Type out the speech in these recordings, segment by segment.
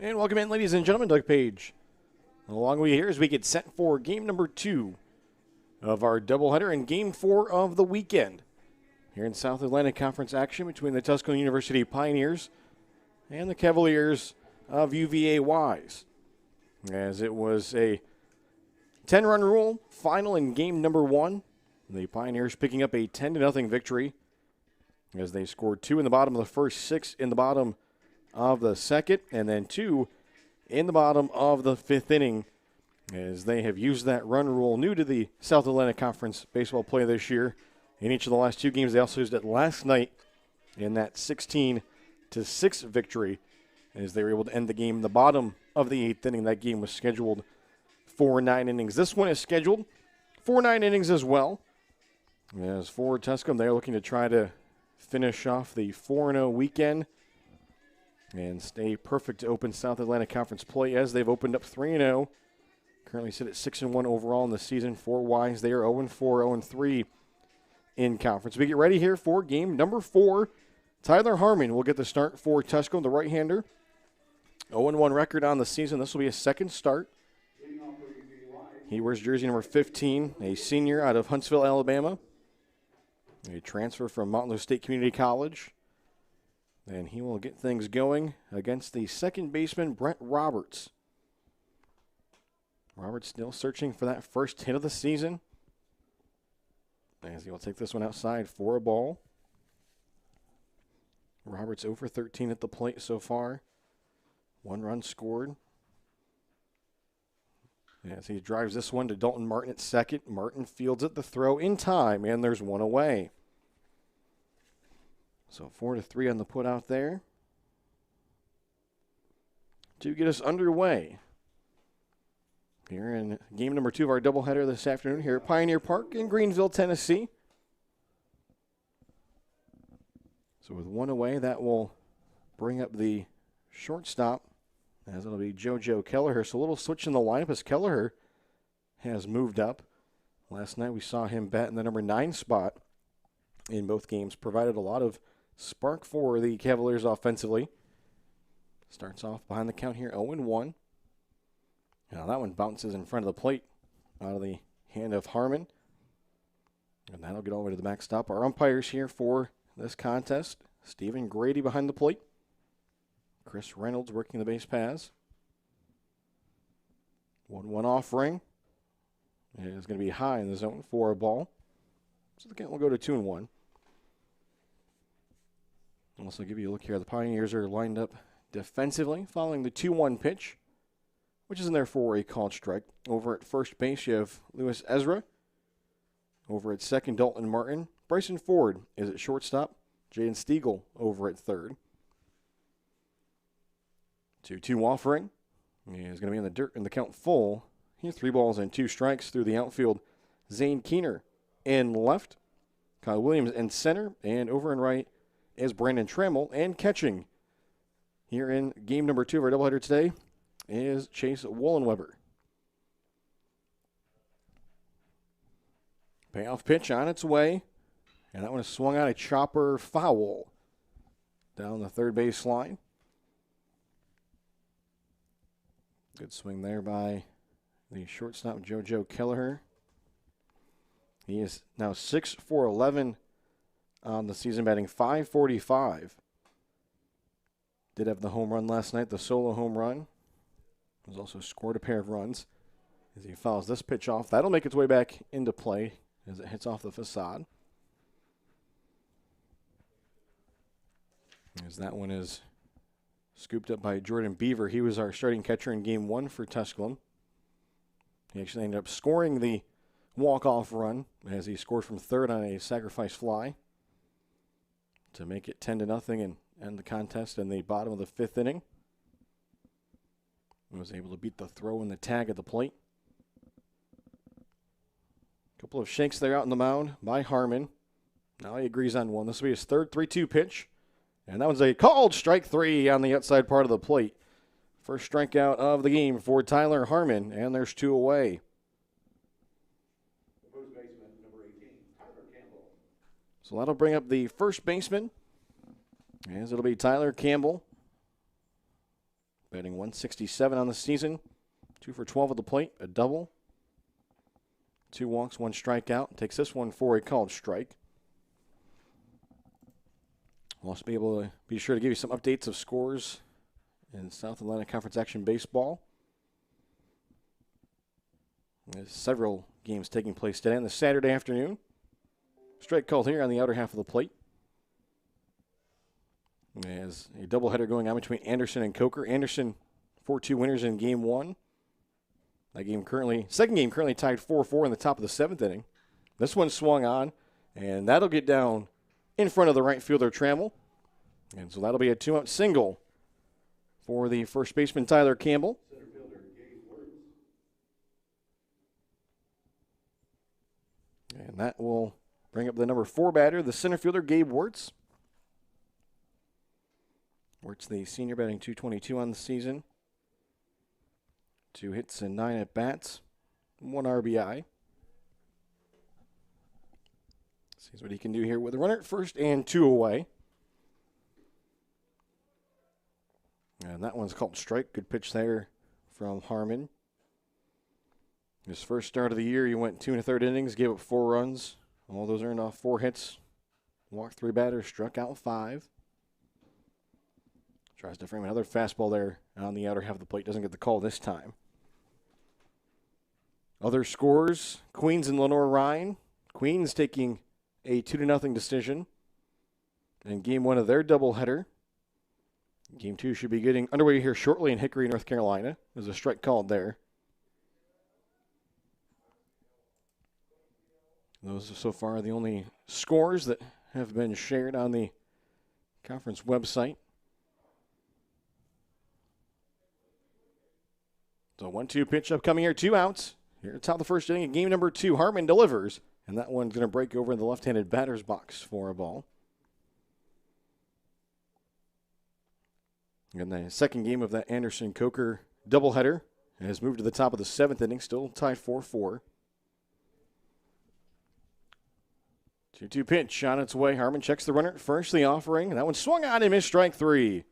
And welcome in, ladies and gentlemen. Doug Page along with you here as we get set for game number 2 of our doubleheader and game 4 of the weekend here in South Atlantic Conference action between the Tusculum University Pioneers and the Cavaliers of UVA Wise. As it was a 10-run rule final in game number 1. The Pioneers picking up a 10-0 victory as they scored 2 in the bottom of the first, 6 in the bottom of the second, and then 2 in the bottom of the 5th inning, as they have used that run rule new to the South Atlantic Conference baseball play this year. In each of the last 2 games, they also used it last night in that 16-6 victory, as they were able to end the game in the bottom of the 8th inning. That game was scheduled for 9 innings. This one is scheduled for 9 innings as well. As for Tusculum, they're looking to try to finish off the 4-0 weekend and stay perfect to open South Atlantic Conference play, as they've opened up 3-0. Currently sit at 6-1 overall in the season. For Wise, they are 0-4, 0-3 in conference. We get ready here for game number 4. Tyler Harmon will get the start for Tusculum, the right-hander. 0-1 record on the season. This will be his second start. He wears jersey number 15, a senior out of Huntsville, Alabama. A transfer from Mountain View State Community College. And he will get things going against the second baseman, Brent Roberts. Roberts still searching for that first hit of the season, as he will take this one outside for a ball. Roberts 0 for 13 at the plate so far. 1 run scored. As he drives this one to Dalton Martin at second. Martin fields it, the throw in time, and there's 1 away. So 4-3 on the put out there to get us underway here in game number 2 of our doubleheader this afternoon here at Pioneer Park in Greenville, Tennessee. So with 1 away, that will bring up the shortstop, as it'll be JoJo Kelleher. So a little switch in the lineup as Kelleher has moved up. Last night we saw him bat in the number 9 spot in both games, provided a lot of spark for the Cavaliers offensively. Starts off behind the count here, 0-1. Now that one bounces in front of the plate out of the hand of Harmon. And that'll get over to the backstop. Our umpires here for this contest: Stephen Grady behind the plate. Chris Reynolds working the base paths. 1-1 offering. It is going to be high in the zone for a ball. So the count will go to 2-1. I'll also give you a look here. The Pioneers are lined up defensively following the 2-1 pitch, which is in there for a called strike. Over at first base, you have Lewis Ezra. Over at second, Dalton Martin. Bryson Ford is at shortstop. Jaden Stiegel over at third. 2-2 offering. He is going to be in the dirt in the count full. He has 3 balls and 2 strikes through the outfield. Zane Keener in left. Kyle Williams in center. And over in right is Brandon Trammell. And catching here in game number 2 of our doubleheader today is Chase Wollenweber. Payoff pitch on its way. And that one is swung out a chopper foul down the third base line. Good swing there by the shortstop, JoJo Kelleher. He is now 6 for 11 on the season, batting .545. Did have the home run last night, the solo home run. Has also scored a pair of runs as he fouls this pitch off. That'll make its way back into play as it hits off the facade. As that one is scooped up by Jordan Beaver. He was our starting catcher in game 1 for Tusculum. He actually ended up scoring the walk-off run as he scored from third on a sacrifice fly to make it 10-0 and end the contest in the bottom of the 5th inning. He was able to beat the throw and the tag at the plate. A couple of shakes there out on the mound by Harmon. Now he agrees on one. This will be his third 3-2 pitch. And that one's a called strike 3 on the outside part of the plate. First strikeout of the game for Tyler Harmon, and there's 2 away. The first baseman, number 18, Tyler Campbell. So that'll bring up the first baseman, as it'll be Tyler Campbell. batting .167 on the season. 2 for 12 at the plate, a double. 2 walks, 1 strikeout. Takes this one for a called strike. We'll also be sure to give you some updates of scores in South Atlantic Conference Action Baseball. There's several games taking place today on the Saturday afternoon. Strike called here on the outer half of the plate. There's a doubleheader going on between Anderson and Coker. Anderson 4-2 winners in Game 1. Second game currently tied 4-4 in the top of the 7th inning. This one swung on, and that'll get down in front of the right fielder Trammell. And so that'll be a 2-out single for the first baseman Tyler Campbell. And that will bring up the number 4 batter, the center fielder Gabe Wirtz. Wirtz, the senior, batting .222 on the season. 2 hits and 9 at-bats, 1 RBI. Sees what he can do here with a runner at first and 2 away. And that one's called strike. Good pitch there from Harmon. His first start of the year, he went 2 1/3 innings, gave up 4 runs. All those earned off 4 hits. Walked 3 batters, struck out 5. Tries to frame another fastball there on the outer half of the plate. Doesn't get the call this time. Other scores, Queens and Lenore-Rhine. Queens taking a 2-0 decision in Game 1 of their doubleheader. Game 2 should be getting underway here shortly in Hickory, North Carolina. There's a strike called there. Those are so far the only scores that have been shared on the conference website. So 1-2 pitch upcoming here, 2 outs. Here at the top of the first inning, in game number 2, Harmon delivers. And that one's going to break over in the left-handed batter's box for a ball. And the second game of that Anderson-Coker doubleheader has moved to the top of the 7th inning, still tied 4-4. 2-2 pitch on its way. Harmon checks the runner at first, the offering. And that one swung on and missed, strike 3.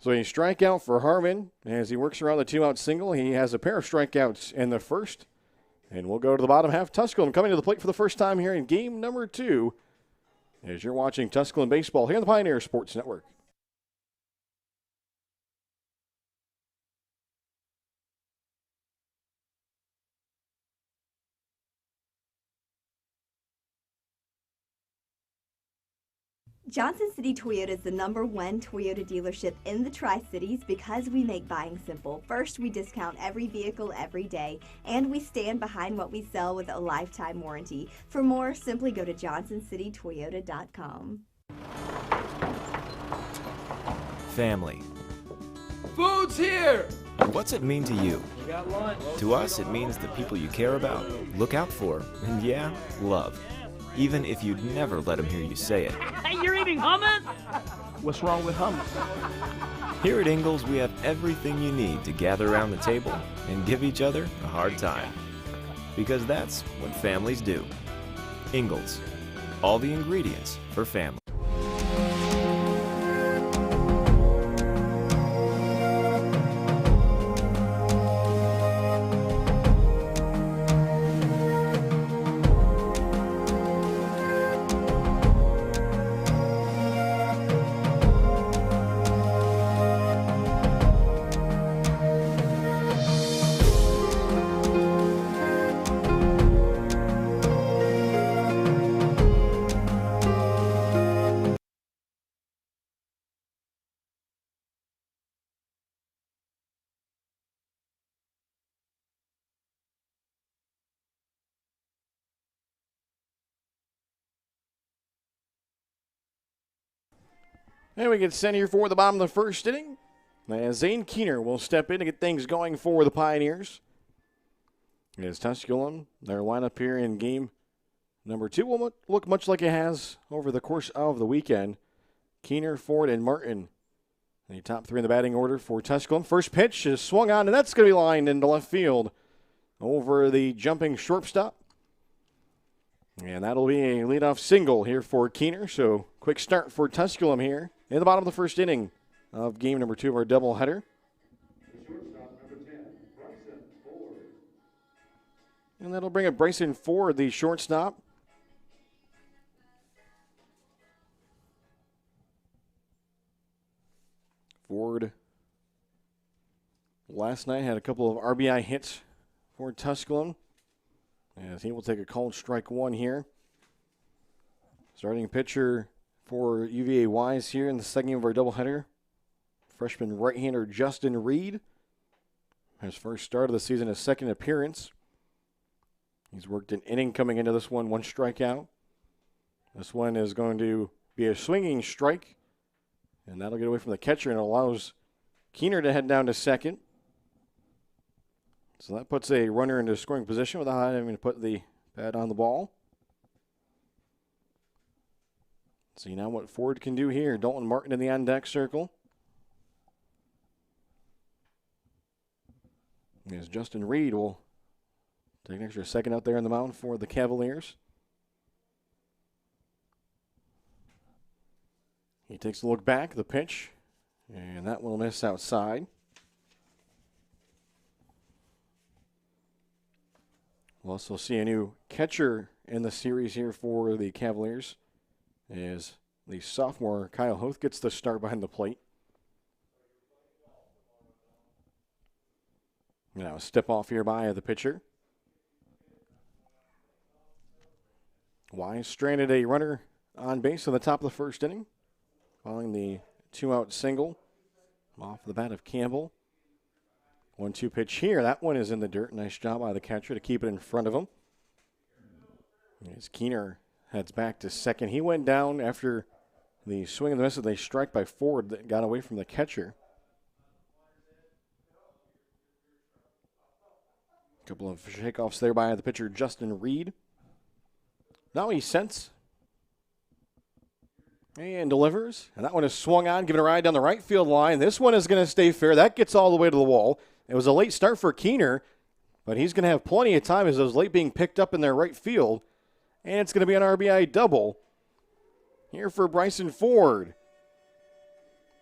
So a strikeout for Harmon as he works around the 2-out single. He has a pair of strikeouts in the first. And we'll go to the bottom half. Tusculum coming to the plate for the first time here in game number 2 as you're watching Tusculum baseball here on the Pioneer Sports Network. Johnson City Toyota is the #1 Toyota dealership in the Tri-Cities because we make buying simple. First, we discount every vehicle every day, and we stand behind what we sell with a lifetime warranty. For more, simply go to johnsоncitytoyota.com. Family. Food's here! What's it mean to you? We got lunch. To us, it means the people you care about, look out for, and yeah, love. Even if you'd never let them hear you say it. Hey, you're eating hummus? What's wrong with hummus? Here at Ingalls, we have everything you need to gather around the table and give each other a hard time. Because that's what families do. Ingalls. All the ingredients for family. And we get sent here for the bottom of the first inning. As Zane Keener will step in to get things going for the Pioneers. As Tusculum, their lineup here in game number 2 will look much like it has over the course of the weekend. Keener, Ford, and Martin. The top 3 in the batting order for Tusculum. First pitch is swung on, and that's going to be lined into left field over the jumping shortstop. And that'll be a leadoff single here for Keener. So quick start for Tusculum here in the bottom of the first inning. of game number 2 of our doubleheader. The shortstop, number 10, Bryson Ford. And that'll bring up Bryson Ford, the shortstop. Ford last night had a couple of RBI hits for Tusculum, as he will take a called strike 1 here. Starting pitcher for UVA Wise here in the second game of our doubleheader, freshman right-hander Justin Reed. His first start of the season, his second appearance. He's worked an inning coming into this one strikeout. This one is going to be a swinging strike, and that'll get away from the catcher and allows Keener to head down to second. So that puts a runner into scoring position without having to put the bat on the ball. See now what Ford can do here. Dalton Martin in the on-deck circle. As Justin Reed will take an extra second out there on the mound for the Cavaliers. He takes a look back, the pitch, and that will miss outside. We'll also see a new catcher in the series here for the Cavaliers, as the sophomore Kyle Hoth gets the start behind the plate. Now a step off here by the pitcher. Wise stranded a runner on base in the top of the first inning, following the 2-out single off the bat of Campbell. 1-2 pitch here. That one is in the dirt. Nice job by the catcher to keep it in front of him. As Keener heads back to second. He went down after the swing and the miss of a strike by Ford that got away from the catcher. A couple of shakeoffs there by the pitcher, Justin Reed. Now he sends and delivers. And that one is swung on, giving a ride down the right field line. This one is going to stay fair. That gets all the way to the wall. It was a late start for Keener, but he's going to have plenty of time as those late being picked up in their right field. And it's going to be an RBI double here for Bryson Ford.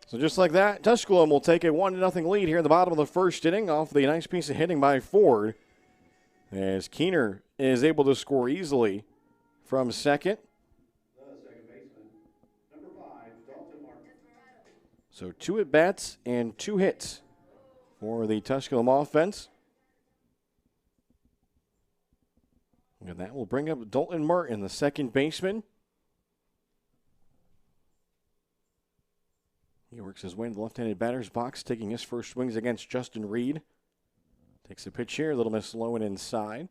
So just like that, Tusculum will take a 1-0 lead here in the bottom of the first inning off the nice piece of hitting by Ford, as Keener is able to score easily from second. The second baseman, number 5, Dalton Martin. So 2 at-bats and 2 hits for the Tusculum offense. And that will bring up Dalton Martin, the second baseman. He works his way into the left-handed batter's box, taking his first swings against Justin Reed. Takes a pitch here, a little miss low and inside.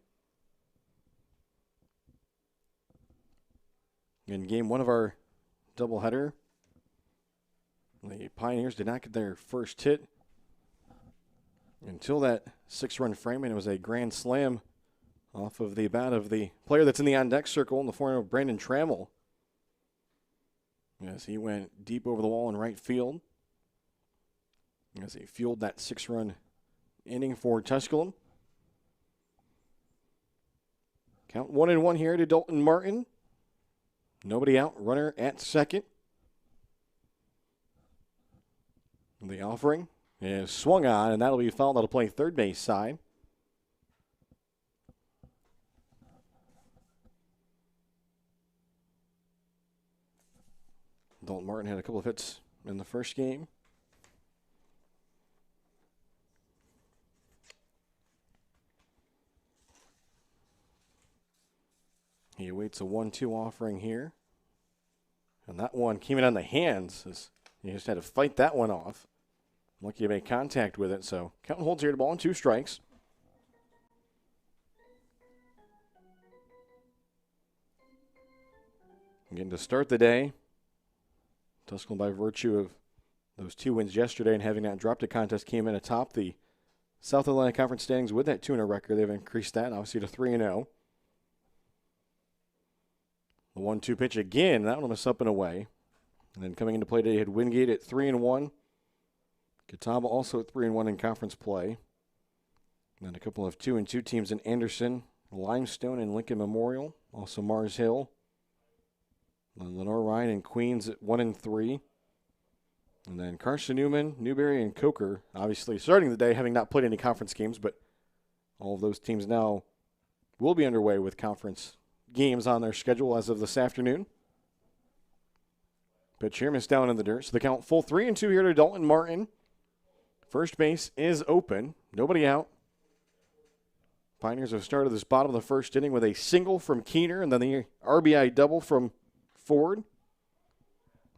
In game 1 of our doubleheader, the Pioneers did not get their first hit until that 6-run frame, and it was a grand slam off of the bat of the player that's in the on-deck circle in the form of Brandon Trammell, as he went deep over the wall in right field as he fueled that 6-run inning for Tusculum. Count 1-1 here to Dalton Martin. Nobody out, runner at second. The offering is swung on, and that'll be fouled. That'll play third base side. Dalton Martin had a couple of hits in the first game. He awaits a 1-2 offering here. And that one came in on the hands. He just had to fight that one off. Lucky to make contact with it. So count and holds here to ball and 2 strikes. Again, to start the day, Tusculum, by virtue of those 2 wins yesterday and having not dropped a contest, came in atop the South Atlantic Conference standings with that 2-0 record. They've increased that, obviously, to 3-0. The 1-2 pitch again. That one was up and away. And then coming into play today, had Wingate at 3-1. Catawba also at 3-1 in conference play. And then a couple of 2-2 teams in Anderson, Limestone, and Lincoln Memorial. Also Mars Hill. Lenore Ryan and Queens at 1-3. And then Carson Newman, Newberry, and Coker, obviously starting the day, having not played any conference games, but all of those teams now will be underway with conference games on their schedule as of this afternoon. Pitch here, missed down in the dirt. So the count full 3-2 here to Dalton Martin. First base is open. Nobody out. Pioneers have started this bottom of the first inning with a single from Keener and then the RBI double from Ford.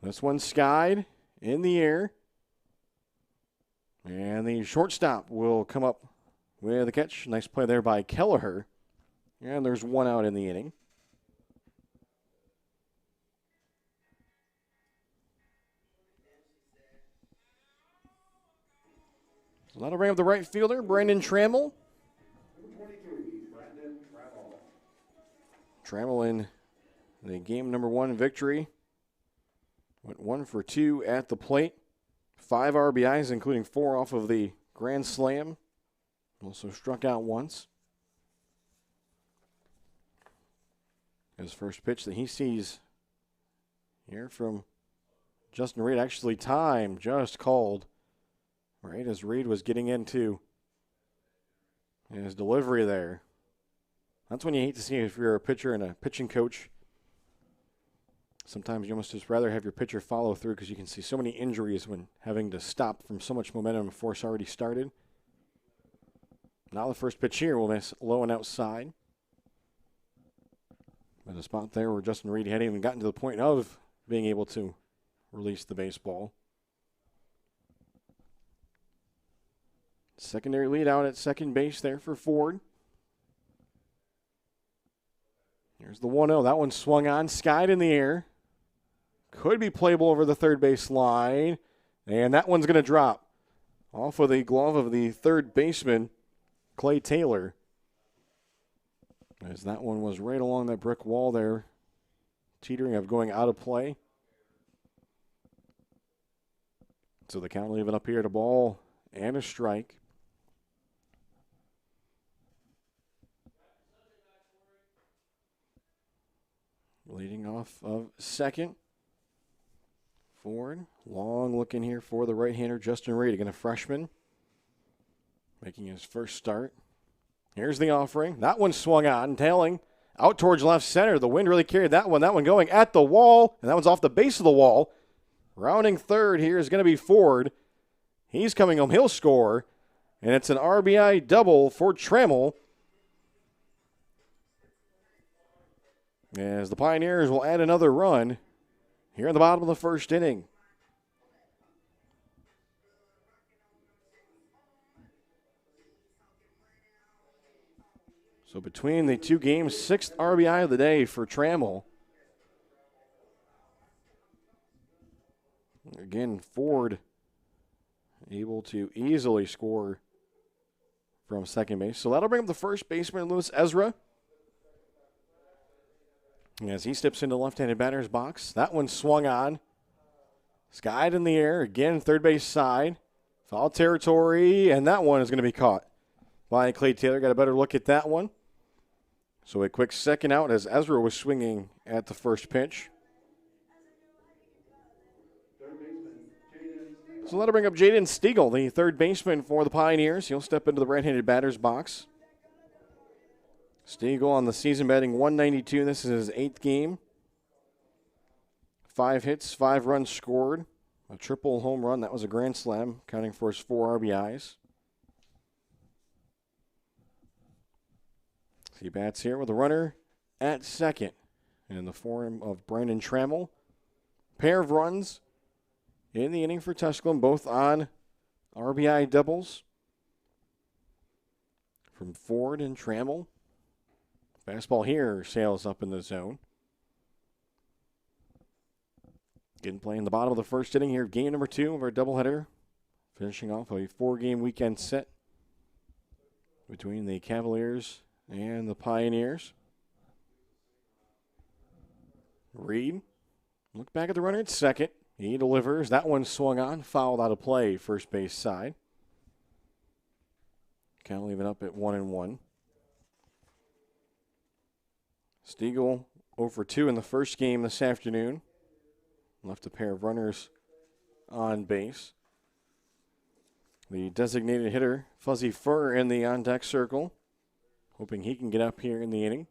This one skied in the air. And the shortstop will come up with a catch. Nice play there by Kelleher. And there's one out in the inning. So that'll bring up the right fielder, Brandon Trammell. Trammell in the game number 1 victory. Went 1 for 2 at the plate. 5 RBIs, including 4 off of the grand slam. Also struck out once. His first pitch that he sees here from Justin Reed. Actually, time just called right as Reed was getting into his delivery there. That's when you hate to see if you're a pitcher and a pitching coach. Sometimes you almost just rather have your pitcher follow through because you can see so many injuries when having to stop from so much momentum before it's already started. Now the first pitch here will miss low and outside. There's a spot there where Justin Reed hadn't even gotten to the point of being able to release the baseball. Secondary lead out at second base there for Ford. Here's the 1-0. That one swung on, skied in the air. Could be playable over the third base line. And that one's going to drop off of the glove of the third baseman, Clay Taylor. As that one was right along that brick wall there, teetering of going out of play. So the count leaving up here at a ball and a strike. Leading off of second. Ford, long looking here for the right-hander Justin Reed, again a freshman, making his first start. Here's the offering. That one swung on, tailing out towards left center. The wind really carried that one. That one going at the wall, and that one's off the base of the wall. Rounding third here is going to be Ford. He's coming home. He'll score, and it's an RBI double for Trammell. As the Pioneers will add another run here in the bottom of the first inning. So between the two games, 6th RBI of the day for Trammell. Again, Ford able to easily score from second base. So that'll bring up the first baseman, Lewis Ezra. As he steps into the left-handed batter's box. That one swung on. Skied in the air. Again, third base side. Foul territory, and that one is going to be caught by Clay Taylor. Got a better look at that one. So a quick second out as Ezra was swinging at the first pitch. So that'll bring up Jaden Stiegel, the third baseman for the Pioneers. He'll step into the right-handed batter's box. Stiegel on the season batting .192. This is his 8th game. 5 hits, 5 runs scored. A triple home run. That was a grand slam, counting for his 4 RBIs. He bats here with a runner at second in the form of Brandon Trammell. Pair of runs in the inning for Tusculum, both on RBI doubles from Ford and Trammell. Fastball here sails up in the zone. Getting play in the bottom of the first inning here, game number 2 of our doubleheader. Finishing off a 4-game weekend set between the Cavaliers and the Pioneers. Reed, look back at the runner at second. He delivers. That one swung on, fouled out of play, first base side. Count leaving up at 1-1. Stiegel 0 for 2 in the first game this afternoon. Left a pair of runners on base. The designated hitter, Fuzzy Fur, in the on-deck circle, hoping he can get up here in the inning.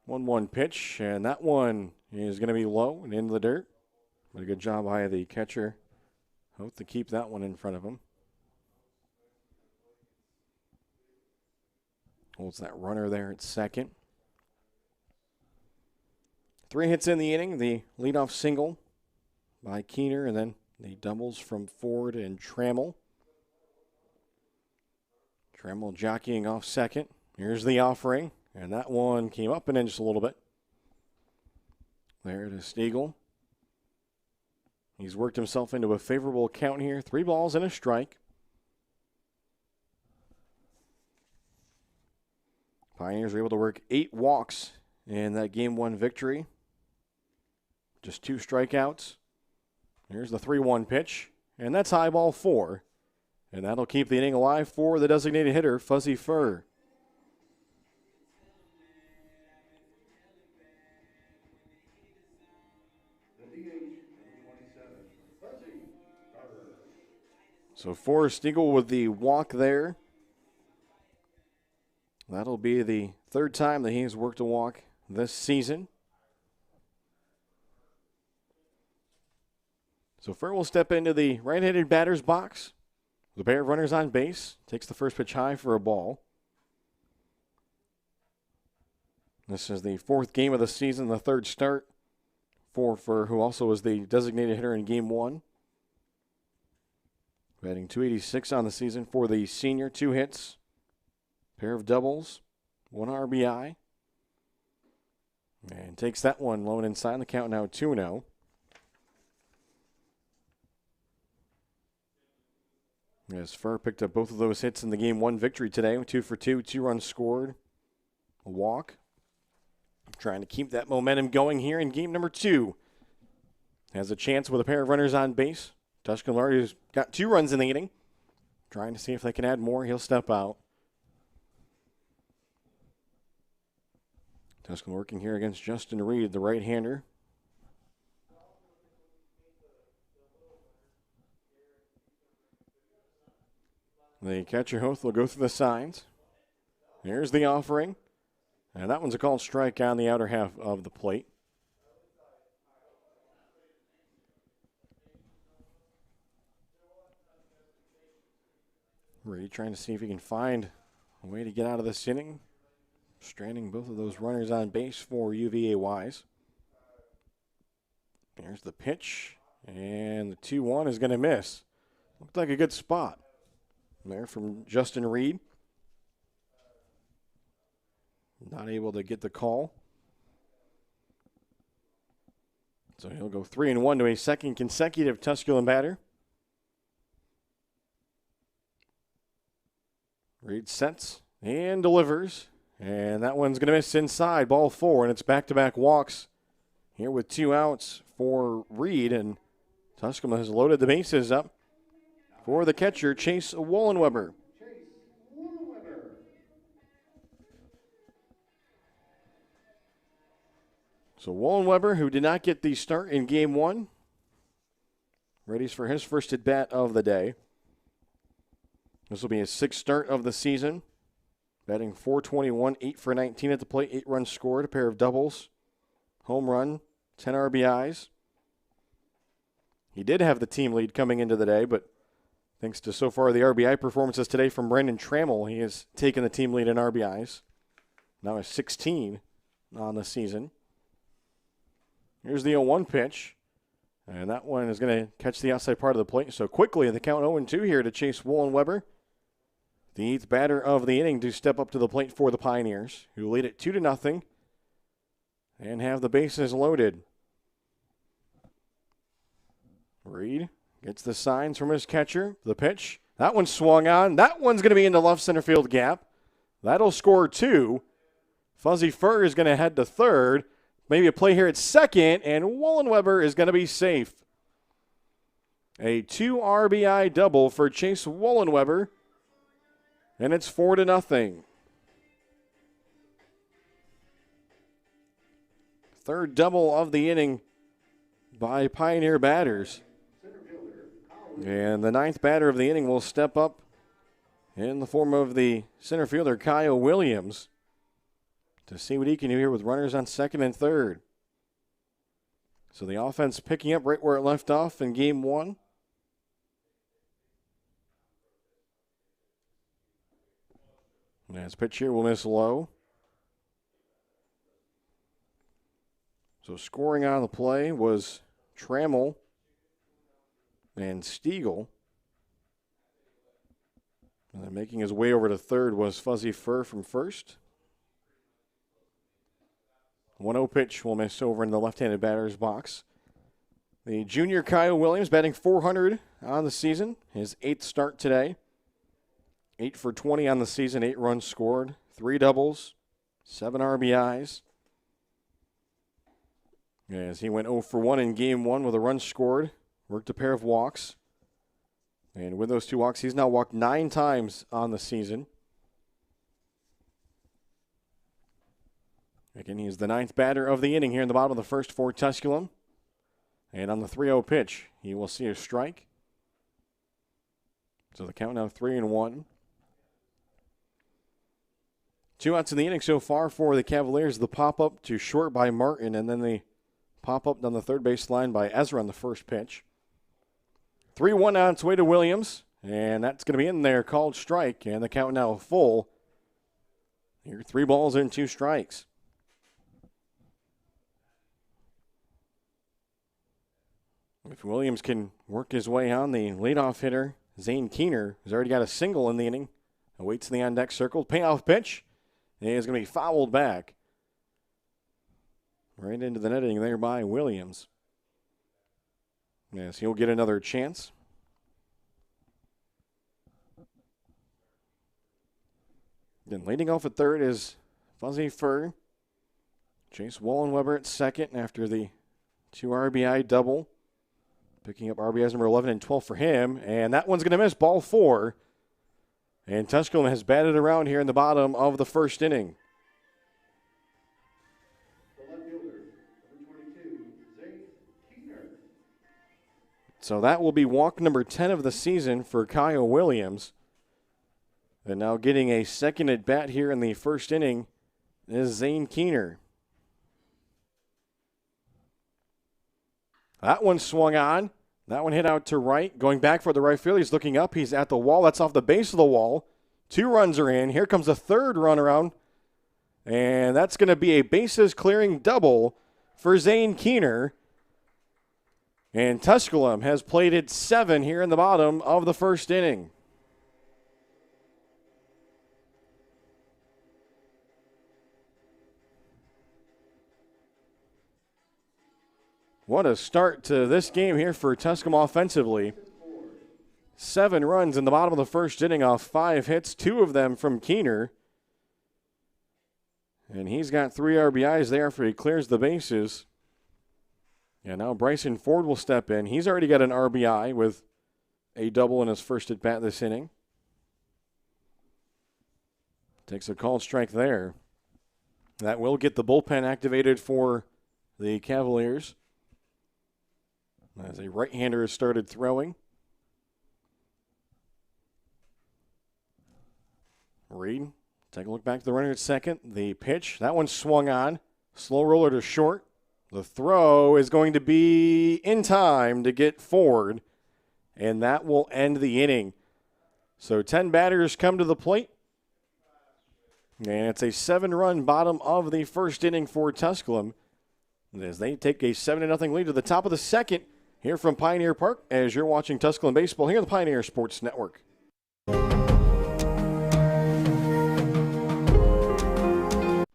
1-1 pitch, and that one is going to be low and into the dirt. But a good job by the catcher. Hope to keep that one in front of him. Holds that runner there at second. 3 hits in the inning. The leadoff single by Keener, and then the doubles from Ford and Trammell. Trammell jockeying off second. Here's the offering, and that one came up and in just a little bit. There to Stiegel. He's worked himself into a favorable count here. 3 balls and a strike. Pioneers were able to work 8 walks in that Game 1 victory. Just 2 strikeouts. Here's the 3-1 pitch, and that's high ball 4. And that'll keep the inning alive for the designated hitter, Fuzzy Fur. So Forrest Eagle with the walk there. That'll be the 3rd time that he's worked a walk this season. So Fur will step into the right-handed batter's box. The pair of runners on base. Takes the first pitch high for a ball. This is the 4th game of the season, the 3rd start for Fur, who also was the designated hitter in Game 1. Batting .286 on the season for the senior. 2 hits, pair of doubles, 1 RBI. And takes that one low and inside. The count now 2-0. As Fur picked up both of those hits in the Game 1 victory today. 2 for 2, 2 runs scored, a walk. Trying to keep that momentum going here in Game number 2. Has a chance with a pair of runners on base. Tusculum already got 2 runs in the inning. Trying to see if they can add more. He'll step out. Tusculum working here against Justin Reed, the right-hander. The catcher Hoth will go through the signs. Here's the offering. And that one's a called strike on the outer half of the plate. Reed trying to see if he can find a way to get out of this inning. Stranding both of those runners on base for UVA Wise. There's the pitch. And the 2-1 is going to miss. Looked like a good spot there from Justin Reed. Not able to get the call. So he'll go 3-1 to a 2nd consecutive Tusculum batter. Reed sets and delivers. And that one's going to miss inside. Ball 4, and it's back-to-back walks here with 2 outs for Reed. And Tusculum has loaded the bases up for the catcher, Chase Wollenweber. So Wollenweber, who did not get the start in Game 1, readies for his first at-bat of the day. This will be his 6th start of the season. Batting .421, 8 for 19 at the plate, 8 runs scored, a pair of doubles, home run, 10 RBIs. He did have the team lead coming into the day, but thanks to so far the RBI performances today from Brendan Trammell, he has taken the team lead in RBIs. Now has 16 on the season. Here's the 0-1 pitch, and that one is going to catch the outside part of the plate. So quickly, the count 0-2 here to Chase Wollenweber. The 8th batter of the inning to step up to the plate for the Pioneers, who lead it 2-0 and have the bases loaded. Reed gets the signs from his catcher. The pitch. That one swung on. That one's going to be in the left center field gap. That'll score 2. Fuzzy Fur is going to head to 3rd. Maybe a play here at 2nd, and Wollenweber is going to be safe. A 2 RBI double for Chase Wollenweber. And it's 4-0. 3rd double of the inning by Pioneer batters. And the 9th batter of the inning will step up in the form of the center fielder, Kyle Williams, to see what he can do here with runners on 2nd and 3rd. So the offense picking up right where it left off in game 1. And his pitch here will miss low. So scoring on the play was Trammell and Stiegel. And then making his way over to 3rd was Fuzzy Fur from 1st. 1-0 pitch will miss over in the left-handed batter's box. The junior Kyle Williams batting .400 on the season. His 8th start today. 8 for 20 on the season, 8 runs scored, 3 doubles, 7 RBIs. As he went 0 for 1 in game 1 with a run scored, worked a pair of walks. And with those 2 walks, he's now walked 9 times on the season. Again, he's the 9th batter of the inning here in the bottom of the first for Tusculum. And on the 3-0 pitch, he will see a strike. So the count now 3-1. 2 outs in the inning so far for the Cavaliers. The pop-up to short by Martin, and then the pop-up down the third base line by Ezra on the first pitch. 3-1 on its way to Williams, and that's going to be in there, called strike, and the count now full. Here, 3 balls and 2 strikes. If Williams can work his way on, the leadoff hitter, Zane Keener, has already got a single in the inning, awaits in the on-deck circle. Payoff pitch. And he's going to be fouled back. Right into the netting there by Williams. Yes, he'll get another chance. Then leading off at 3rd is Fuzzy Fur. Chase Wallenweber at 2nd after the 2 RBI double. Picking up RBIs number 11 and 12 for him. And that one's going to miss, ball 4. And Tusculum has batted around here in the bottom of the first inning. The left fielder, number 22, Zane Keener. So that will be walk number 10 of the season for Kyle Williams. And now getting a second at bat here in the first inning is Zane Keener. That one swung on. That one hit out to right. Going back for the right field. He's looking up. He's at the wall. That's off the base of the wall. 2 runs are in. Here comes a 3rd run around. And that's going to be a bases clearing double for Zane Keener. And Tusculum has plated 7 here in the bottom of the first inning. What a start to this game here for Tusculum offensively. 7 runs in the bottom of the first inning off 5 hits, 2 of them from Keener. And he's got 3 RBIs there after he clears the bases. And now Bryson Ford will step in. He's already got an RBI with a double in his first at bat this inning. Takes a called strike there. That will get the bullpen activated for the Cavaliers. As a right-hander has started throwing. Reed, take a look back to the runner at 2nd. The pitch, that one swung on. Slow roller to short. The throw is going to be in time to get Ford, and that will end the inning. So 10 batters come to the plate. And it's a 7-run bottom of the first inning for Tusculum as they take a 7-0 lead to the top of the second. Here from Pioneer Park, as you're watching Tusculum Baseball here on the Pioneer Sports Network.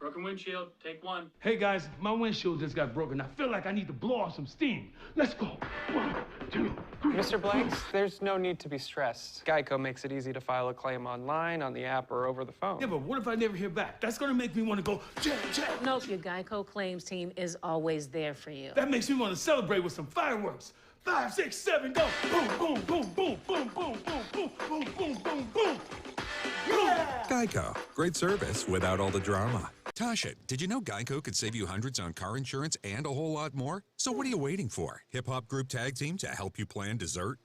Broken windshield, take 1. Hey guys, my windshield just got broken. I feel like I need to blow off some steam. Let's go. 1, 2, 3. Mr. Blanks, there's no need to be stressed. Geico makes it easy to file a claim online, on the app, or over the phone. Yeah, but what if I never hear back? That's gonna make me want to go, check, check. No, your Geico claims team is always there for you. That makes me want to celebrate with some fireworks. 5, 6, 7, go. Boom, boom, boom, boom, boom, boom, boom, boom, boom, boom, boom, boom. Yeah! Geico. Great service without all the drama. Tasha, did you know Geico could save you hundreds on car insurance and a whole lot more? So what are you waiting for? Hip-hop group tag team to help you plan dessert?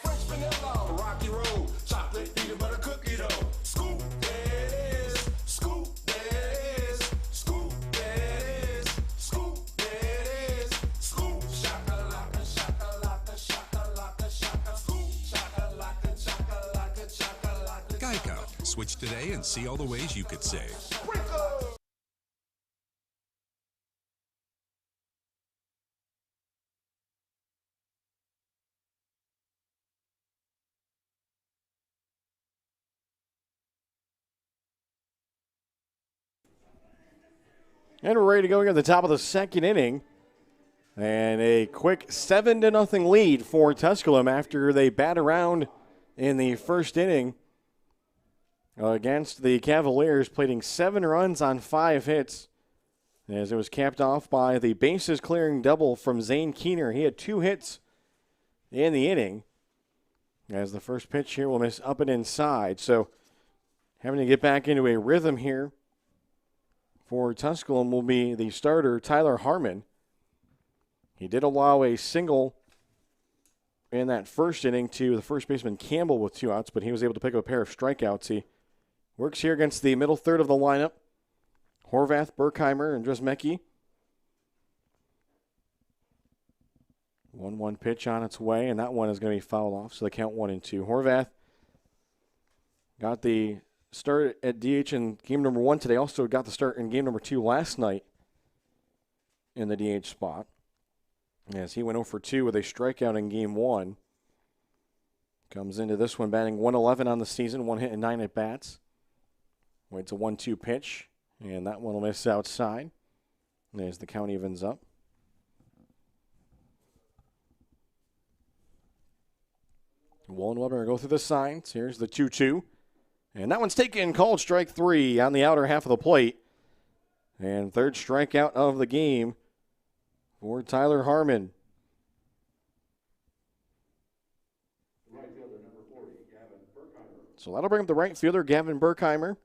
French vanilla, rocky road, chocolate peanut butter cookie dough. Scoop that is, scoop that is, scoop that is, scoop that is, scoop shakalaka, shakalaka, shakalaka, shaka, scoop shakalaka, shakalaka, shakalaka. Geico. Switch today and see all the ways you could save. And we're ready to go here at the top of the second inning. And a quick 7-0 lead for Tusculum after they bat around in the first inning against the Cavaliers, plating 7 runs on 5 hits. As it was capped off by the bases clearing double from Zane Keener. He had 2 hits in the inning. As the first pitch here will miss up and inside. So having to get back into a rhythm here for Tusculum will be the starter, Tyler Harmon. He did allow a single in that first inning to the first baseman Campbell with 2 outs, but he was able to pick up a pair of strikeouts. He works here against the middle third of the lineup. Horvath, Berkheimer, and Dresmecki. 1-1 pitch on its way, and that one is going to be fouled off, so they count 1-2. Horvath got the start at DH in game number 1 today. Also got the start in game number 2 last night in the DH spot. As he went 0 for 2 with a strikeout in game 1. Comes into this one batting 111 on the season, 1 hit and 9 at bats. Waits a 1-2 pitch, and that one will miss outside. As the count evens up. Wallenweber will go through the signs. Here's the 2-2. And that one's taken, called strike 3 on the outer half of the plate. And third strikeout of the game for Tyler Harmon. Right fielder number 40, Gavin Berkheimer. So that'll bring up the right fielder, Gavin Berkheimer.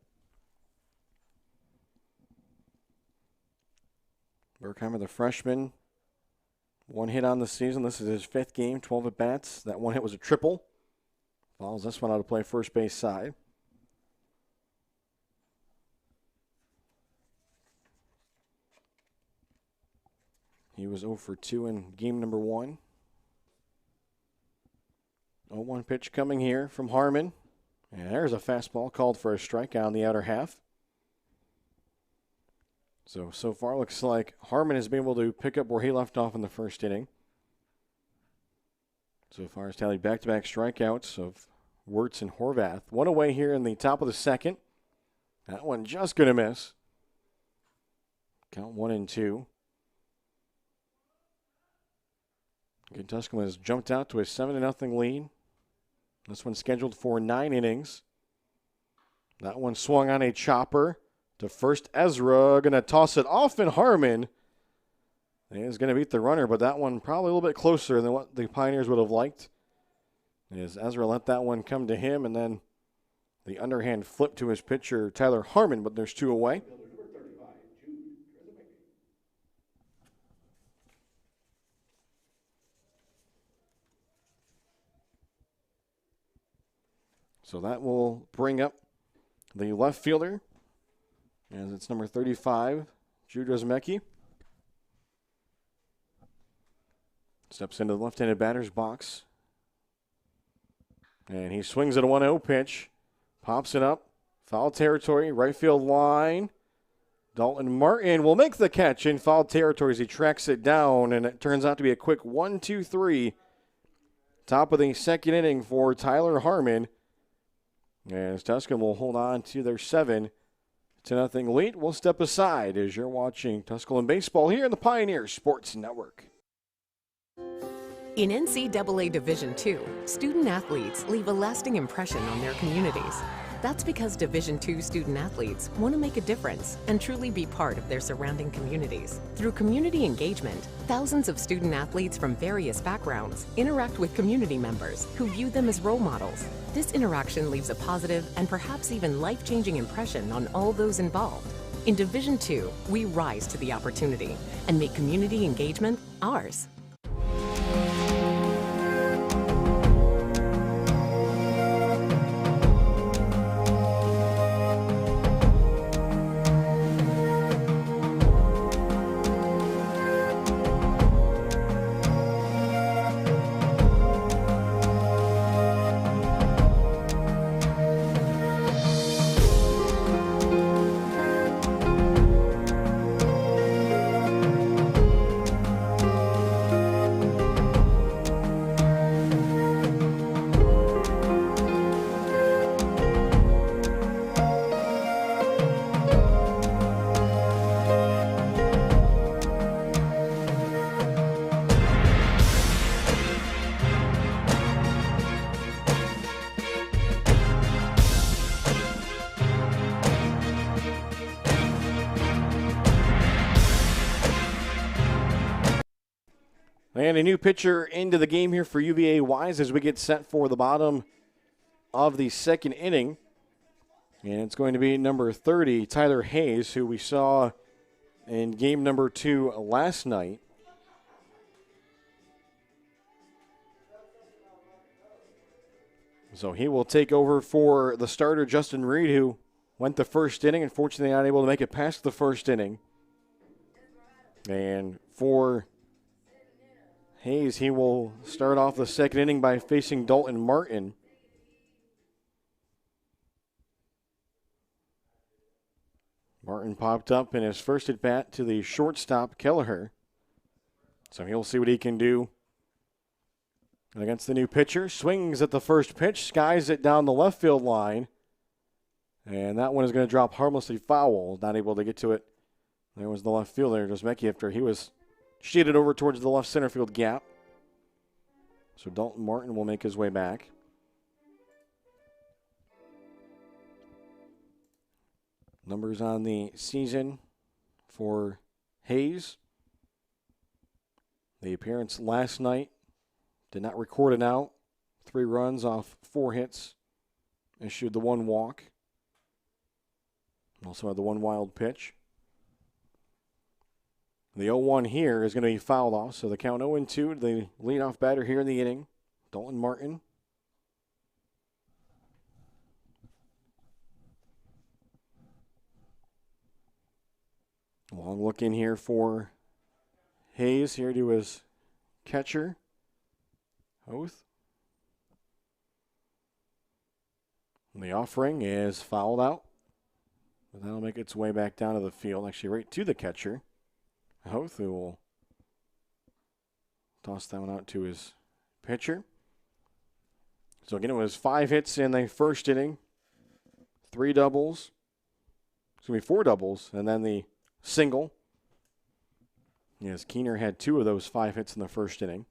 Berkheimer, the freshman, 1 hit on the season. This is his 5th game, 12 at bats. That 1 hit was a triple. Follows this one out to play first base side. He was 0 for 2 in game number 1. 0-1 pitch coming here from Harmon. And there's a fastball called for a strikeout on the outer half. So far looks like Harmon has been able to pick up where he left off in the first inning. So far has tallied back-to-back strikeouts of Wirtz and Horvath. 1 away here in the top of the second. That one just going to miss. Count 1-2. Tusculum has jumped out to a 7-0 lead. This one's scheduled for 9 innings. That one swung on a chopper to first. Ezra going to toss it off, and Harmon is going to beat the runner, but that one probably a little bit closer than what the Pioneers would have liked. As Ezra let that one come to him, and then the underhand flip to his pitcher, Tyler Harmon, but there's 2 away. So that will bring up the left fielder, as it's number 35, Jude Dresmecki. Steps into the left-handed batter's box. And he swings at a 1-0 pitch. Pops it up. Foul territory, right field line. Dalton Martin will make the catch in foul territory as he tracks it down, and it turns out to be a quick 1-2-3. Top of the second inning for Tyler Harmon. As Tusculum will hold on to their 7-0 lead. We'll step aside as you're watching Tusculum baseball here on the Pioneer Sports Network. In NCAA Division II, student athletes leave a lasting impression on their communities. That's because Division II student athletes want to make a difference and truly be part of their surrounding communities. Through community engagement, thousands of student athletes from various backgrounds interact with community members who view them as role models. This interaction leaves a positive and perhaps even life-changing impression on all those involved. In Division II, we rise to the opportunity and make community engagement ours. And a new pitcher into the game here for UVA Wise as we get set for the bottom of the second inning. And it's going to be number 30, Tyler Hayes, who we saw in game number 2 last night. So he will take over for the starter, Justin Reed, who went the first inning. Unfortunately, not able to make it past the first inning. And for Hayes, he will start off the second inning by facing Dalton Martin. Martin popped up in his first at-bat to the shortstop, Kelleher. So he'll see what he can do against the new pitcher. Swings at the first pitch, skies it down the left field line. And that one is going to drop harmlessly foul. Not able to get to it. There was the left fielder, Josmecki, after he was shaded over towards the left center field gap. So Dalton Martin will make his way back. Numbers on the season for Hayes. The appearance last night did not record an out. 3 runs off 4 hits. Issued the 1 walk. Also had the 1 wild pitch. The 0-1 here is going to be fouled off, so the count 0-2. The leadoff batter here in the inning, Dalton Martin. Long look in here for Hayes, here to his catcher, Oath. And the offering is fouled out. But that'll make its way back down to the field, actually right to the catcher. Hoth, who will toss that one out to his pitcher. So again, it was 5 hits in the first inning, 3 doubles, 4 doubles, and then the single. Yes, Keener had 2 of those 5 hits in the first inning.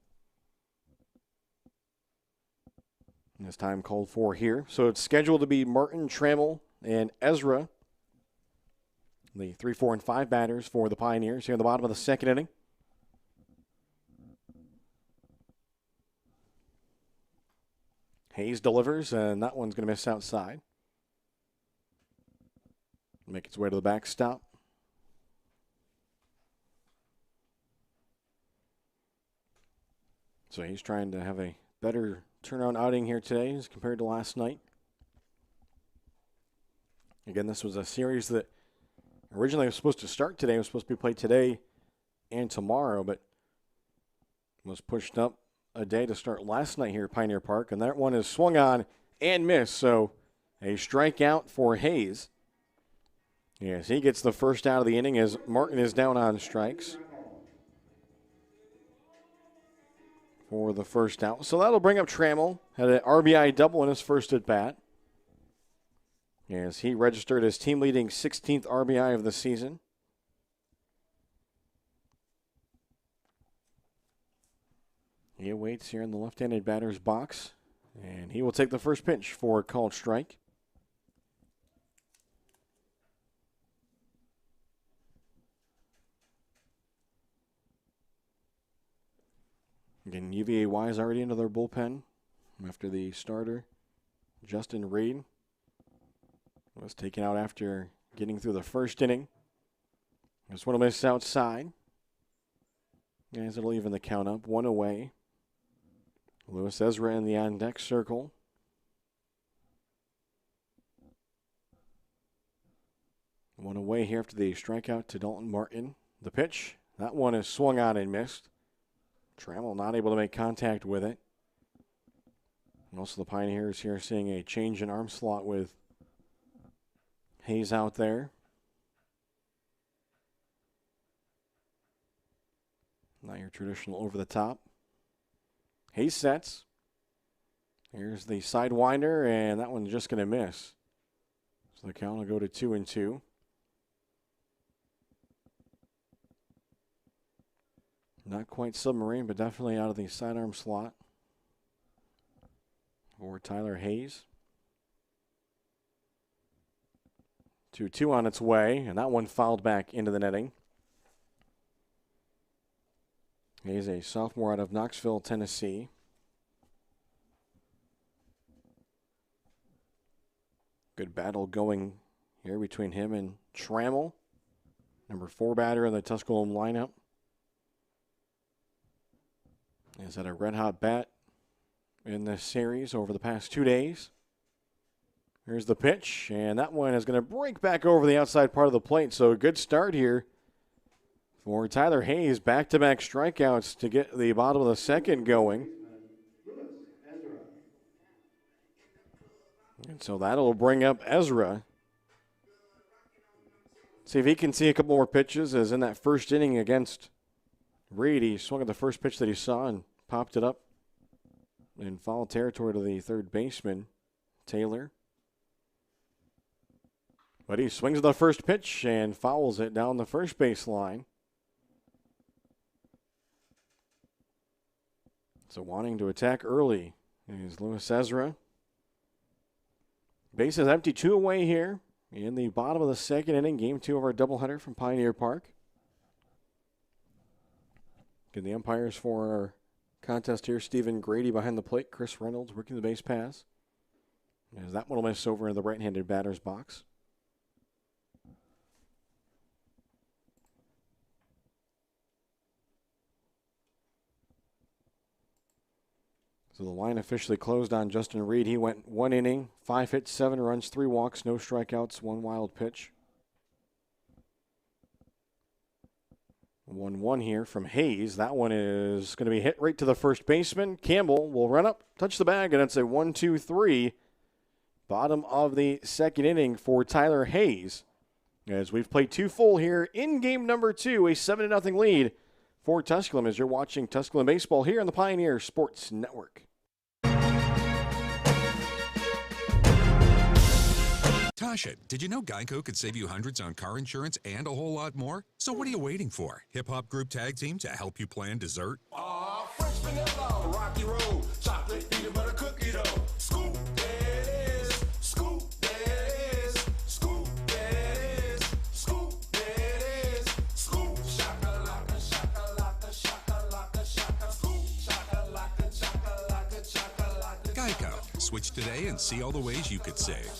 And it's time called for here. So it's scheduled to be Martin, Trammell, and Ezra, the 3, 4, and 5 batters for the Pioneers here at the bottom of the second inning. Hayes delivers, and that one's going to miss outside. Make its way to the backstop. So he's trying to have a better turnaround outing here today as compared to last night. Again, this was a series that originally was supposed to start today. It was supposed to be played today and tomorrow, but was pushed up a day to start last night here at Pioneer Park. And that one is swung on and missed. So a strikeout for Hayes. Yes, he gets the first out of the inning as Martin is down on strikes for the first out. So that'll bring up Trammell. Had an RBI double in his first at bat, as he registered his team-leading 16th RBI of the season. He awaits here in the left-handed batter's box, and he will take the first pitch for a called strike. Again, UVA is already into their bullpen after the starter, Justin Reed, was taken out after getting through the first inning This one will miss outside. Guys, it'll even the count up. One away. Lewis Ezra in the on-deck circle. One away here after the strikeout to Dalton Martin. The pitch, that one is swung on and missed. Trammell not able to make contact with it. And also the Pioneers here seeing a change in arm slot with Hayes out there. Not your traditional over the top. Hayes sets. Here's the sidewinder, and that one's just going to miss. So the count will go to 2-2. Not quite submarine, but definitely out of the sidearm slot for Tyler Hayes. 2-2 on its way, and that one fouled back into the netting. He's a sophomore out of Knoxville, Tennessee. Good battle going here between him and Trammell, number 4 batter in the Tusculum lineup. He's had a red-hot bat in this series over the past 2 days. Here's the pitch, and that one is going to break back over the outside part of the plate, so a good start here for Tyler Hayes. Back-to-back strikeouts to get the bottom of the second going. And so that'll bring up Ezra. See if he can see a couple more pitches, as in that first inning against Reed, he swung at the first pitch that he saw and popped it up in foul territory to the third baseman, Taylor. But he swings at the first pitch and fouls it down the first base line. So wanting to attack early is Lewis Ezra. Base is empty, 2 away here in the bottom of the second inning, game 2 of our doubleheader from Pioneer Park. Again, the umpires for our contest here, Stephen Grady behind the plate, Chris Reynolds working the base pass. As that one will miss over in the right-handed batter's box. So the line officially closed on Justin Reed. He went 1 inning, 5 hits, 7 runs, 3 walks, no strikeouts, 1 wild pitch. 1-1 here from Hayes. That one is going to be hit right to the first baseman. Campbell will run up, touch the bag, and it's a 1-2-3. Bottom of the second inning for Tyler Hayes. As we've played 2 full here in game number 2, a 7-0 lead for Tusculum as you're watching Tusculum Baseball here on the Pioneer Sports Network. Tasha, did you know Geico could save you hundreds on car insurance and a whole lot more? So what are you waiting for? Hip Hop Group Tag Team to help you plan dessert? Fresh vanilla, rocky road, chocolate, peanut butter cookie dough. Scoop that is, scoop that is, scoop that is, scoop that is, scoop shakalaka, shakalaka, shakalaka, shaka, scoop shakalaka, shakalaka, shakalaka. Geico. Switch today and see all the ways you could save.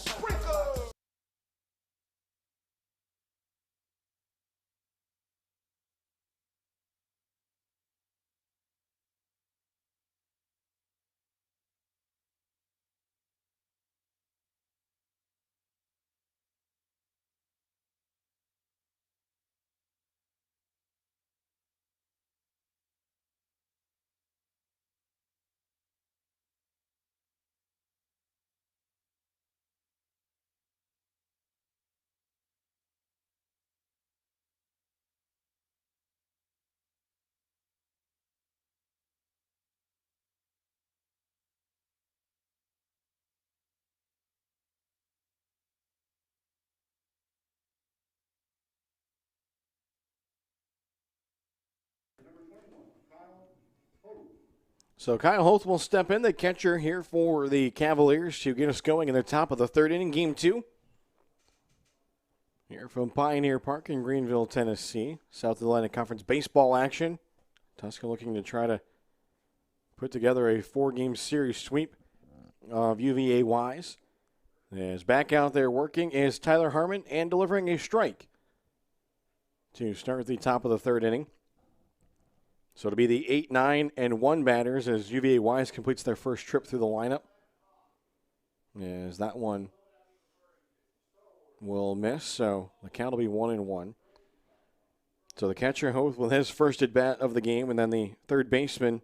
So Kyle Holt will step in, the catcher here for the Cavaliers, to get us going in the top of the third inning, game 2. Here from Pioneer Park in Greenville, Tennessee. South Atlantic Conference baseball action. Tuscan looking to try to put together a 4-game series sweep of UVA-wise. As back out there working is Tyler Harmon and delivering a strike to start the top of the third inning. So it'll be the 8, 9, and 1 batters as UVA Wise completes their first trip through the lineup. As that one will miss, so the count will be 1-1. So the catcher, Hoth, with his first at bat of the game, and then the third baseman,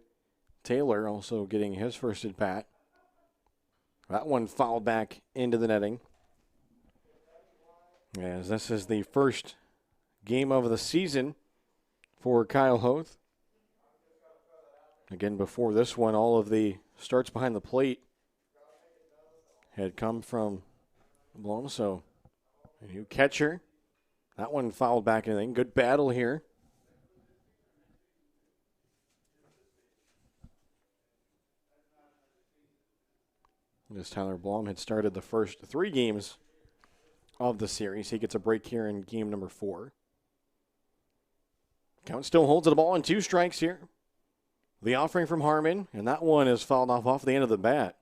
Taylor, also getting his first at bat. That one fouled back into the netting. As this is the first game of the season for Kyle Hoth. Again, before this one, all of the starts behind the plate had come from Blum, so a new catcher. That one fouled back in the thing. Good battle here. As Tyler Blum had started the first 3 games of the series. He gets a break here in game number 4. Count still holds the ball in 2 strikes here. The offering from Harmon, and that one is fouled off the end of the bat.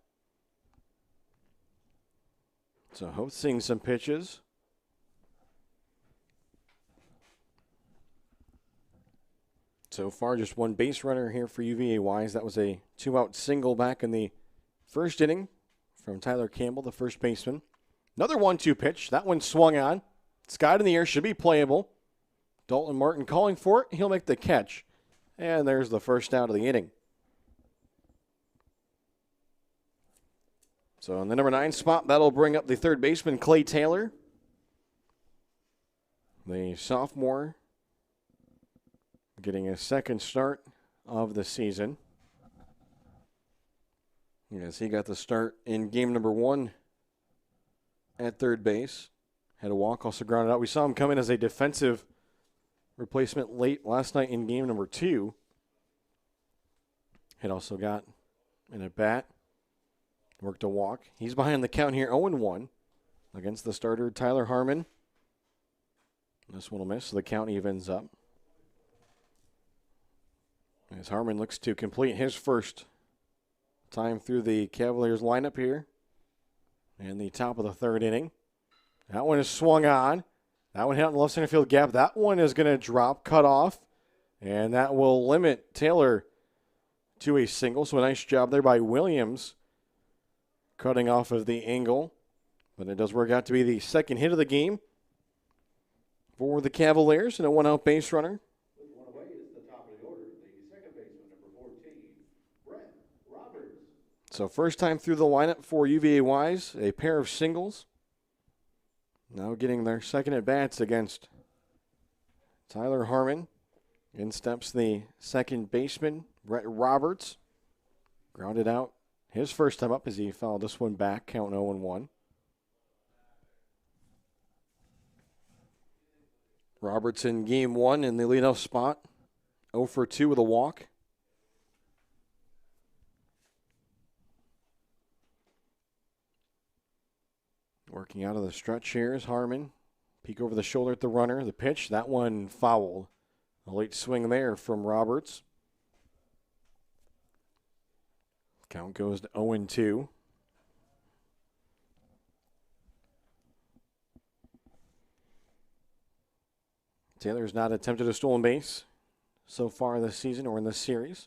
So Hoth seeing some pitches. So far, just 1 base runner here for UVA Wise. That was a 2-out single back in the first inning from Tyler Campbell, the first baseman. Another 1-2 pitch. That one swung on. Skied in the air, should be playable. Dalton Martin calling for it. He'll make the catch. And there's the first out of the inning. So in the number 9 spot, that'll bring up the third baseman, Clay Taylor. The sophomore getting his second start of the season. Yes, he got the start in game number 1 at third base. Had a walk, also grounded out. We saw him come in as a defensive replacement late last night in game number 2. Had also got an at-bat. Worked a walk. He's behind the count here, 0-1 against the starter, Tyler Harmon. This one will miss, so the count evens up. As Harmon looks to complete his first time through the Cavaliers lineup here in the top of the third inning. That one is swung on. That one hit on the left center field gap. That one is going to drop, cut off, and that will limit Taylor to a single. So a nice job there by Williams cutting off of the angle. But it does work out to be the second hit of the game for the Cavaliers and a 1-out base runner. With 1 away, it's the top of the order. The second baseman, number 14, Brett Roberts. So first time through the lineup for UVA Wise, a pair of singles. Now getting their second at-bats against Tyler Harmon. In steps the second baseman, Brett Roberts. Grounded out his first time up as he fouled this one back, count 0-1. Roberts in game 1 in the leadoff spot, 0 for 2 with a walk. Working out of the stretch here is Harmon. Peek over the shoulder at the runner. The pitch, that one fouled. A late swing there from Roberts. Count goes to 0-2. Taylor's not attempted a stolen base so far this season or in this series.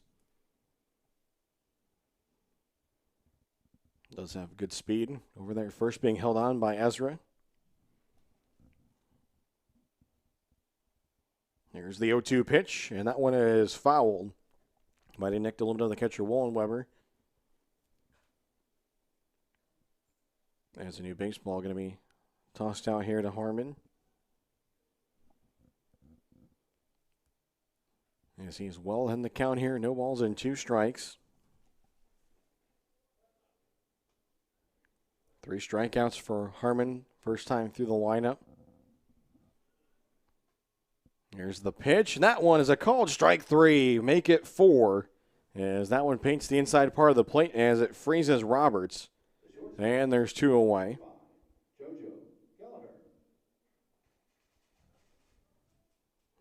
Does have good speed over there. First being held on by Ezra. Here's the 0-2 pitch, and that one is fouled. Might have nicked a little bit of the catcher, Wallenweber. As a new baseball going to be tossed out here to Harmon. As he's well in the count here. No balls and 2 strikes. 3 strikeouts for Harmon. First time through the lineup. Here's the pitch. And that one is a called strike 3. Make it 4. As that one paints the inside part of the plate as it freezes Roberts. And there's 2 away.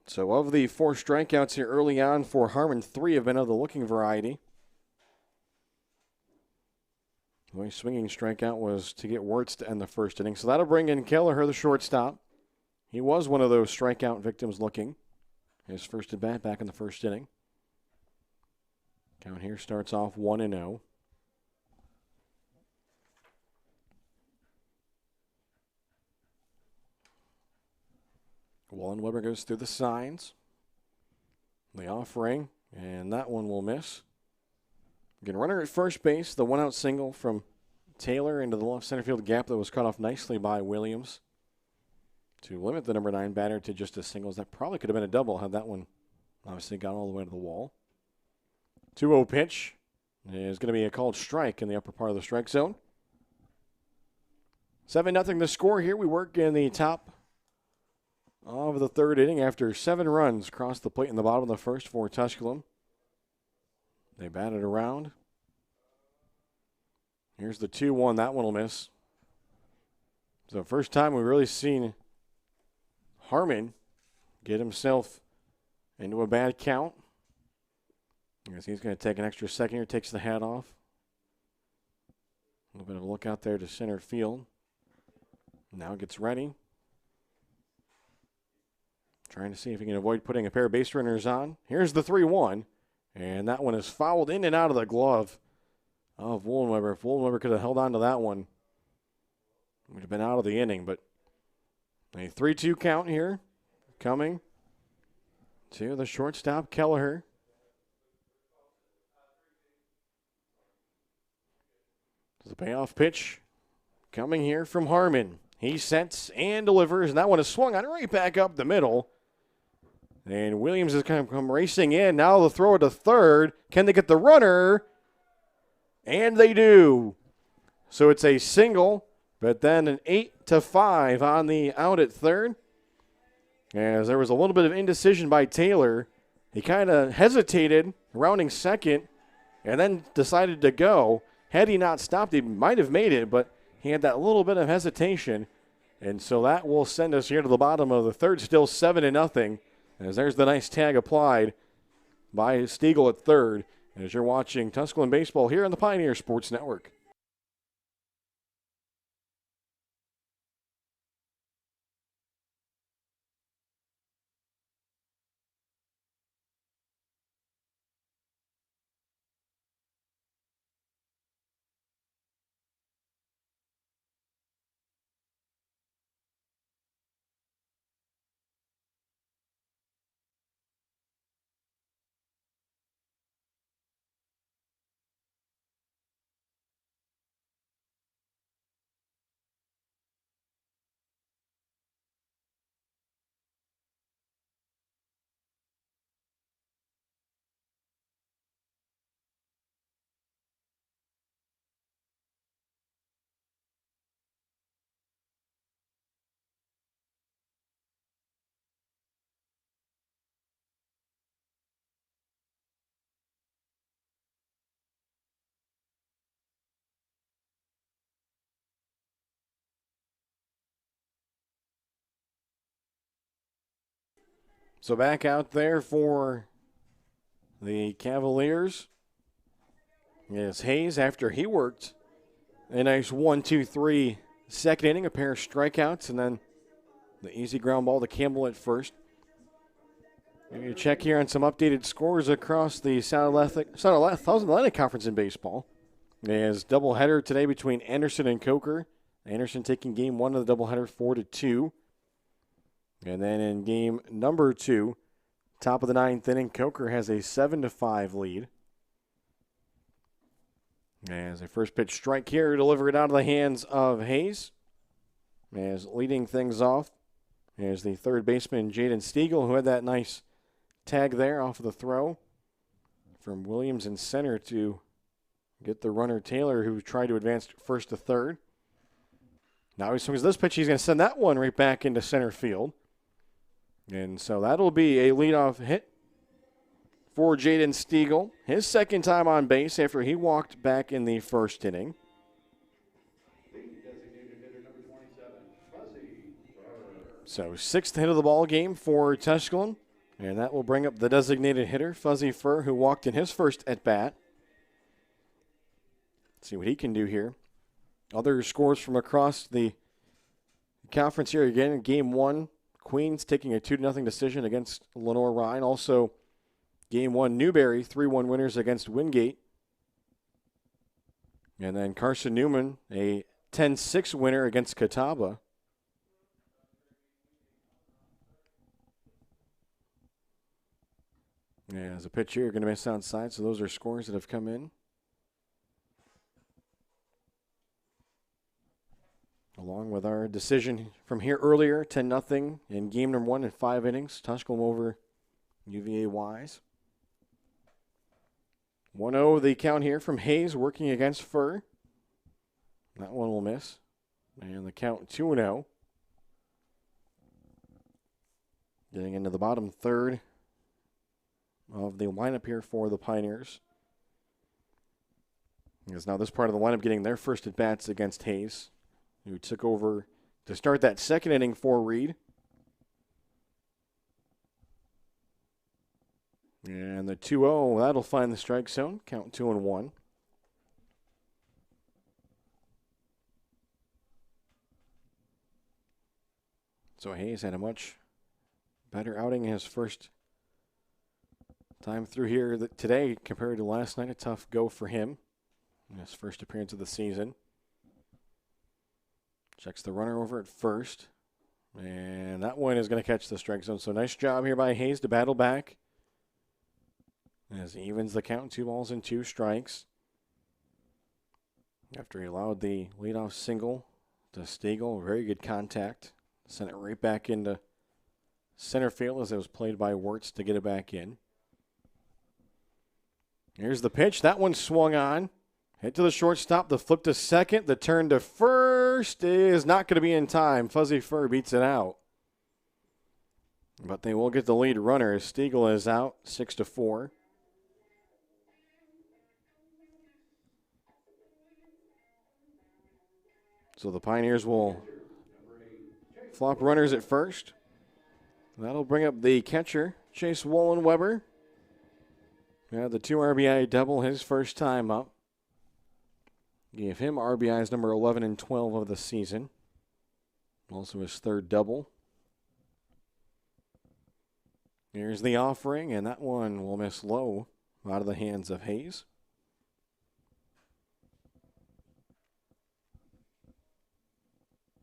So of the 4 strikeouts here early on for Harmon, 3 have been of the looking variety. The only swinging strikeout was to get Wirtz to end the first inning. So that'll bring in Kelleher, the shortstop. He was one of those strikeout victims looking. His first at bat back in the first inning. Count here starts off 1-0. Wallenweber goes through the signs. The offering, and that one will miss. Again, runner at first base. The one-out single from Taylor into the left center field gap that was cut off nicely by Williams to limit the number 9 batter to just a singles. That probably could have been a double had that one obviously gone all the way to the wall. 2-0 pitch is going to be a called strike in the upper part of the strike zone. 7-0 the score here. We work in the top of the third inning after 7 runs across the plate in the bottom of the first for Tusculum. They batted around. Here's the 2-1. That one will miss. So first time we've really seen Harmon get himself into a bad count. I guess he's going to take an extra second here. Takes the hat off. A little bit of a look out there to center field. Now gets ready. Trying to see if he can avoid putting a pair of base runners on. Here's the 3-1. And that one is fouled in and out of the glove of Wollenweber. If Wollenweber could have held on to that one, it would have been out of the inning. But a 3-2 count here coming to the shortstop, Kelleher. The payoff pitch coming here from Harmon. He sets and delivers, and that one is swung on right back up the middle. And Williams has kind of come racing in. Now they'll throw it to third. Can they get the runner? And they do. So it's a single, but then an 8-5 on the out at third. As there was a little bit of indecision by Taylor. He kind of hesitated, rounding second, and then decided to go. Had he not stopped, he might have made it, but he had that little bit of hesitation. And so that will send us here to the bottom of the third, still 7-0. As there's the nice tag applied by Stiegel at third. As you're watching Tusculum baseball here on the Pioneer Sports Network. So back out there for the Cavaliers is Hayes after he worked a nice 1-2-3 second inning, a pair of strikeouts, and then the easy ground ball to Campbell at first. Maybe a check here on some updated scores across the South Atlantic Conference in baseball. There's doubleheader today between Anderson and Coker. Anderson taking game 1 of the doubleheader 4-2. And then in game number 2, top of the 9th inning, Coker has a 7-5 lead. As a first pitch strike here, delivered out of the hands of Hayes. As leading things off is the third baseman, Jaden Stiegel, who had that nice tag there off of the throw from Williams in center to get the runner Taylor, who tried to advance first to third. Now he swings this pitch. He's going to send that one right back into center field. And so that'll be a leadoff hit for Jaden Stiegel. His second time on base after he walked back in the first inning. So 6th hit of the ball game for Tusculum. And that will bring up the designated hitter, Fuzzy Fur, who walked in his first at-bat. Let's see what he can do here. Other scores from across the conference here again in game 1. Queens taking a 2-0 decision against Lenore Rhine. Also, Game 1, Newberry, 3-1 winners against Wingate. And then Carson Newman, a 10-6 winner against Catawba. Yeah, as a pitch here, you're going to miss outside, so those are scores that have come in. Along with our decision from here earlier, 10-0 in game number 1 in 5 innings. Tusculum over UVA Wise. 1-0 the count here from Hayes working against Fur. That one will miss. And the count 2-0. Getting into the bottom third of the lineup here for the Pioneers. Because now this part of the lineup getting their first at-bats against Hayes, who took over to start that second inning for Reed. And the 2-0, that'll find the strike zone. Count 2-1. So Hayes had a much better outing in his first time through here today compared to last night. A tough go for him in his first appearance of the season. Checks the runner over at first. And that one is going to catch the strike zone. So nice job here by Hayes to battle back. As he evens the count, 2 balls and 2 strikes. After he allowed the leadoff single to Stiegel, very good contact. Sent it right back into center field as it was played by Wirtz to get it back in. Here's the pitch. That one swung on. Hit to the shortstop. The flip to second. The turn to first is not going to be in time. Fuzzy Fur beats it out. But they will get the lead runner as Stiegel is out, 6-4. So the Pioneers will flop runners at first. That'll bring up the catcher, Chase Wollenweber. The 2 RBI double his first time up. Gave him RBIs number 11 and 12 of the season. Also his third double. Here's the offering, and that one will miss low out of the hands of Hayes.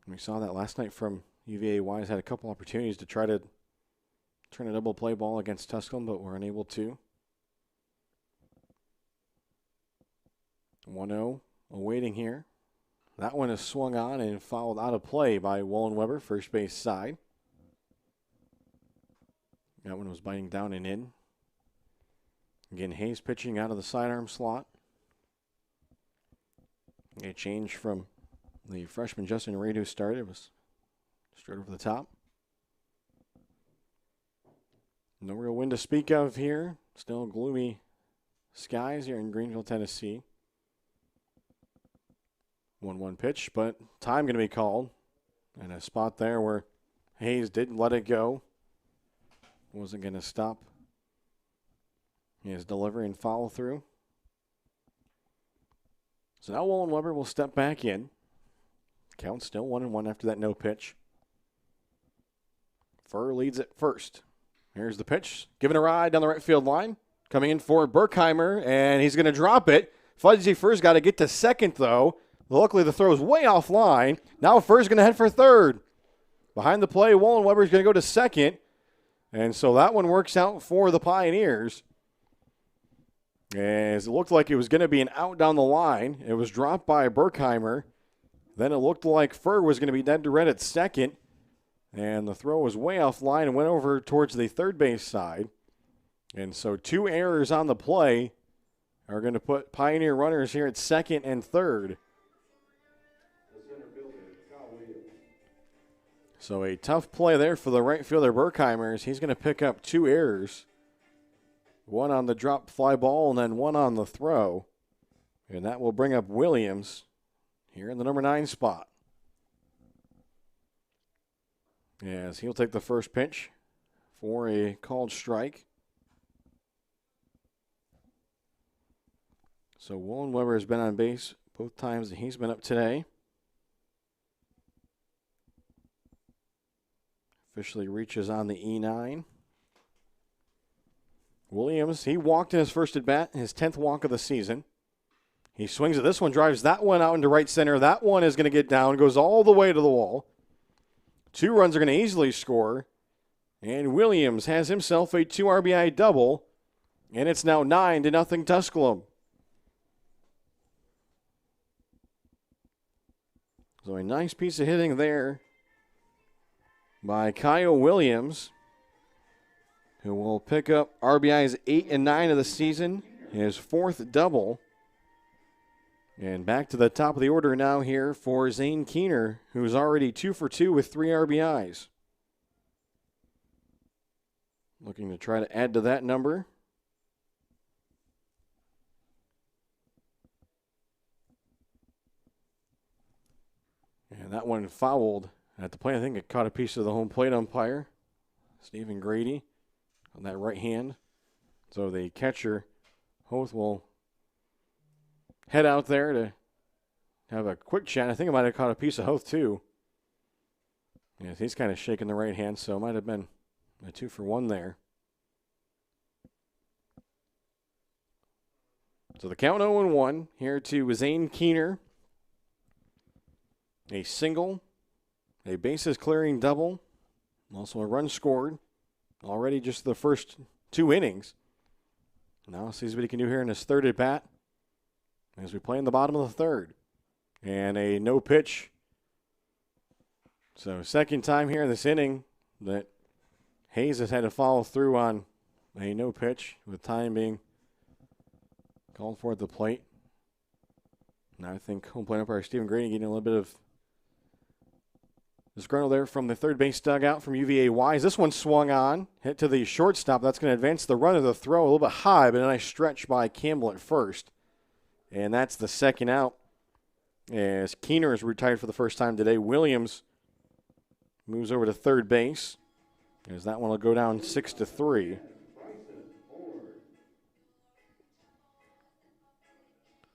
We saw that last night from UVA Wise. Had a couple opportunities to try to turn a double play ball against Tusculum, but were unable to. 1-0 awaiting here. That one is swung on and fouled out of play by Wollenweber, first base side. That one was biting down and in. Again, Hayes pitching out of the sidearm slot. A change from the freshman Justin Reed who started. Was straight over the top. No real wind to speak of here. Still gloomy skies here in Greenville, Tennessee. 1-1 pitch, but time going to be called. And a spot there where Hayes didn't let it go. Wasn't going to stop his delivery and follow through. So now Wollenweber will step back in. Count still 1-1 after that no pitch. Fur leads at first. Here's the pitch. Giving a ride down the right field line. Coming in for Berkheimer, and he's going to drop it. Fuzzy Fur's got to get to second, though. Luckily, the throw is way offline. Now Fur's going to head for third. Behind the play, Wollenweber's going to go to second. And so that one works out for the Pioneers. As it looked like it was going to be an out down the line. It was dropped by Berkheimer. Then it looked like Fur was going to be dead to red at second. And the throw was way offline and went over towards the third base side. And so 2 errors on the play are going to put Pioneer runners here at second and third. So a tough play there for the right fielder Berkheimer. He's going to pick up 2 errors. One on the drop fly ball and then one on the throw. And that will bring up Williams here in the number 9 spot. As he'll take the first pitch for a called strike. So Wollenweber has been on base both times that he's been up today. Officially reaches on the E9. Williams, he walked in his first at bat, his 10th walk of the season. He swings at this one, drives that one out into right center. That one is going to get down, goes all the way to the wall. 2 runs are going to easily score. And Williams has himself a 2 RBI double. And it's now 9-0 Tusculum. So a nice piece of hitting there by Kyle Williams, who will pick up RBIs 8 and 9 of the season, his 4th double. And back to the top of the order now here for Zane Keener, who's already 2 for 2 with 3 RBIs. Looking to try to add to that number. And that one fouled at the plate. I think it caught a piece of the home plate umpire, Stephen Grady, on that right hand. So the catcher, Hoth, will head out there to have a quick chat. I think it might have caught a piece of Hoth too. Yes, he's kind of shaking the right hand, so it might have been a 2 for 1 there. So the count 0-1 here to Zane Keener. A single, a bases clearing double, also a run scored. Already just the first 2 innings. Now sees what he can do here in his 3rd at bat as we play in the bottom of the 3rd. And a no pitch. So 2nd time here in this inning that Hayes has had to follow through on a no pitch, with time being called for at the plate. Now I think home plate umpire Stephen Grady getting a little bit of disgruntled there from the third base dugout from UVA Wise. This one swung on, hit to the shortstop. That's going to advance the run of the throw a little bit high, but a nice stretch by Campbell at first. And that's the 2nd out as Keener is retired for the first time today. Williams moves over to 3rd base as that one will go down 6-3.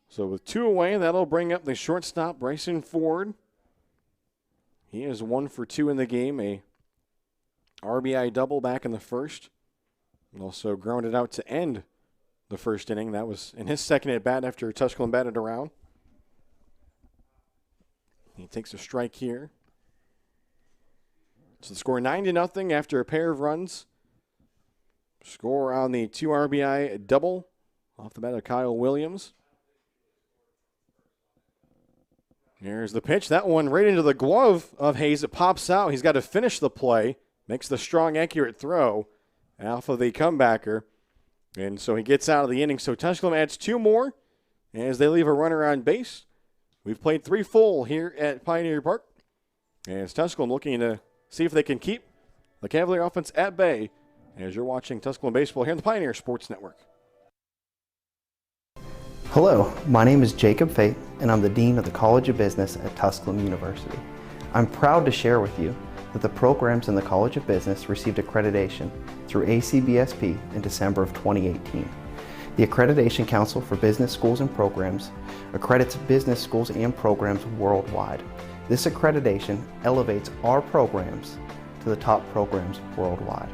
So with 2 away, that'll bring up the shortstop, Bryson Ford. He is 1 for 2 in the game, a RBI double back in the 1st. And also grounded out to end the 1st inning. That was in his 2nd at bat after Tusculum batted around. He takes a strike here. So the score 9-0 after a pair of runs. Score on the 2 RBI double off the bat of Kyle Williams. Here's the pitch. That one right into the glove of Hayes. It pops out. He's got to finish the play. Makes the strong, accurate throw off of the comebacker. And so he gets out of the inning. So Tusculum adds 2 more as they leave a runner on base. We've played 3 full here at Pioneer Park. As Tusculum looking to see if they can keep the Cavalier offense at bay as you're watching Tusculum baseball here on the Pioneer Sports Network. Hello, my name is Jacob Fate, and I'm the Dean of the College of Business at Tusculum University. I'm proud to share with you that the programs in the College of Business received accreditation through ACBSP in December of 2018. The Accreditation Council for Business Schools and Programs accredits business schools and programs worldwide. This accreditation elevates our programs to the top programs worldwide.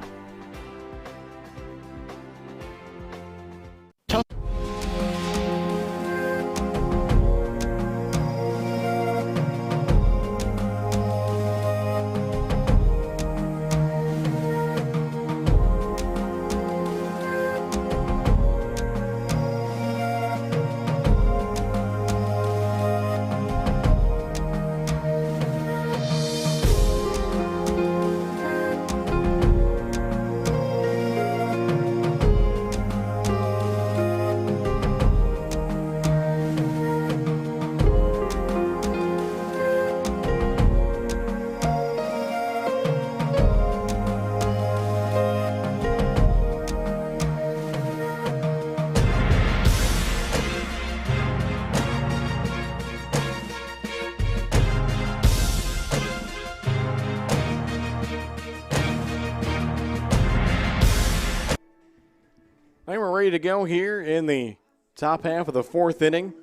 Ready to go here in the top half of the 4th inning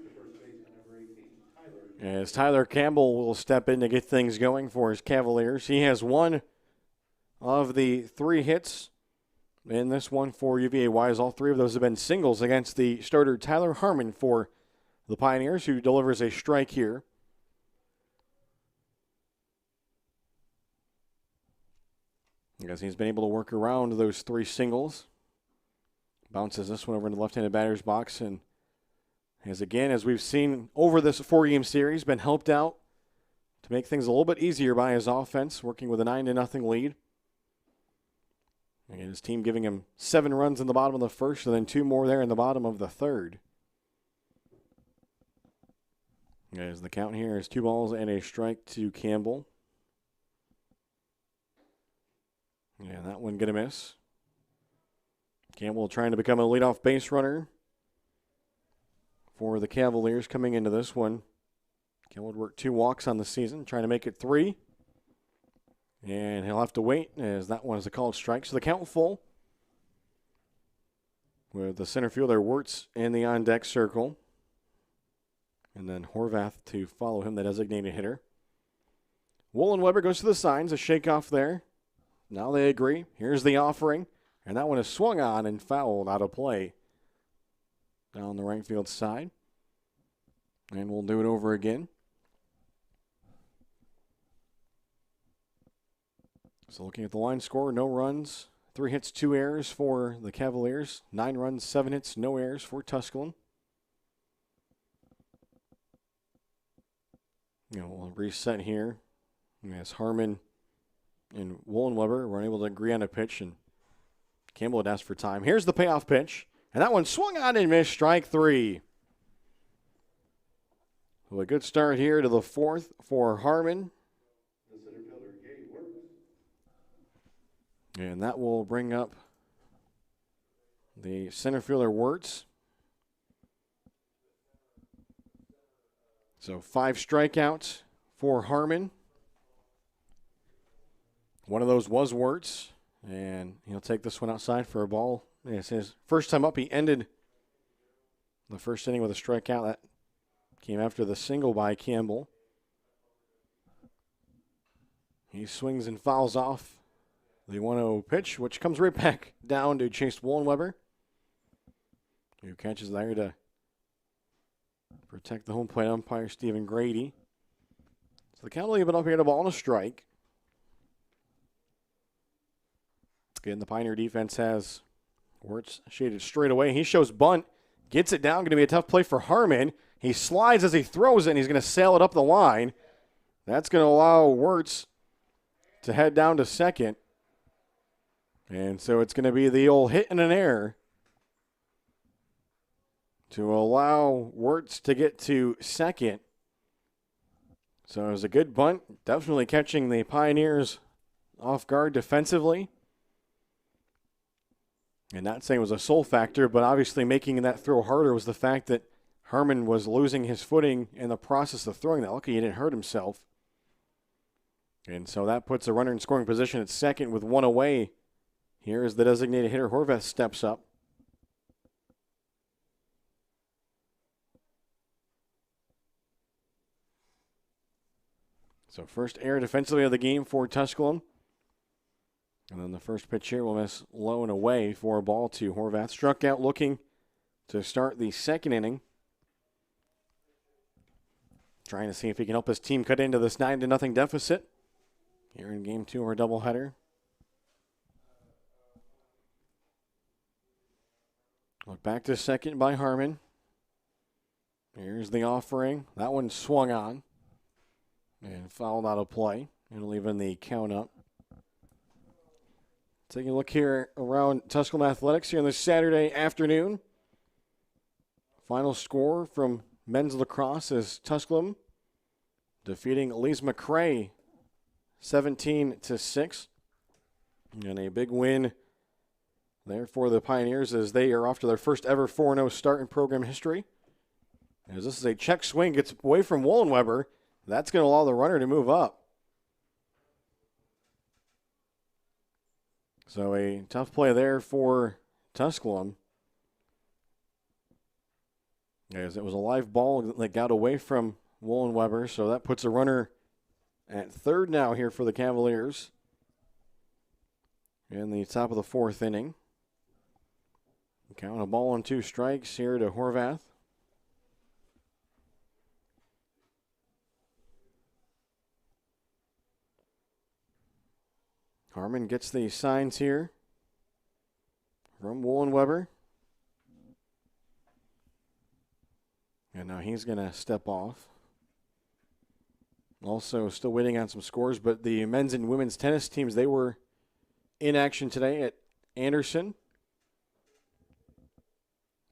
as Tyler Campbell will step in to get things going for his Cavaliers. He has 1 of the 3 hits in this one for UVA Wise. All 3 of those have been singles against the starter Tyler Harmon for the Pioneers, who delivers a strike here. I guess he's been able to work around those 3 singles. Bounces this one over in the left-handed batter's box, and has again, as we've seen over this 4-game series, been helped out to make things a little bit easier by his offense, working with a 9-0 lead. And his team giving him 7 runs in the bottom of the first, and then 2 more there in the bottom of the third. As the count here is 2 balls and a strike to Campbell. Yeah, that one going to miss. Campbell trying to become a leadoff base runner for the Cavaliers coming into this one. Campbell would work 2 walks on the season, trying to make it 3. And he'll have to wait as that one is a called strike. So the count full with the center fielder Wirtz in the on-deck circle. And then Horvath to follow him, the designated hitter. Wollenweber goes to the signs, a shakeoff there. Now they agree. Here's the offering. And that one is swung on and fouled out of play down the right field side. And we'll do it over again. So looking at the line score, no runs, 3 hits, 2 errors for the Cavaliers. 9 runs, 7 hits, no errors for Tusculum. We'll reset here. As Harmon and Wollenweber were unable to agree on a pitch, and Campbell had asked for time. Here's the payoff pitch, and that one swung on and missed, strike 3. So a good start here to the 4th for Harmon. The center fielder, Gabe Wirtz. And that will bring up the center fielder Wirtz. So 5 strikeouts for Harmon. One of those was Wirtz, and he'll take this one outside for a ball. It's his first time up. He ended the first inning with a strikeout. That came after the single by Campbell. He swings and fouls off the 1-0 pitch, which comes right back down to Chase Wollenweber, who catches there to protect the home plate umpire, Stephen Grady. So the count will leave it up here to ball and a strike. Again, the Pioneer defense has Wirtz shaded straight away. He shows bunt, gets it down. Going to be a tough play for Harmon. He slides as he throws it, and he's going to sail it up the line. That's going to allow Wirtz to head down to second. And so it's going to be the old hit and an error to allow Wirtz to get to second. So it was a good bunt, definitely catching the Pioneers off guard defensively. And not saying it was a sole factor, but obviously making that throw harder was the fact that Harmon was losing his footing in the process of throwing that. Lucky he didn't hurt himself. And so that puts a runner in scoring position at second with 1 away. Here is the designated hitter. Horvath steps up. So first error defensively of the game for Tusculum. And then the first pitch here will miss low and away for a ball to Horvath. Struck out looking to start the second inning. Trying to see if he can help his team cut into this 9-0 deficit here in game 2 of our doubleheader. Look back to second by Harmon. Here's the offering. That one swung on and fouled out of play. It'll even the count up. Taking a look here around Tusculum Athletics here on this Saturday afternoon. Final score from men's lacrosse is Tusculum defeating Lees McRae 17-6. And a big win there for the Pioneers as they are off to their first ever 4-0 start in program history. As this is a check swing, gets away from Wollenweber. That's going to allow the runner to move up. So a tough play there for Tusculum. As it was a live ball that got away from Wollenweber, so that puts a runner at third now here for the Cavaliers. in the top of the 4th inning. Count a ball and 2 strikes here to Horvath. Harmon gets the signs here from Woolen-Weber. And now he's going to step off. Also still waiting on some scores, but the men's and women's tennis teams, they were in action today at Anderson.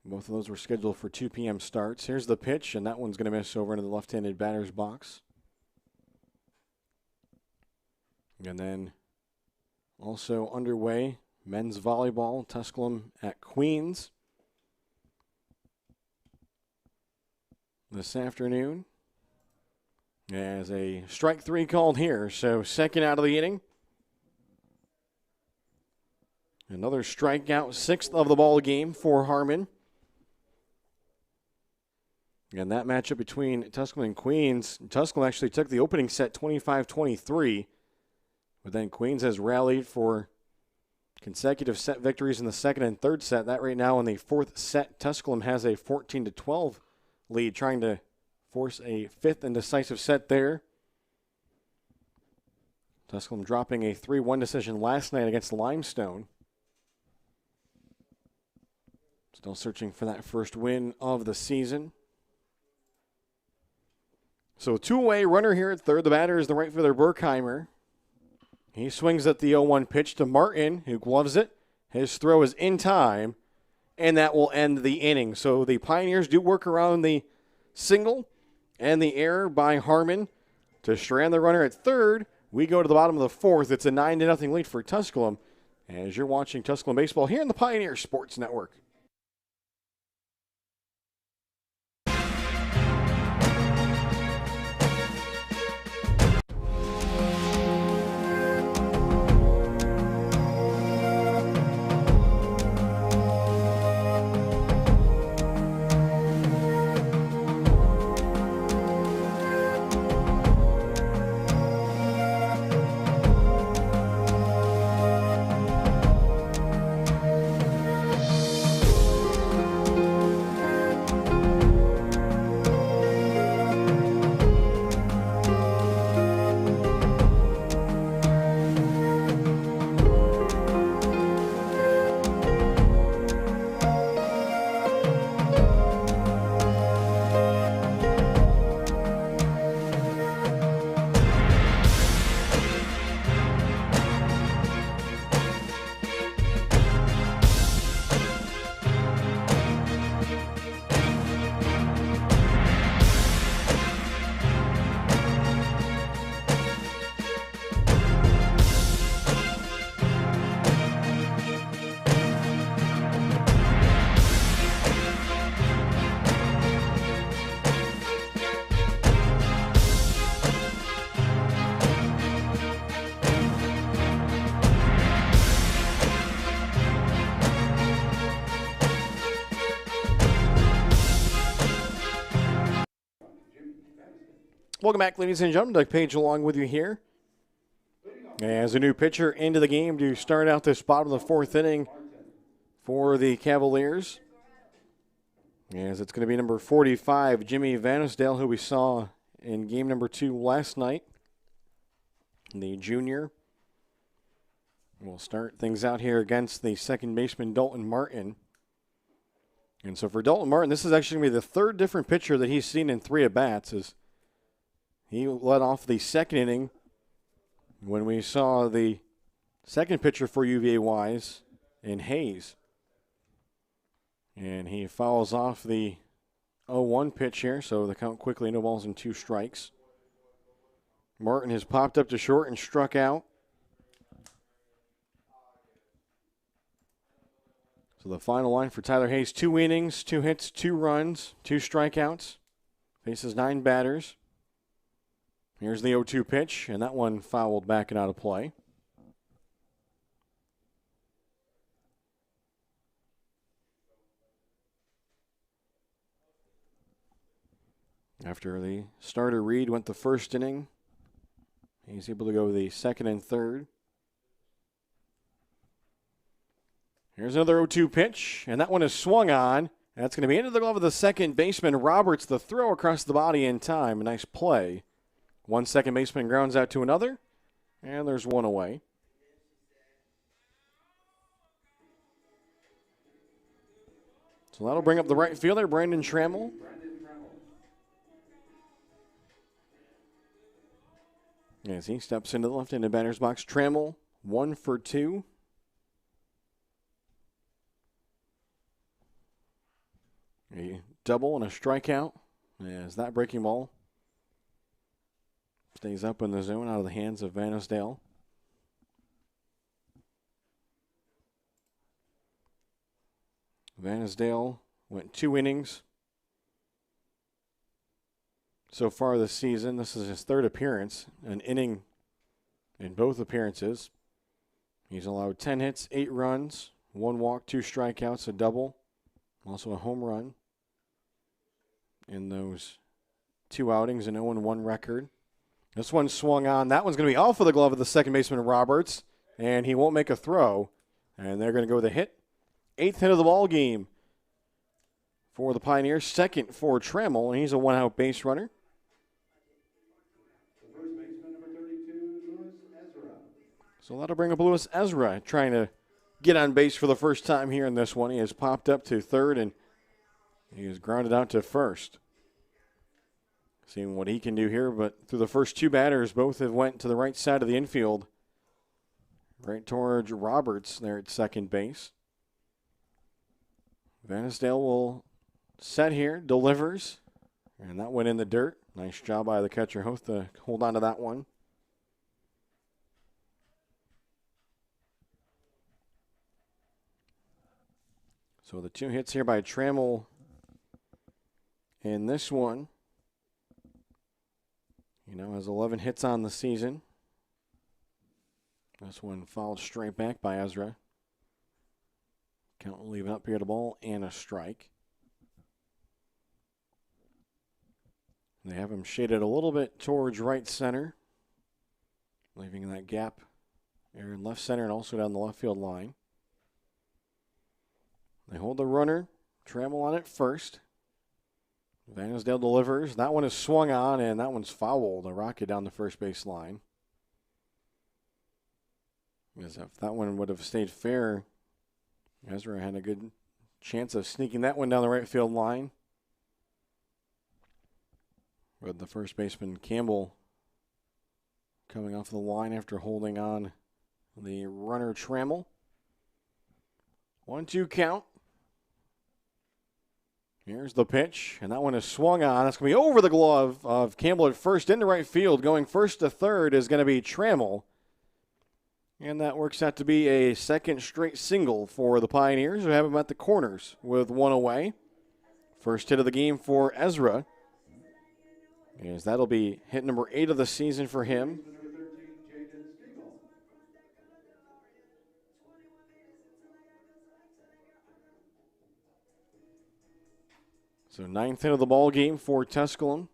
Both of those were scheduled for 2 p.m. starts. Here's the pitch, and that one's going to miss over into the left-handed batter's box. And then also underway, men's volleyball, Tusculum at Queens this afternoon. As a strike 3 called here, so second out of the inning. Another strikeout, 6th of the ball game for Harmon. And that matchup between Tusculum and Queens, Tusculum actually took the opening set 25-23, but then Queens has rallied for consecutive set victories in the second and third set. That right now in the 4th set, Tusculum has a 14-12 lead, trying to force a 5th and decisive set there. Tusculum dropping a 3-1 decision last night against Limestone. Still searching for that first win of the season. So 2-away runner here at third. The batter is the right fielder Berkheimer. He swings at the 0-1 pitch to Martin, who gloves it. His throw is in time, and that will end the inning. So the Pioneers do work around the single and the error by Harmon to strand the runner at third. We go to the bottom of the 4th. It's a 9-0 lead for Tusculum as you're watching Tusculum baseball here in the Pioneer Sports Network. Welcome back, ladies and gentlemen. Doug Page along with you here. As a new pitcher into the game to start out this bottom of the 4th inning for the Cavaliers. As it's going to be number 45, Jimmy Vanisdale, who we saw in game number 2 last night. The junior will start things out here against the second baseman, Dalton Martin. And so for Dalton Martin, this is actually going to be the 3rd different pitcher that he's seen in 3 at-bats. As he led off the second inning when we saw the second pitcher for UVA Wise in Hayes. And he fouls off the 0-1 pitch here, so the count quickly, no balls and 2 strikes. Martin has popped up to short and struck out. So the final line for Tyler Hayes, 2 innings, 2 hits, 2 runs, 2 strikeouts. Faces 9 batters. Here's the 0-2 pitch, and that one fouled back and out of play. After the starter Reed went the first inning, he's able to go the second and third. Here's another 0-2 pitch, and that one is swung on. That's going to be into the glove of the second baseman, Roberts. The throw across the body in time. A nice play. One second baseman grounds out to another, and there's one away. So that'll bring up the right fielder, Brandon Trammell. As he steps into the left-handed batter's box, Trammell 1 for 2. A double and a strikeout as that breaking ball stays up in the zone out of the hands of Vanisdale. Vanisdale went 2 innings so far this season. This is his third appearance, an inning in both appearances. He's allowed 10 hits, 8 runs, 1 walk, 2 strikeouts, a double, also a home run in those 2 outings, an 0-1 record. This one swung on. That one's going to be off of the glove of the second baseman, Roberts, and he won't make a throw. And they're going to go with a hit. 8th hit of the ball game for the Pioneers. Second for Trammell, and he's a 1-out base runner. The first baseman, number 32, Louis Ezra. So that'll bring up Louis Ezra, trying to get on base for the first time here in this one. He has popped up to third, and he is grounded out to first. Seeing what he can do here, but through the first 2 batters, both have went to the right side of the infield. Right towards Roberts there at second base. Vanisdale will set here, delivers, and that went in the dirt. Nice job by the catcher, Hoth, to hold on to that one. So the 2 hits here by Trammell in this one. He now has 11 hits on the season. This one fouled straight back by Ezra. Count will leave it up here, the ball and a strike. They have him shaded a little bit towards right center, leaving that gap there in left center and also down the left field line. They hold the runner, Trammell on it first. Vanisdale delivers. That one is swung on, and that one's fouled. A rocket down the first base line. Because if that one would have stayed fair, Ezra had a good chance of sneaking that one down the right field line. But the first baseman, Campbell, coming off the line after holding on the runner, Trammell. 1-2 count. Here's the pitch, and that one is swung on. That's going to be over the glove of Campbell at first into right field. Going first to third is going to be Trammell. And that works out to be a second straight single for the Pioneers, who have him at the corners with 1 away. First hit of the game for Ezra, as that'll be hit number 8 of the season for him. So 9th hit of the ball game for Tusculum,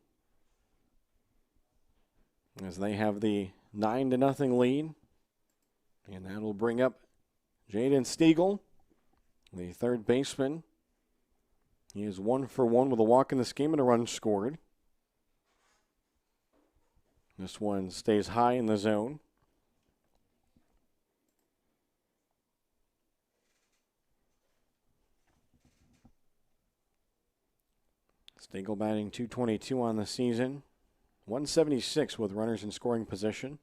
as they have the 9-0 lead. And that'll bring up Jaden Stiegel, the third baseman. He is 1 for 1 with a walk in this game and a run scored. This one stays high in the zone. Stiegel batting .222 on the season. 176 with runners in scoring position.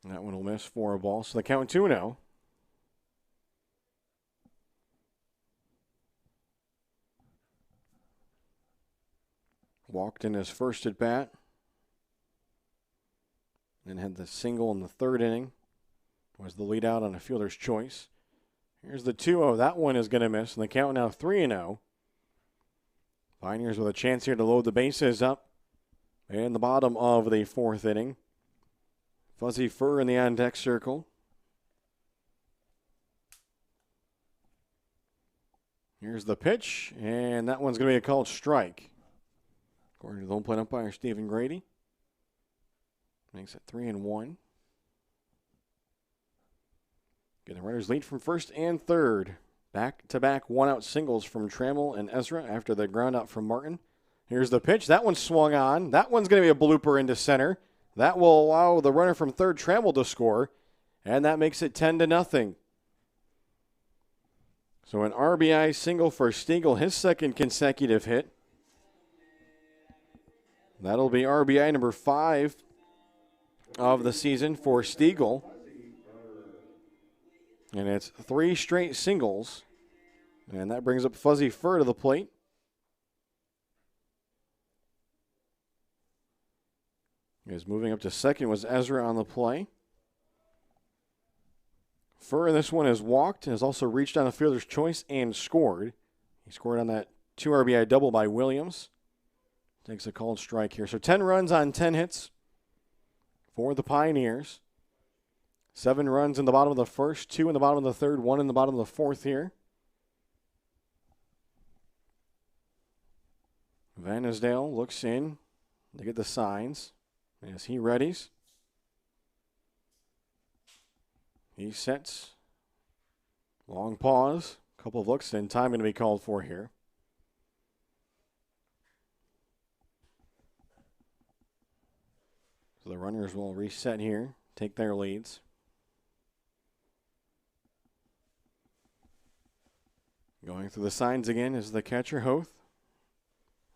That one will miss for a ball. So the count 2-0. Walked in his first at bat. Then had the single in the 3rd inning. Was the lead out on a fielder's choice. Here's the 2-0. That one is going to miss. And the count now 3-0. Pioneers with a chance here to load the bases up in the bottom of the 4th inning. Fuzzy Fur in the on-deck circle. Here's the pitch, and that one's going to be a called strike, according to the home plate umpire, Stephen Grady. Makes it 3-1. Get the runners lead from first and third. Back-to-back one-out singles from Trammell and Ezra after the ground out from Martin. Here's the pitch. That one swung on. That one's going to be a blooper into center. That will allow the runner from third, Trammell, to score, and that makes it 10-0. So an RBI single for Stiegel, his second consecutive hit. That'll be RBI number 5 of the season for Stiegel. And it's 3 straight singles. And that brings up Fuzzy Fur to the plate. Is moving up to second was Ezra on the play. Fur in this one has walked and has also reached on a fielder's choice and scored. He scored on that 2 RBI double by Williams. Takes a called strike here. So 10 runs on 10 hits for the Pioneers. 7 runs in the bottom of the first, 2 in the bottom of the third, 1 in the bottom of the fourth here. Vanisdale looks in to get the signs as he readies. He sets. Long pause. Couple of looks, and time going to be called for here. So the runners will reset here, take their leads. Going through the signs again is the catcher, Hoth.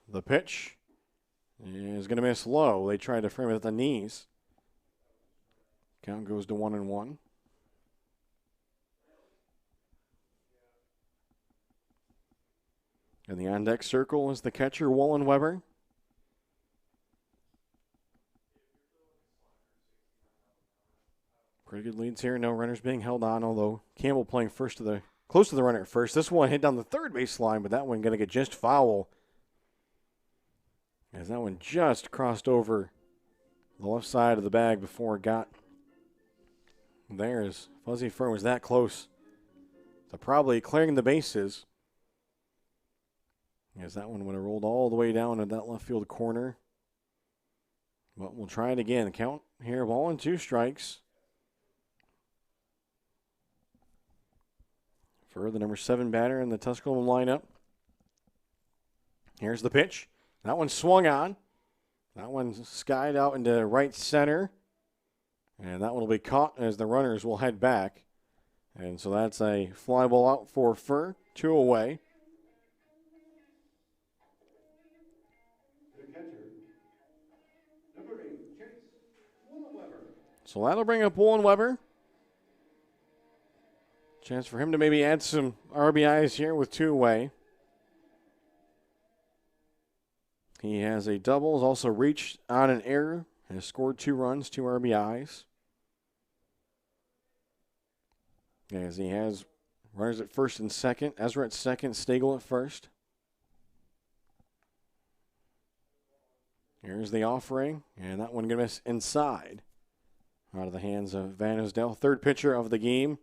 The pitch is going to miss low. They tried to frame it at the knees. Count goes to 1-1. And the on-deck circle is the catcher, Wollen Weber. Pretty good leads here. No runners being held on, although Campbell playing close to the runner at first. This one hit down the third base line, but that one going to get just foul. As that one just crossed over the left side of the bag before it got there. As Fuzzy Fur was that close to probably clearing the bases. As that one would have rolled all the way down to that left field corner. But we'll try it again. The count here, ball and 2 strikes. For the number 7 batter in the Tusculum lineup. Here's the pitch. That one swung on. That one skied out into right center. And that one will be caught as the runners will head back. And so that's a fly ball out for Fur. 2 away. The catcher, number 8, Chase Wollen Weber. So that'll bring up Wollen Weber. Chance for him to maybe add some RBIs here with 2 away. He has a double, has also reached on an error, has scored 2 runs, 2 RBIs. As he has runners at first and second, Ezra at second, Stiegel at first. Here's the offering, and that one going to miss inside. Out of the hands of Vanisdale. Third pitcher of the game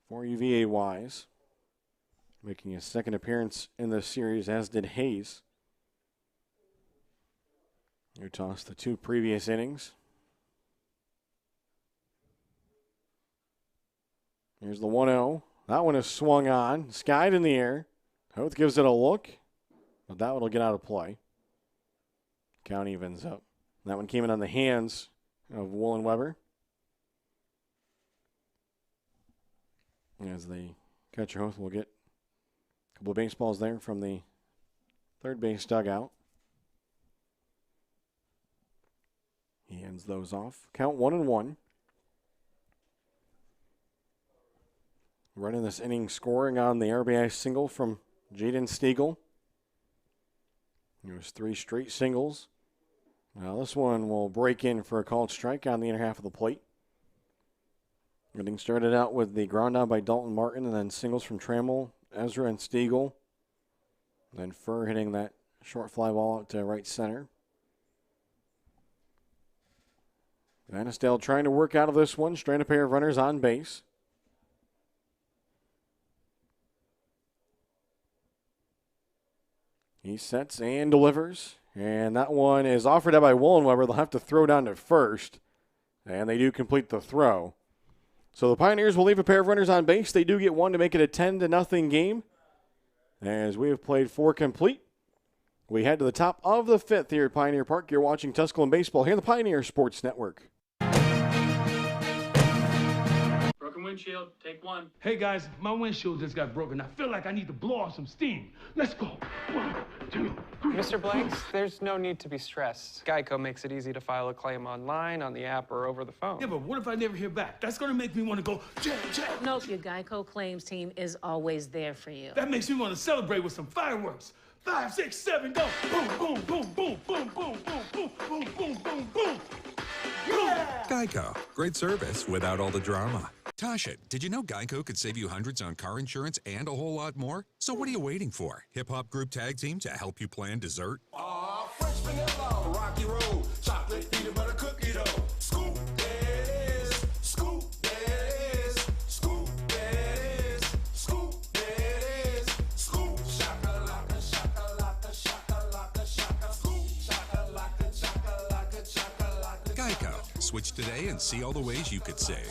for UVA Wise. Making his second appearance in the series, as did Hayes, who tossed the 2 previous innings. Here's the 1-0. That one is swung on, skied in the air. Hoth gives it a look, but that one will get out of play. Count evens up. That one came in on the hands of Wollen Weber. As the catcher, Hoth, will get a couple of baseballs there from the third base dugout. He ends those off. Count 1-1. Running this inning scoring on the RBI single from Jaden Stiegel. It was 3 straight singles. Now this one will break in for a called strike on the inner half of the plate. Getting started out with the ground out by Dalton Martin, and then singles from Trammell, Ezra, and Stiegel. Then Fur hitting that short fly ball out to right center. Vanisdale trying to work out of this one, straight a pair of runners on base. He sets and delivers. And that one is offered out by Wollenweber. They'll have to throw down to first. And they do complete the throw. So the Pioneers will leave a pair of runners on base. They do get one to make it a 10-0 game. As we have played 4 complete, we head to the top of the 5th here at Pioneer Park. You're watching Tusculum Baseball here on the Pioneer Sports Network. Broken windshield, take 1. Hey guys, my windshield just got broken. I feel like I need to blow off some steam. Let's go. 1, 2, 3. Mr. Blanks, there's no need to be stressed. Geico makes it easy to file a claim online, on the app, or over the phone. Yeah, but what if I never hear back? That's gonna make me want to go, Jack. Nope, your Geico claims team is always there for you. That makes me want to celebrate with some fireworks. 5, 6, 7, go. Boom, boom, boom, boom, boom, boom, boom, boom, boom, boom, boom, boom. Yeah! Geico. Great service without all the drama. Tasha, did you know Geico could save you hundreds on car insurance and a whole lot more? So what are you waiting for? Hip-hop group tag team to help you plan dessert? Fresh vanilla, rocky road, chocolate, peanut butter cookie dough. Scoop this, scoop this, scoop this, scoop this, scoop shakalaka, shakalaka, shakalaka, shaka, scoop shakalaka, shakalaka, shakalaka. Geico. Switch today and see all the ways you could save.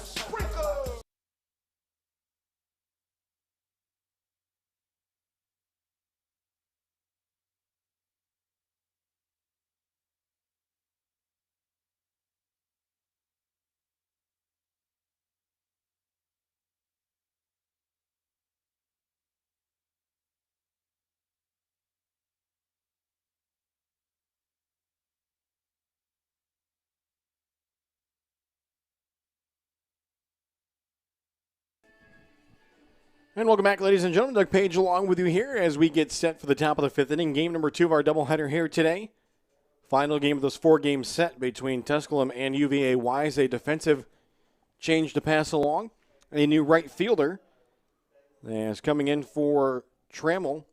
And welcome back, ladies and gentlemen. Doug Page along with you here as we get set for the top of the 5th inning. Game number 2 of our doubleheader here today. Final game of this 4-game set between Tusculum and UVA Wise. A defensive change to pass along. A new right fielder is coming in for Trammell.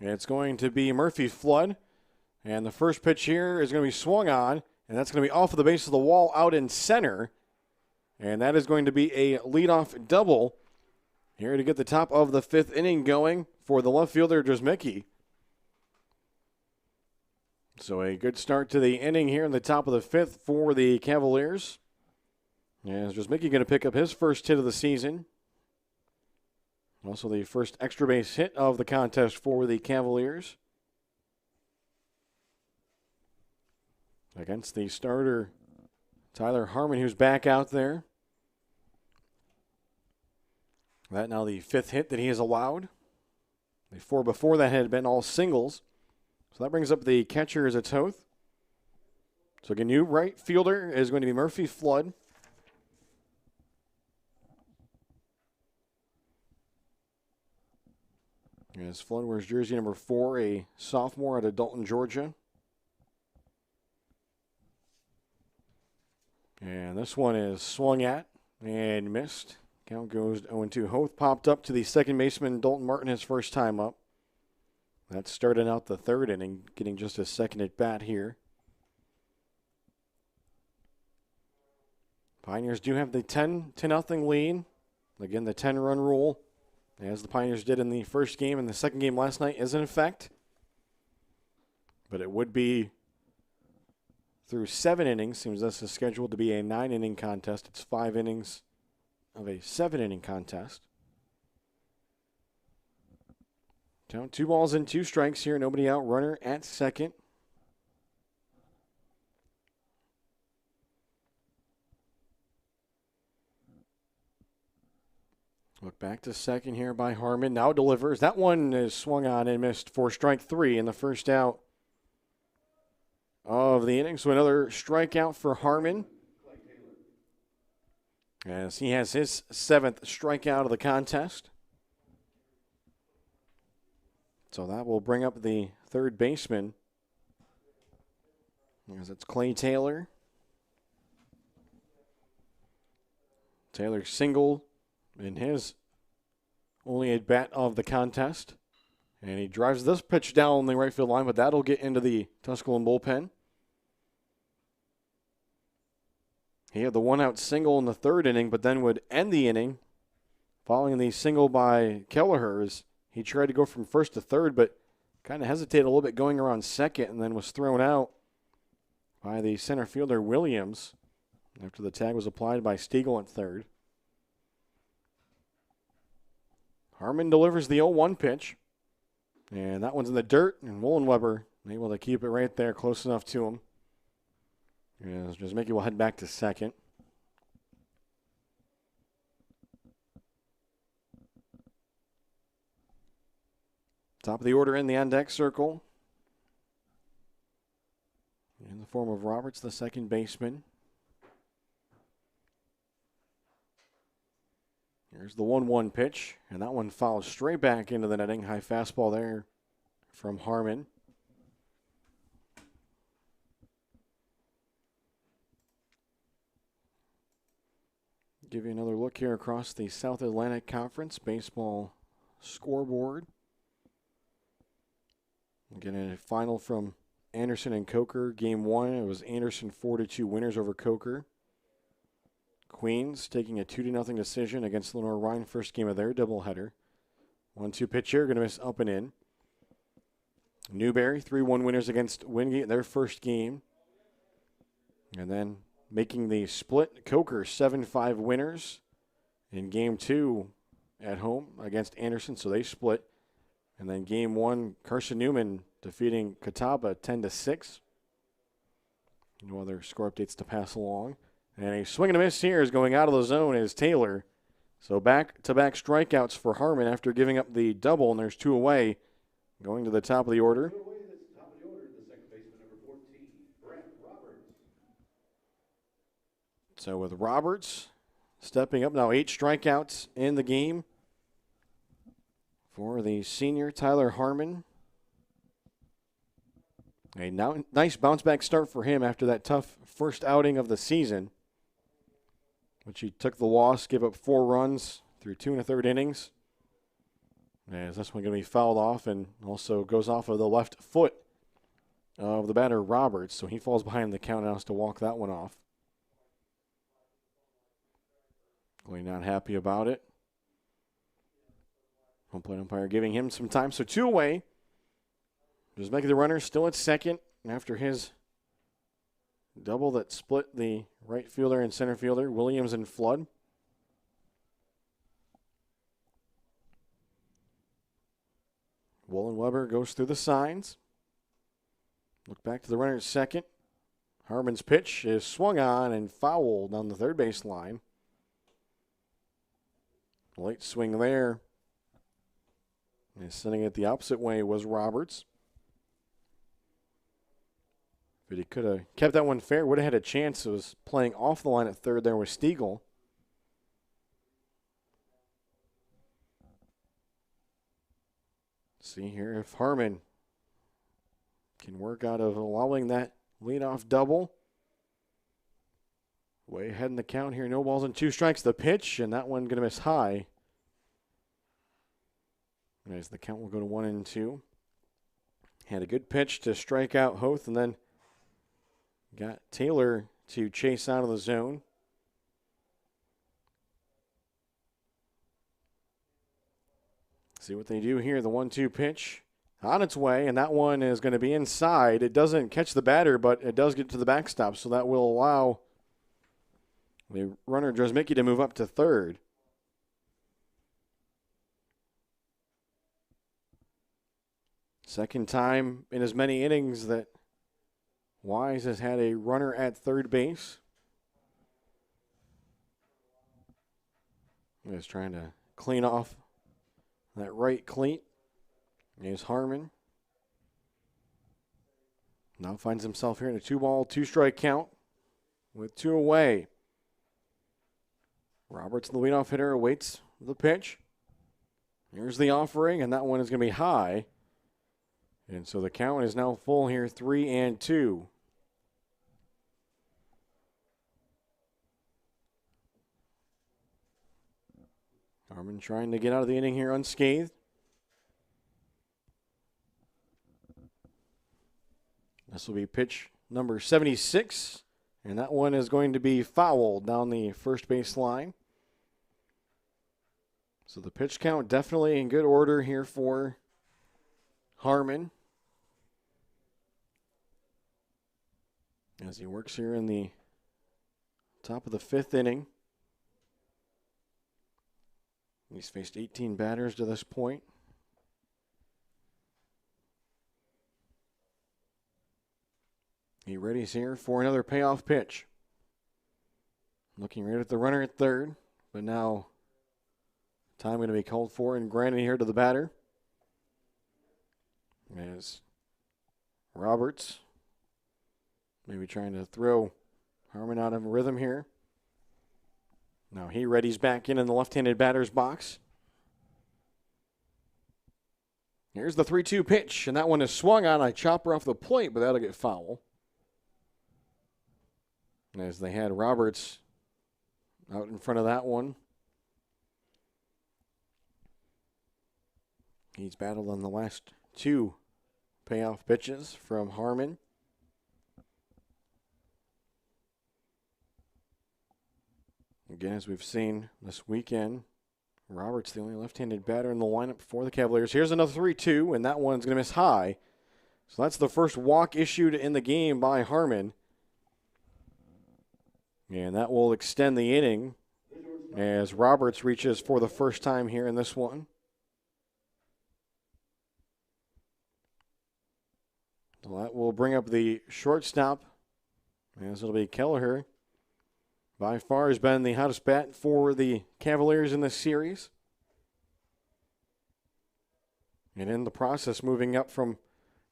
It's going to be Murphy Flood. And the first pitch here is going to be swung on. And that's going to be off of the base of the wall out in center. And that is going to be a leadoff double. Here to get the top of the 5th inning going for the left fielder, Drzmicki. So a good start to the inning here in the top of the 5th for the Cavaliers. As Drzmicki going to pick up his first hit of the season. Also the first extra base hit of the contest for the Cavaliers. Against the starter, Tyler Harmon, who's back out there. That now the 5th hit that he has allowed. The 4 before that had been all singles. So that brings up the catcher as a Toth. So again, new right fielder is going to be Murphy Flood. As Flood wears jersey number 4, a sophomore out of Dalton, Georgia. And this one is swung at and missed. Count goes 0-2. Hoth popped up to the second baseman, Dalton Martin, his first time up. That's starting out the 3rd inning, getting just a second at bat here. Pioneers do have the 10-0 lead. Again, the 10-run rule, as the Pioneers did in the first game and the second game last night, is in effect. But it would be through 7 innings. Seems this is scheduled to be a 9-inning contest. It's 5 innings of a 7-inning contest. Count 2 balls and 2 strikes here. Nobody out. Runner at second. Look back to second here by Harmon. Now delivers. That one is swung on and missed for strike 3 in the first out of the inning. So another strikeout for Harmon, as he has his 7th strikeout of the contest. So that will bring up the third baseman, as it's Clay Taylor. Taylor singled in his only at bat of the contest. And he drives this pitch down the right field line, but that'll get into the Tusculum bullpen. He had the 1-out single in the 3rd inning, but then would end the inning following the single by Kelleher. He tried to go from 1st to 3rd, but kind of hesitated a little bit going around second and then was thrown out by the center fielder Williams after the tag was applied by Stiegel at third. Harmon delivers the 0-1 pitch, and that one's in the dirt, and Wollenweber able to keep it right there close enough to him. As Drzemicki will head back to second. Top of the order in the on-deck circle. In the form of Roberts, the second baseman. Here's the 1-1 pitch, and that one fouls straight back into the netting. High fastball there from Harmon. Give you another look here across the South Atlantic Conference baseball scoreboard. Again, a final from Anderson and Coker. Game 1, it was Anderson 4-2 winners over Coker. Queens taking a 2-0 decision against Lenore Rhine, first game of their doubleheader. 1-2 pitch here, going to miss up and in. Newberry, 3-1 winners against Wingate, their first game. And then making the split, Coker, 7-5 winners in Game 2 at home against Anderson, so they split. And then Game 1, Carson Newman defeating Catawba 10-6. No other score updates to pass along. And a swing and a miss here is going out of the zone is Taylor. So back-to-back strikeouts for Harmon after giving up the double, and there's 2 away. Going to the top of the order. So with Roberts stepping up now, 8 strikeouts in the game for the senior Tyler Harmon. A nice bounce-back start for him after that tough first outing of the season, which he took the loss, gave up 4 runs through 2 1/3 innings. As this one going to be fouled off and also goes off of the left foot of the batter Roberts, so he falls behind the count and has to walk that one off. Really not happy about it. Home plate umpire giving him some time. So 2 away. Just making the runner still at second after his double that split the right fielder and center fielder, Williams and Flood. Wollenweber goes through the signs. Look back to the runner at second. Harmon's pitch is swung on and fouled on the third base line. Late swing there. And sending it the opposite way was Roberts. But he could have kept that one fair. Would have had a chance. It was playing off the line at third there with Stiegel. See here if Harmon can work out of allowing that leadoff double. Way ahead in the count here. No balls and 2 strikes. The pitch, and that one going to miss high. As the count will go to 1-2. Had a good pitch to strike out Hoth, and then got Taylor to chase out of the zone. See what they do here. The 1-2 pitch on its way, and that one is going to be inside. It doesn't catch the batter, but it does get to the backstop, so that will allow the runner Drzemicki to move up to third. Second time in as many innings that Wise has had a runner at third base. He's trying to clean off that right cleat. Here's Harmon. Now finds himself here in a 2-ball, 2-strike count with 2 away. Roberts, the leadoff hitter, awaits the pitch. Here's the offering, and that one is going to be high. And so the count is now full here, 3-2. Harmon trying to get out of the inning here unscathed. This will be pitch number 76, and that one is going to be fouled down the first base line. So the pitch count definitely in good order here for Harmon as he works here in the top of the 5th inning. He's faced 18 batters to this point. He readies here for another payoff pitch. Looking right at the runner at third, but now time going to be called for and granted here to the batter. As Roberts maybe trying to throw Harmon out of rhythm here. Now he readies back in the left-handed batter's box. Here's the 3-2 pitch, and that one is swung on a chopper off the plate, but that'll get foul. As they had Roberts out in front of that one. He's battled on the last 2 payoff pitches from Harmon. Again, as we've seen this weekend, Roberts the only left-handed batter in the lineup for the Cavaliers. Here's another 3-2, and that one's going to miss high. So that's the first walk issued in the game by Harmon. And that will extend the inning as Roberts reaches for the first time here in this one. So that will bring up the shortstop, as it'll be Kelleher. By far has been the hottest bat for the Cavaliers in this series. And in the process, moving up from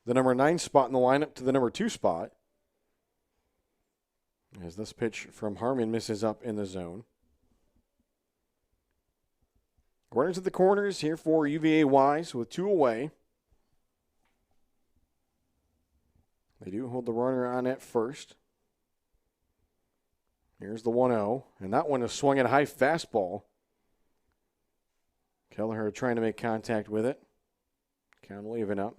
the number 9 spot in the lineup to the number 2 spot. As this pitch from Harmon misses up in the zone. Runners at the corners here for UVA Wise with 2 away. They do hold the runner on at first. Here's the 1-0, and that one is swung at a high fastball. Kelleher trying to make contact with it. Count will even up.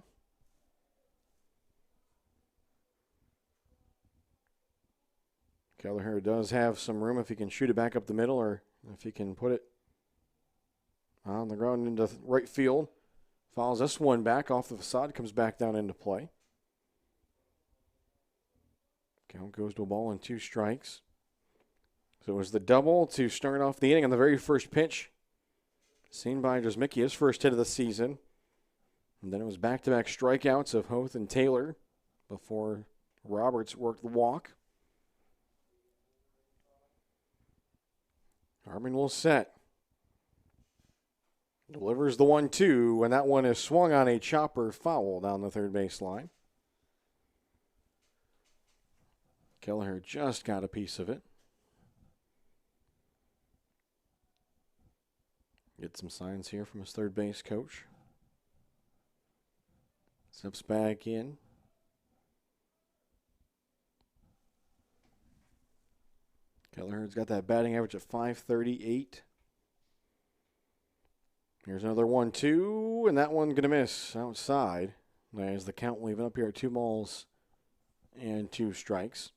Kelleher does have some room if he can shoot it back up the middle or if he can put it on the ground into right field. Fouls this one back off the facade, comes back down into play. Count goes to a ball and 2 strikes. So it was the double to start off the inning on the very first pitch. Seen by Drzmicki, his first hit of the season. And then it was back-to-back strikeouts of Hoth and Taylor before Roberts worked the walk. Harmon will set. Delivers the 1-2, and that one is swung on a chopper foul down the third base line. Kelleher just got a piece of it. Get some signs here from his third base coach. Steps back in. Kelleher's got that batting average of .538. Here's another 1-2, and that one going to miss outside. As the count will even up here at 2 balls and 2 strikes.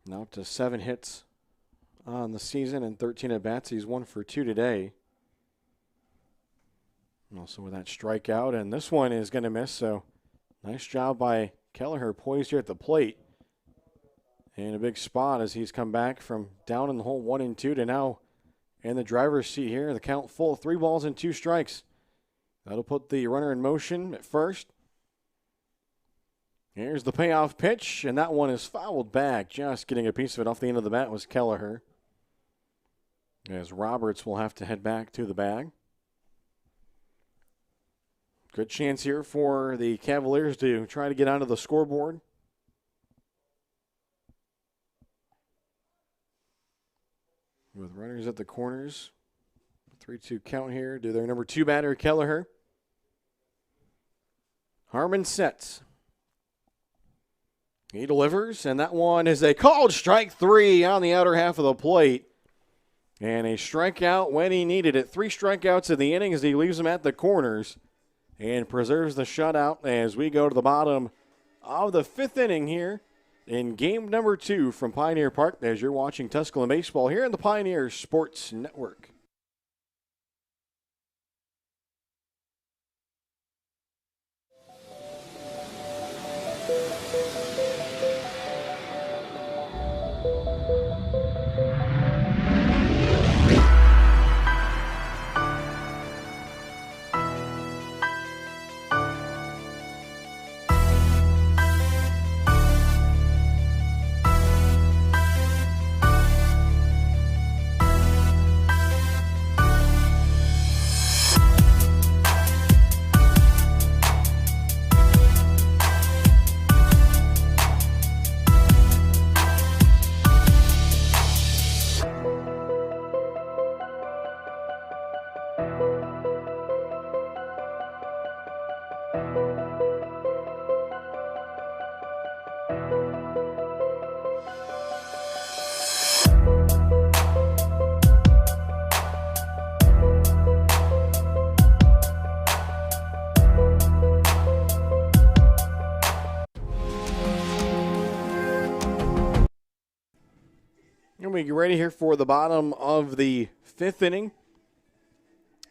Now up to 7 hits on the season and 13 at-bats. He's 1 for 2 today. And also with that strikeout, and this one is going to miss, so nice job by Kelleher, poised here at the plate. And a big spot as he's come back from down in the hole 1-2 to now in the driver's seat here. The count full, 3 balls and 2 strikes. That'll put the runner in motion at first. Here's the payoff pitch, and that one is fouled back. Just getting a piece of it off the end of the bat was Kelleher. As Roberts will have to head back to the bag. Good chance here for the Cavaliers to try to get onto the scoreboard. With runners at the corners. 3-2 count here to their number 2 batter, Kelleher. Harmon sets. He delivers, and that one is a called strike 3 on the outer half of the plate. And a strikeout when he needed it. 3 strikeouts in the inning as he leaves them at the corners and preserves the shutout as we go to the bottom of the 5th inning here in game number 2 from Pioneer Park as you're watching Tusculum Baseball here on the Pioneer Sports Network. And we get ready here for the bottom of the 5th inning.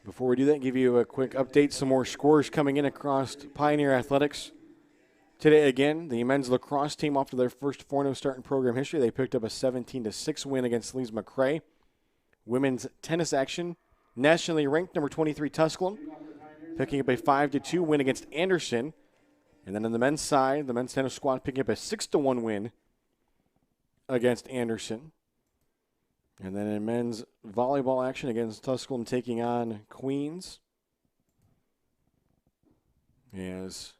Before we do that, give you a quick update. Some more scores coming in across Pioneer Athletics. Today, again, the men's lacrosse team, off to their first 4-0 start in program history. They picked up a 17-6 win against Lee's McRae. Women's tennis action, nationally ranked number 23 Tusculum, picking up a 5-2 win against Anderson. And then on the men's side, the men's tennis squad picking up a 6-1 win against Anderson. And then in men's volleyball action against Tusculum taking on Queens. As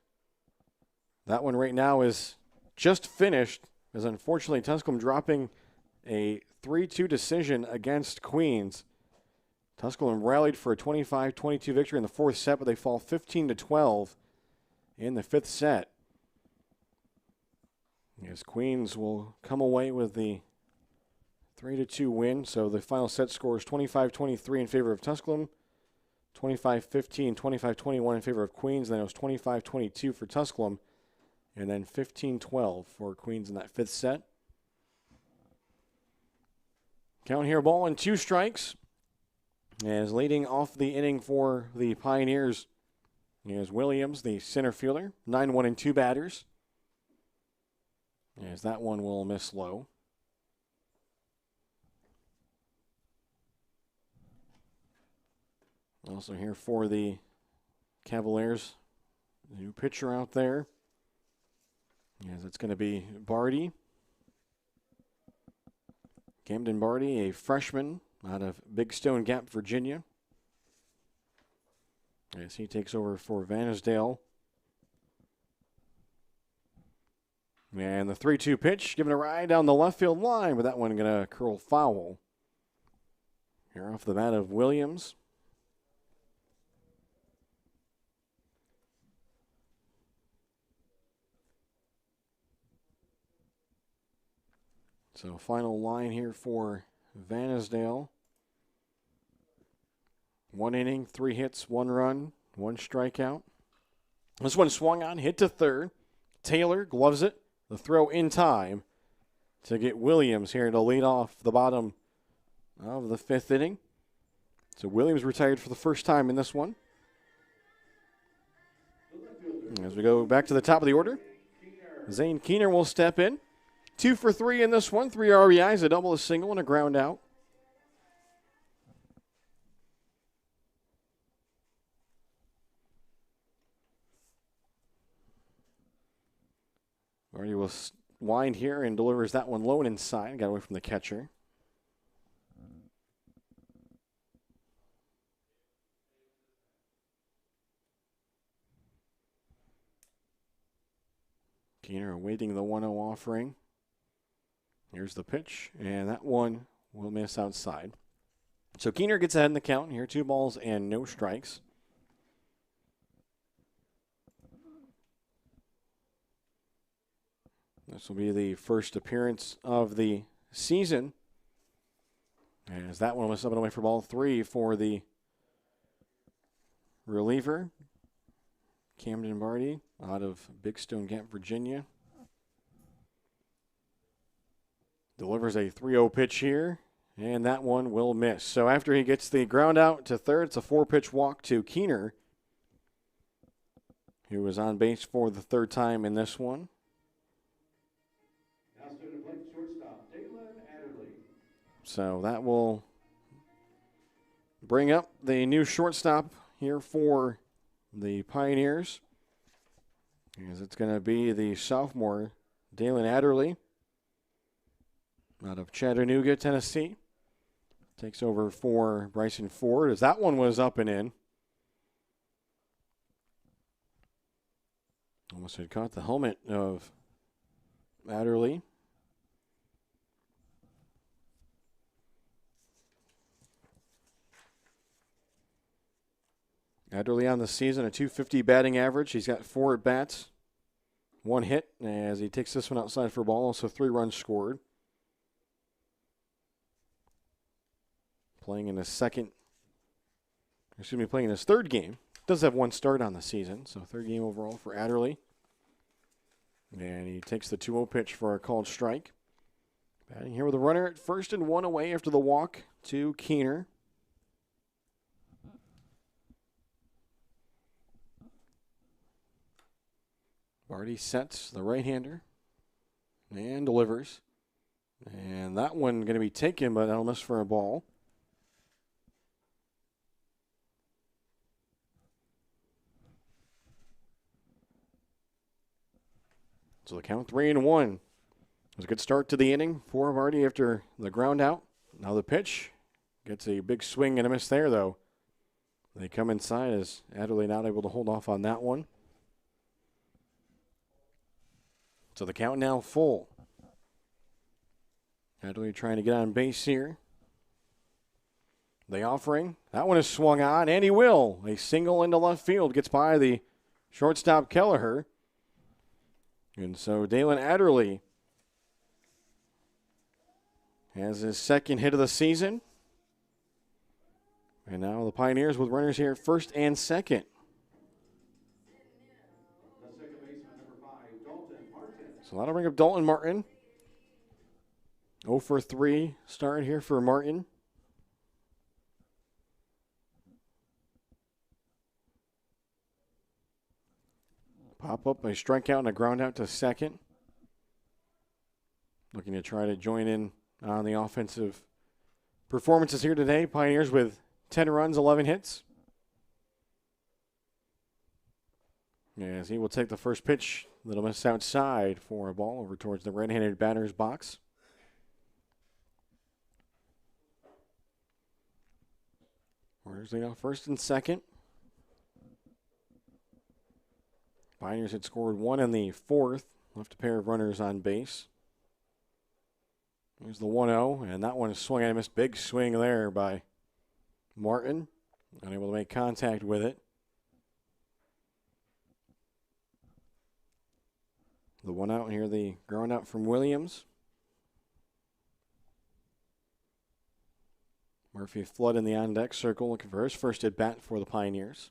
that one right now is just finished, as unfortunately Tusculum dropping a 3-2 decision against Queens. Tusculum rallied for a 25-22 victory in the 4th set, but they fall 15-12 in the 5th set. As Queens will come away with the 3-2 win. So the final set score is 25-23 in favor of Tusculum, 25-15, 25-21 in favor of Queens. Then it was 25-22 for Tusculum, and then 15-12 for Queens in that 5th set. Count here, ball and 2 strikes. As leading off the inning for the Pioneers is Williams, the center fielder, 9-1 and 2 batters. As that one will miss low. Also here for the Cavaliers, new pitcher out there. Yes, it's going to be Barty. Camden Barty, a freshman out of Big Stone Gap, Virginia. As he takes over for Vanisdale. And the 3-2 pitch, giving a ride down the left field line, but that one going to curl foul. Here off the bat of Williams. So final line here for Vanisdale. 1 inning, 3 hits, 1 run, 1 strikeout. This one swung on, hit to third. Taylor gloves it. The throw in time to get Williams here to lead off the bottom of the 5th inning. So Williams retired for the first time in this one. As we go back to the top of the order, Zane Keener will step in. 2 for 3 in this one, 3 RBIs, a double, a single, and a ground out. Barty will wind here and delivers that one low and inside. Got away from the catcher. Keener awaiting the 1-0 offering. Here's the pitch, and that one will miss outside. So Keener gets ahead in the count here, 2 balls and no strikes. This will be the first appearance of the season, as that one was up and away for ball 3 for the reliever, Camden Barty, out of Big Stone Gap, Virginia. Delivers a 3-0 pitch here, and that one will miss. So after he gets the ground out to third, it's a 4-pitch walk to Keener, who was on base for the 3rd time in this one. So that will bring up the new shortstop here for the Pioneers. As it's going to be the sophomore, Dalen Adderley, out of Chattanooga, Tennessee. Takes over for Bryson Ford, as that one was up and in. Almost had caught the helmet of Adderley. Adderley on the season, a .250 batting average. He's got 4 at-bats, 1 hit, as he takes this one outside for a ball, also 3 runs scored. Playing in his third game. Does have 1 start on the season, so 3rd game overall for Adderley. And he takes the 2-0 pitch for a called strike. Batting here with a runner at first and 1 away after the walk to Keener. Barty sets the right-hander and delivers. And that one going to be taken, but that'll miss for a ball. So the count 3-1. It was a good start to the inning for Barty after the ground out. Now the pitch gets a big swing and a miss there, though. They come inside as Adderley not able to hold off on that one. So the count now full. Adderley trying to get on base here. The offering. That one is swung on, and he will. A single into left field gets by the shortstop Kelleher. And so Dalen Adderley has his 2nd hit of the season. And now the Pioneers with runners here at first and second. So that'll bring up Dalton Martin. 0 for 3 start here for Martin. Pop up a strikeout and a ground out to second. Looking to try to join in on the offensive performances here today. Pioneers with 10 runs, 11 hits. As he will take the first pitch. Little miss outside for a ball over towards the right-handed batter's box. Warriors lead off first and second. Pioneers had scored 1 in the 4th. Left a pair of runners on base. There's the 1-0, and that one is swung and missed. Big swing there by Martin. Unable to make contact with it. The 1 out here, the ground out from Williams. Murphy Flood in the on-deck circle looking for his first at-bat for the Pioneers.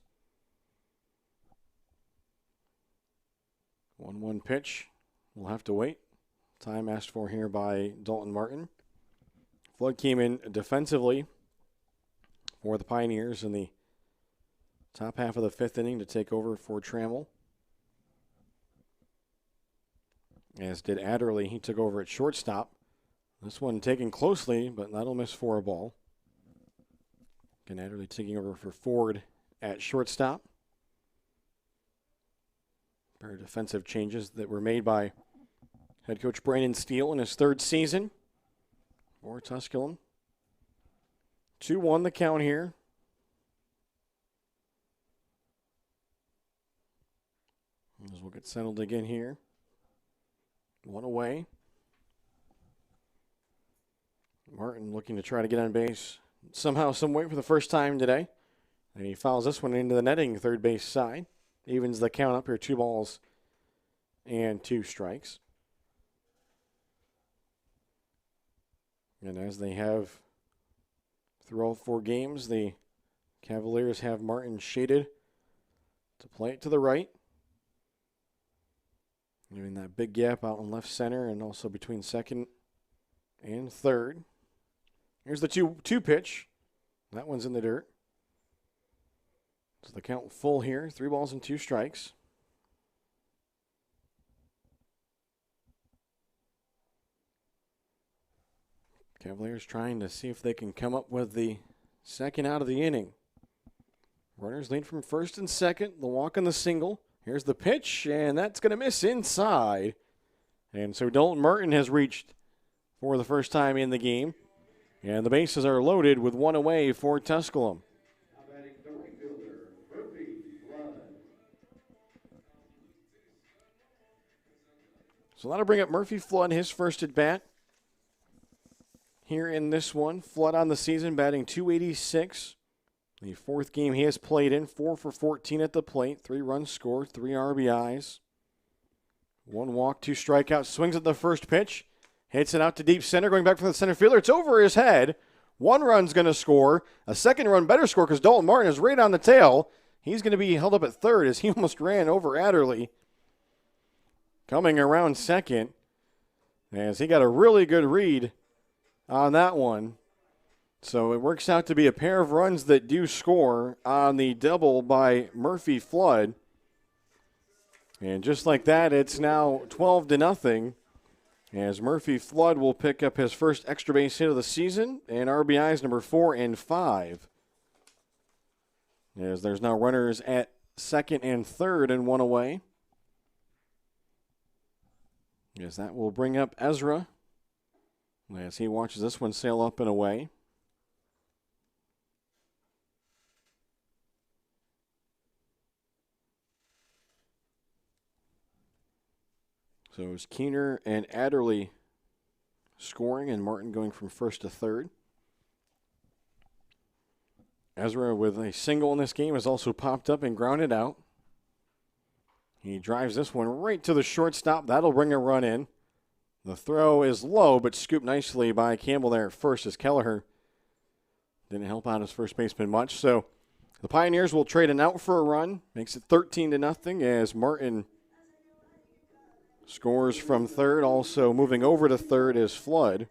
1-1 pitch. We'll have to wait. Time asked for here by Dalton Martin. Flood came in defensively for the Pioneers in the top half of the 5th inning to take over for Trammell. As did Adderley. He took over at shortstop. This one taken closely, but that'll miss for a ball. Again, Adderley taking over for Ford at shortstop. Very defensive changes that were made by head coach Brandon Steele in his 3rd season for Tusculum. 2-1 the count here. As we'll get settled again here. 1 away. Martin looking to try to get on base somehow, some way for the first time today. And he fouls this one into the netting, 3rd base side. Evens the count up here, 2 balls and 2 strikes. And as they have through all 4 games, the Cavaliers have Martin shaded to play it to the right. Leaving that big gap out in left center and also between 2nd and 3rd. Here's the 2 pitch. That one's in the dirt. So the count full here. 3 balls and 2 strikes. Cavaliers trying to see if they can come up with the second out of the inning. Runners lead from first and second. The walk and the single. Here's the pitch, and that's going to miss inside. And so Dalton Martin has reached for the first time in the game. And the bases are loaded with one away for Tusculum. Now batting the right fielder, Murphy Flood. So that'll bring up Murphy Flood, his first at bat. Here in this one, Flood on the season batting .286. The fourth game he has played in, 4 for 14 at the plate, 3 runs scored, 3 RBIs. 1 walk, 2 strikeouts, swings at the first pitch, hits it out to deep center, going back for the center fielder. It's over his head. 1 run's going to score. A second run better score because Dalton Martin is right on the tail. He's going to be held up at third as he almost ran over Adderley. Coming around second as he got a really good read on that one. So it works out to be a pair of runs that do score on the double by Murphy Flood. And just like that, it's now 12-0 as Murphy Flood will pick up his first extra base hit of the season and RBIs number 4 and 5. As there's now runners at second and third and 1 away. As that will bring up Ezra as he watches this one sail up and away. So it was Keener and Adderley scoring and Martin going from first to third. Ezra with a single in this game has also popped up and grounded out. He drives this one right to the shortstop. That'll bring a run in. The throw is low, but scooped nicely by Campbell there at first as Kelleher didn't help out his first baseman much. So the Pioneers will trade an out for a run. Makes it 13-0 as Martin scores from third. Also moving over to third is Flood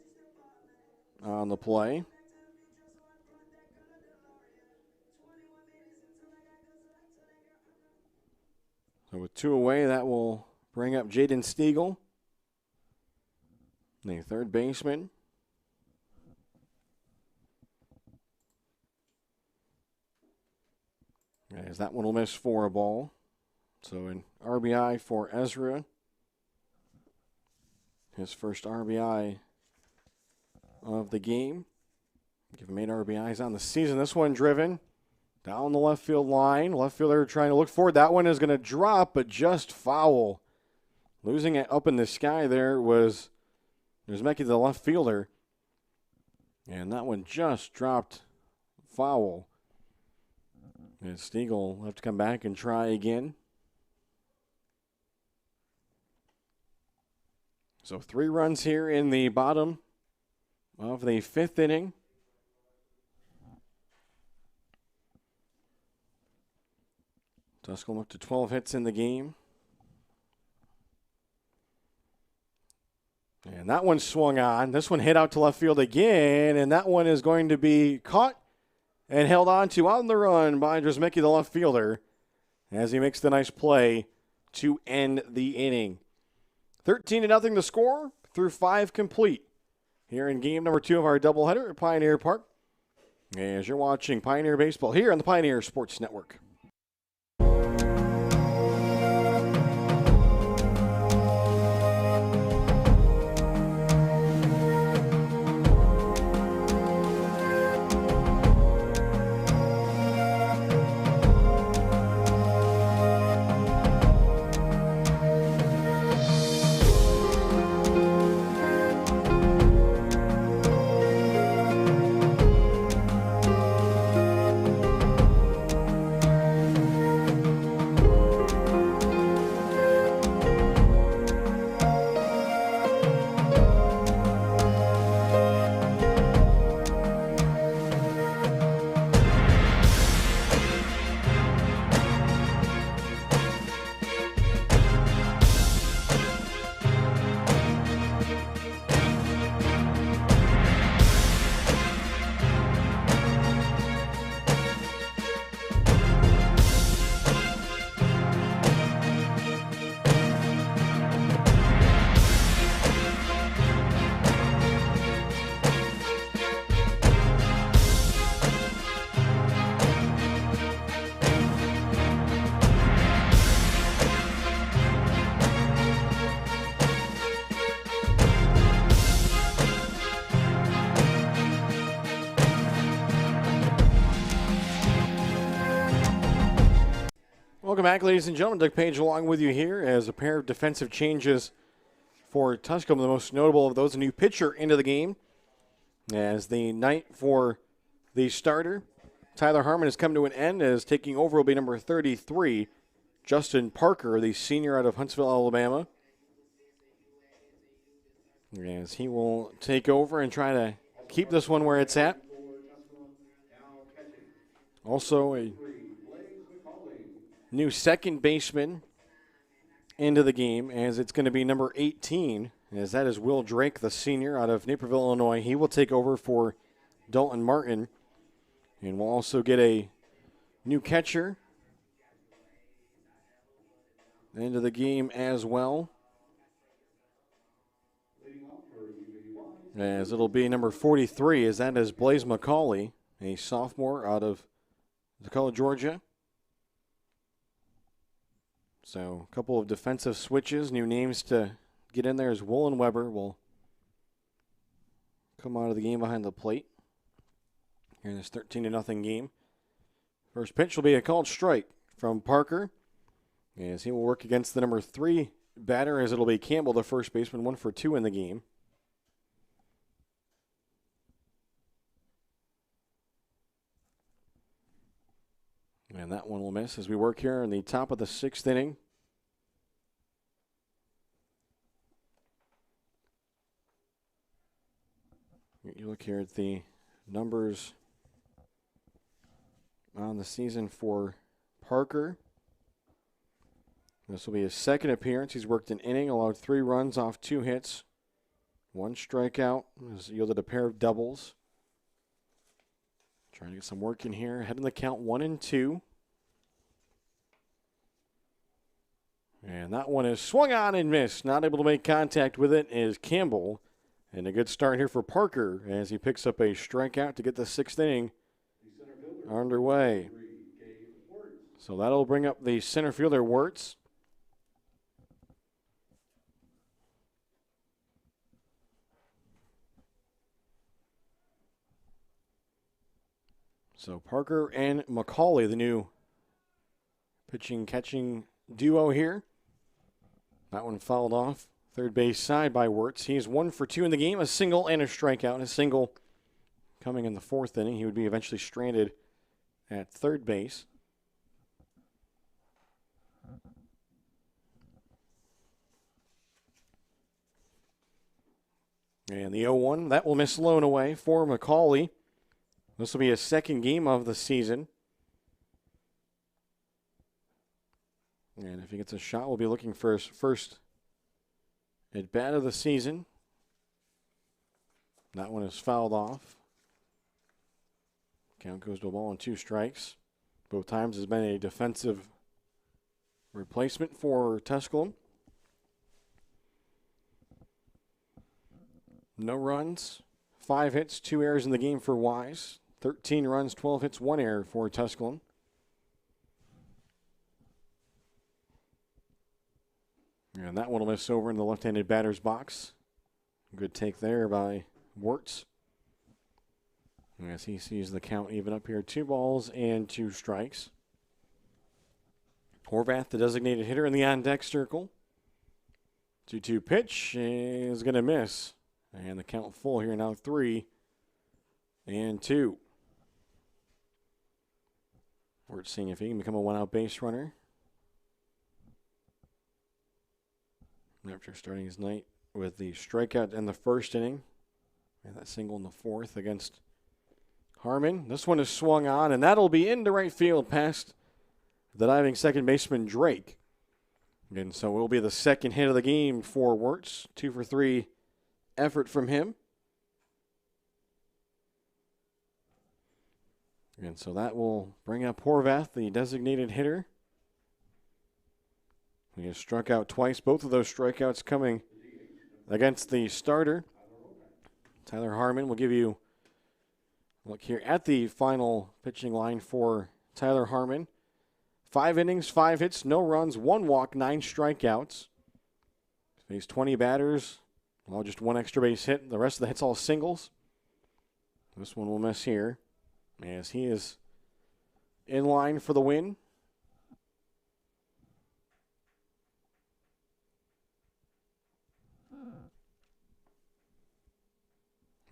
on the play. So with 2 away, that will bring up Jaden Stiegel, the third baseman. As that one will miss for a ball. So an RBI for Ezra. His first RBI of the game. Give him 8 RBIs on the season. This one driven down the left field line. Left fielder trying to look forward. That one is going to drop, but just foul. Losing it up in the sky there was Mecki, the left fielder. And that one just dropped foul. And Stiegel will have to come back and try again. So 3 runs here in the bottom of the 5th inning. Tusculum up to 12 hits in the game. And that one swung on. This one hit out to left field again, and that one is going to be caught and held on to on the run by Drzemicki, the left fielder, as he makes the nice play to end the inning. 13-0 the score through 5 complete here in game number 2 of our doubleheader at Pioneer Park. As you're watching Pioneer Baseball here on the Pioneer Sports Network. Welcome back, ladies and gentlemen. Doug Page along with you here as a pair of defensive changes for Tusculum. The most notable of those, a new pitcher into the game. As the night for the starter, Tyler Harmon, has come to an end, as taking over will be number 33, Justin Parker, the senior out of Huntsville, Alabama. As he will take over and try to keep this one where it's at. Also a new second baseman into the game, as it's going to be number 18, as that is Will Drake, the senior out of Naperville, Illinois. He will take over for Dalton Martin. And we'll also get a new catcher into the game as well, as it'll be number 43, as that is Blaze McCauley, a sophomore out of Toccoa, Georgia. So a couple of defensive switches, new names to get in there, as Woolen Weber will come out of the game behind the plate here in this 13-0 game. First pitch will be a called strike from Parker, as he will work against the number 3 batter, as it'll be Campbell, the first baseman, 1 for 2 in the game. And that one will miss as we work here in the top of the 6th inning. You look here at the numbers on the season for Parker. This will be his second appearance. He's worked an inning, allowed 3 runs off 2 hits, 1 strikeout, has yielded a pair of doubles. Trying to get some work in here. Head in the count 1-2. And that one is swung on and missed. Not able to make contact with it is Campbell. And a good start here for Parker as he picks up a strikeout to get the 6th inning underway. So that'll bring up the center fielder, Wirtz. So Parker and McCauley, the new pitching-catching duo here. That one fouled off third base side by Wirtz. He's 1 for 2 in the game, a single and a strikeout. A single coming in the 4th inning. He would be eventually stranded at third base. And the 0-1, that will miss Lone away for McCauley. This will be his second game of the season. And if he gets a shot, we'll be looking for his first at-bat of the season. That one is fouled off. Count goes to a ball and 2 strikes. Both times has been a defensive replacement for Tusculum. No runs, 5 hits, 2 errors in the game for Wise. 13 runs, 12 hits, 1 error for Tusculum. And that one will miss over in the left-handed batter's box. Good take there by Wirtz. As he sees the count even up here, 2 balls and 2 strikes. Horvath, the designated hitter in the on-deck circle. 2-2 pitch is going to miss. And the count full here now, 3-2. Wirtz seeing if he can become a 1-out base runner. After starting his night with the strikeout in the 1st inning. And that single in the 4th against Harmon. This one is swung on, and that'll be into right field past the diving second baseman Drake. And so it will be the second hit of the game for Wirtz. 2 for 3 effort from him. And so that will bring up Horvath, the designated hitter. He has struck out twice, both of those strikeouts coming against the starter. Tyler Harmon will give you a look here at the final pitching line for Tyler Harmon. 5 innings, 5 hits, no runs, 1 walk, 9 strikeouts. Faced 20 batters, well, just 1 extra base hit. The rest of the hits all singles. This one will miss here as he is in line for the win.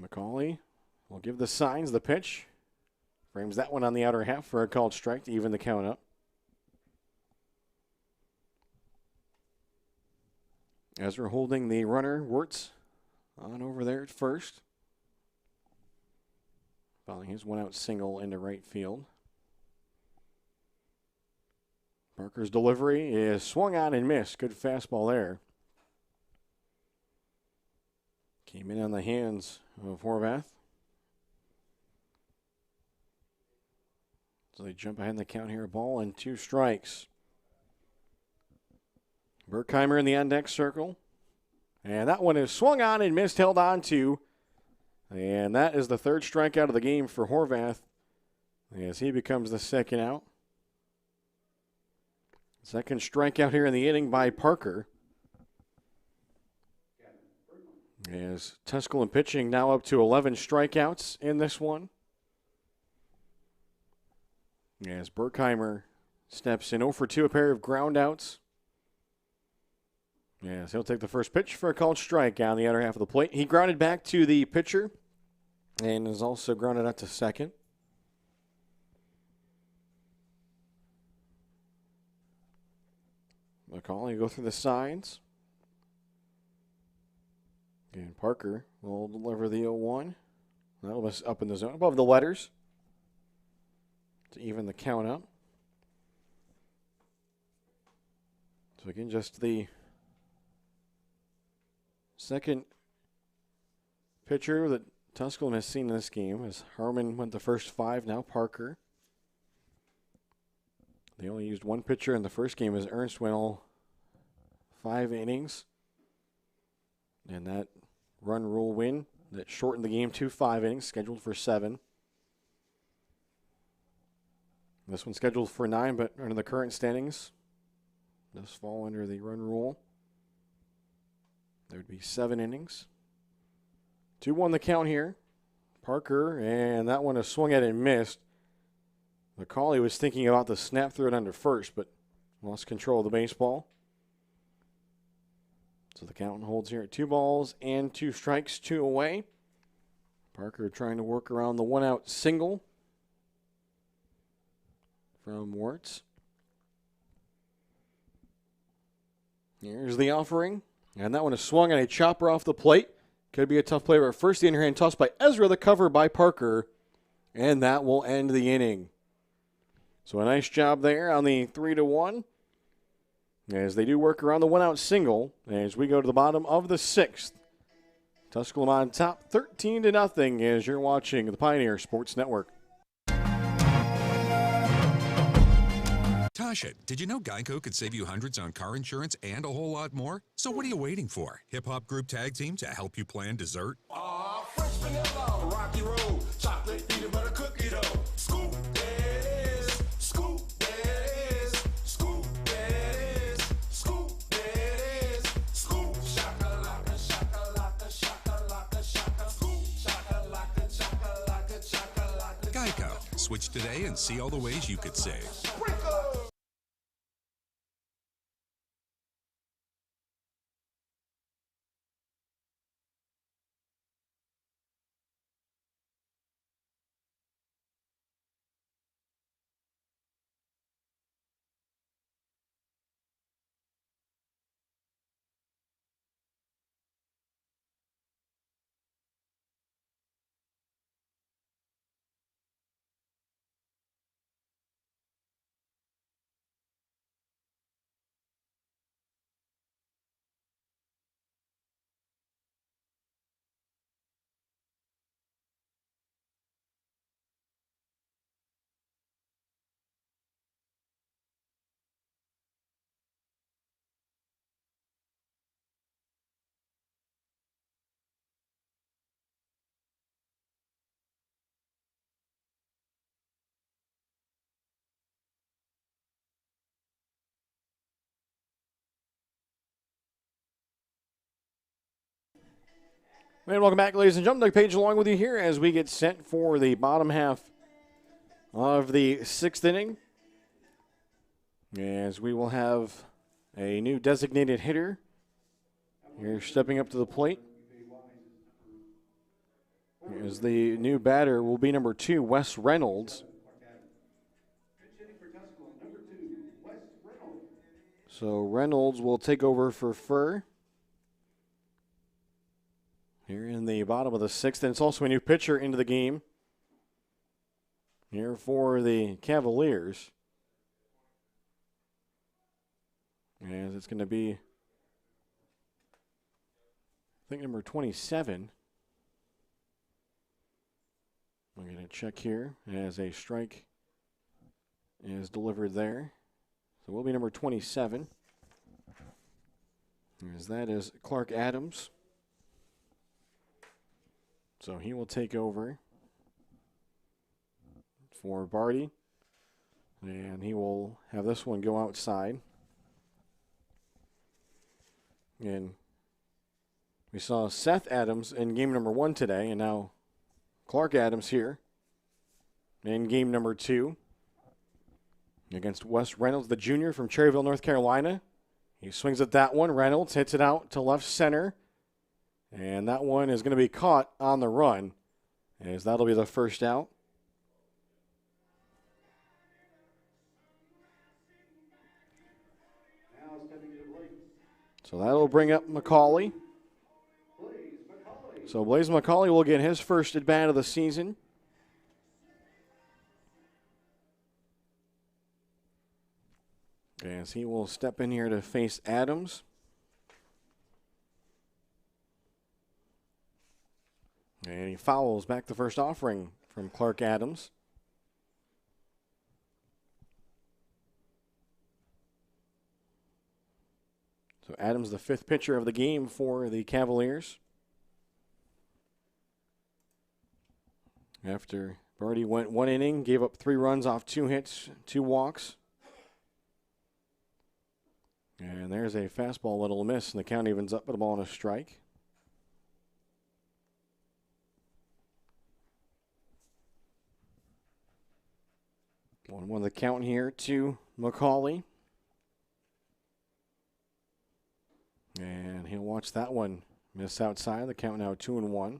McCauley will give the signs, the pitch. Frames that one on the outer half for a called strike to even the count up. Ezra holding the runner, Wirtz on over there at first. Following his one-out single into right field. Parker's delivery is swung on and missed. Good fastball there. Came in on the hands of Horvath. So they jump ahead in the count here. A ball and 2 strikes. Berkheimer in the on-deck circle. And that one is swung on and missed, held on to. And that is the 3rd strikeout of the game for Horvath as he becomes the 2nd out. 2nd strikeout here in the inning by Parker. As Tusculum pitching now up to 11 strikeouts in this one. As Berkheimer steps in 0 for 2, a pair of groundouts. Yes, he'll take the first pitch for a called strike on the outer half of the plate. He grounded back to the pitcher and is also grounded out to second. McCauley go through the signs. And Parker will deliver the 0-1. That was up in the zone above the letters to even the count up. So again, just the second pitcher that Tusculum has seen in this game as Harmon went the first 5, now Parker. They only used 1 pitcher in the first game as Ernst went all 5 innings. And that run rule win that shortened the game to 5 innings, scheduled for 7. This one scheduled for 9, but under the current standings, does fall under the run rule. There would be 7 innings. 2-1 the count here. Parker, and that one is swung at and missed. McCauley was thinking about the snap through it under first, but lost control of the baseball. So the count holds here at 2 balls and 2 strikes, 2 away. Parker trying to work around the 1-out single from Wirtz. Here's the offering. And that one is swung on a chopper off the plate. Could be a tough play, but first the underhand toss by Ezra, the cover by Parker. And that will end the inning. So a nice job there on the 3-1. As they do work around the 1-out single. As we go to the bottom of the 6th. Tusculum on top 13-0 as you're watching the Pioneer Sports Network. Tasha, did you know Geico could save you hundreds on car insurance and a whole lot more? So what are you waiting for? Hip-hop group tag team to help you plan dessert? Fresh vanilla, rocky road, chocolate, peanut butter cookie dough. Scoop that is, scoop that is, scoop that is, scoop that is, scoop shakalaka, shakalaka, shakalaka, shaka, scoop shakalaka, shakalaka, shakalaka. Geico. Switch today and see all the ways you could save. And welcome back, ladies and gentlemen. Doug Page along with you here as we get set for the bottom half of the 6th inning. As we will have a new designated hitter Here stepping up to the plate is the new batter will be number 2, Wes Reynolds. Pitch hitting for Tusculum, number 2, Wes Reynolds. So Reynolds will take over for Furr here in the bottom of the 6th. And it's also a new pitcher into the game here for the Cavaliers. As it's going to be, I think, number 27. I'm going to check here as a strike is delivered there. So it will be number 27. As that is Clark Adams. So he will take over for Barty. And he will have this one go outside. And we saw Seth Adams in game number 1 today, and now Clark Adams here in game number 2 against Wes Reynolds, the junior from Cherryville, North Carolina. He swings at that one. Reynolds hits it out to left center, and that one is going to be caught on the run, as that'll be the first out. Now stepping to the plate, So that'll bring up McCauley. Blaze McCauley. So Blaze McCauley will get his first at bat of the season. As he will step in here to face Adams. And he fouls back the first offering from Clark Adams. So Adams, the 5th pitcher of the game for the Cavaliers. After Barty went 1 inning, gave up 3 runs off 2 hits, 2 walks. And there's a fastball that'll miss, and the count evens up with a ball and a strike. One the count here to McCauley. And he'll watch that one miss outside. The count now 2-1.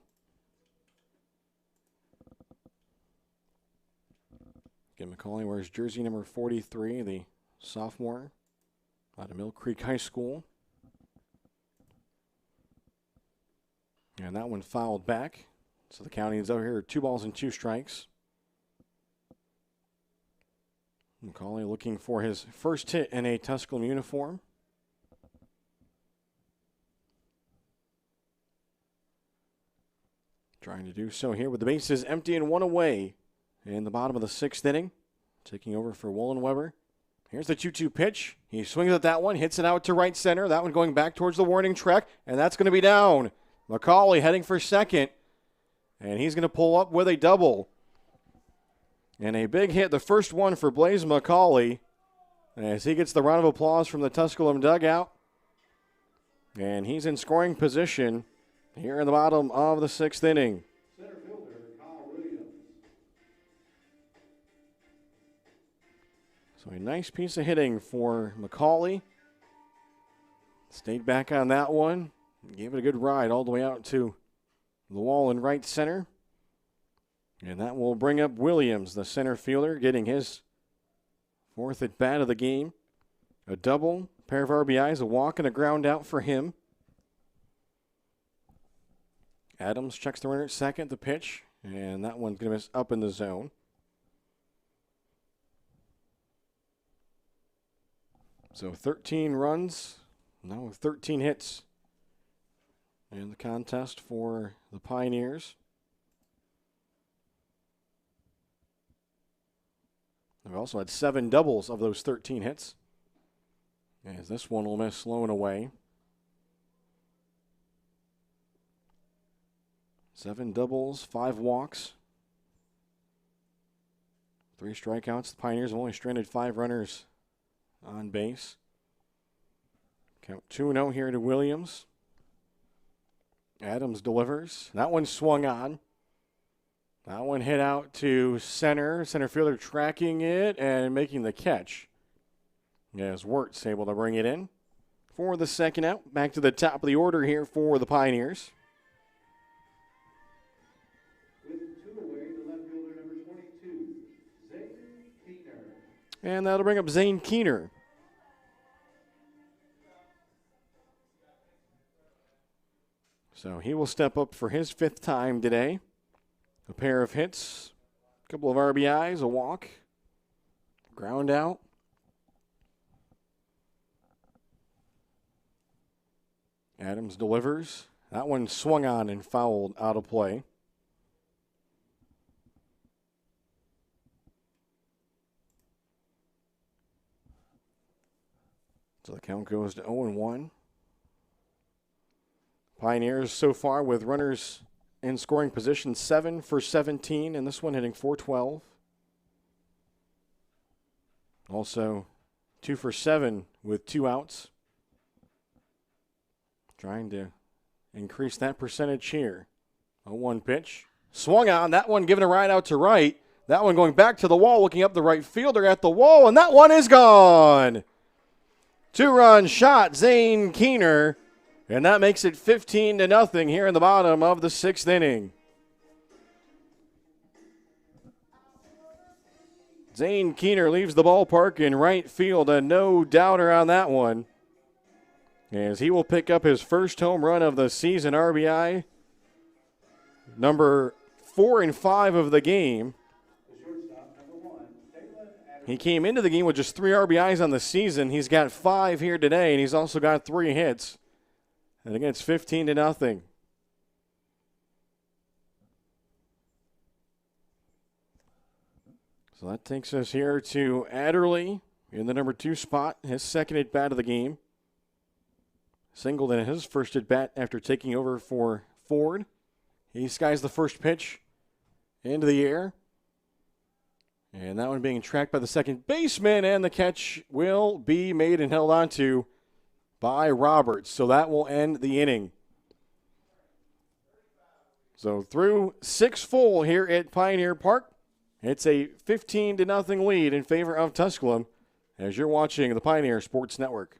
Again, McCauley wears jersey number 43, the sophomore out of Mill Creek High School. And that one fouled back. So the count is over here 2 balls and 2 strikes. McCauley looking for his first hit in a Tusculum uniform. Trying to do so here with the bases empty and 1 away in the bottom of the 6th inning. Taking over for Wollenweber. Here's the 2-2 pitch. He swings at that one, hits it out to right center. That one going back towards the warning track, and that's going to be down. McCauley heading for second, and he's going to pull up with a double. And a big hit, the first one for Blaze McCauley, as he gets the round of applause from the Tusculum dugout. And he's in scoring position here in the bottom of the 6th inning. Center fielder, Kyle Williams. So a nice piece of hitting for McCauley. Stayed back on that one. Gave it a good ride all the way out to the wall in right center. And that will bring up Williams, the center fielder, getting his 4th at bat of the game. A double, pair of RBIs, a walk, and a ground out for him. Adams checks the runner at second, the pitch, and that one's going to miss up in the zone. So 13 runs, now 13 hits in the contest for the Pioneers. They've also had 7 doubles of those 13 hits. As this one will miss low and away. 7 doubles, 5 walks, 3 strikeouts. The Pioneers have only stranded 5 runners on base. Count 2-0 here to Williams. Adams delivers. That one swung on. That one hit out to center. Center fielder tracking it and making the catch. As Wirtz able to bring it in for the second out. Back to the top of the order here for the Pioneers. With two away, the left fielder number 22, Zane Keener. And that'll bring up Zane Keener. So he will step up for his 5th time today. A pair of hits, a couple of RBIs, a walk, ground out. Adams delivers. That one swung on and fouled out of play. So the count goes to 0-1. Pioneers so far with runners in scoring position 7 for 17, and this one hitting .412. Also 2 for 7 with 2 outs. Trying to increase that percentage here. A 1 pitch. Swung on. That one given a ride out to right. That one going back to the wall, looking up the right fielder at the wall, and that one is gone. 2-run shot, Zane Keener. And that makes it 15-0 here in the bottom of the 6th inning. Zane Keener leaves the ballpark in right field, and no doubter on that one, as he will pick up his first home run of the season, RBI number 4 and 5 of the game. He came into the game with just 3 RBIs on the season. He's got 5 here today, and he's also got 3 hits. And again, it's 15-0. So that takes us here to Adderley in the number 2 spot, his second at-bat of the game. Singled in his first at-bat after taking over for Ford. He skies the first pitch into the air. And that one being tracked by the second baseman, and the catch will be made and held onto by Roberts. So that will end the inning. So through 6 full here at Pioneer Park, it's a 15-0 lead in favor of Tusculum as you're watching the Pioneer Sports Network.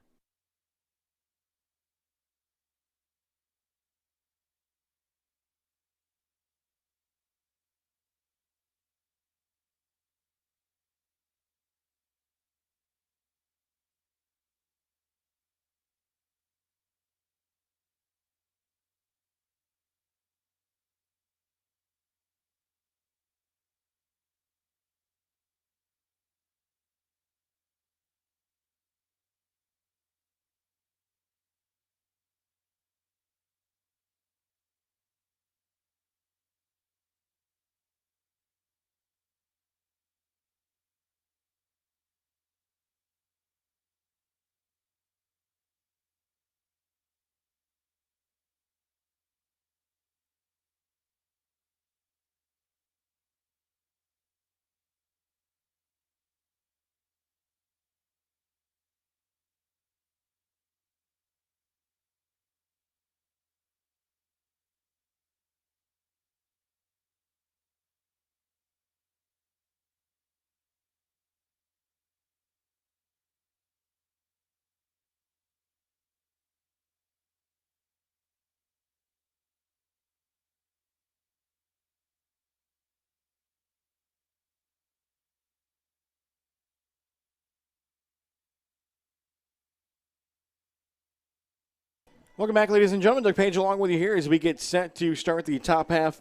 Welcome back, ladies and gentlemen. Doug Page along with you here as we get set to start the top half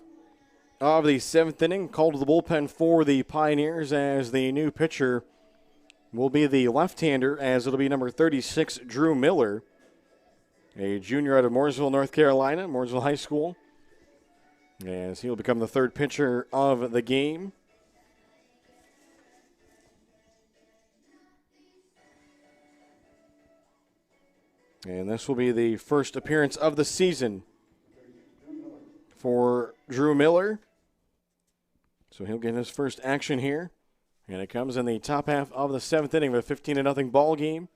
of the 7th inning. Called to the bullpen for the Pioneers as the new pitcher will be the left-hander, as it'll be number 36, Drew Miller, a junior out of Mooresville, North Carolina, Mooresville High School, as he'll become the 3rd pitcher of the game. And this will be the first appearance of the season for Drew Miller. So he'll get his first action here. And it comes in the top half of the 7th inning of a 15-0 ball game.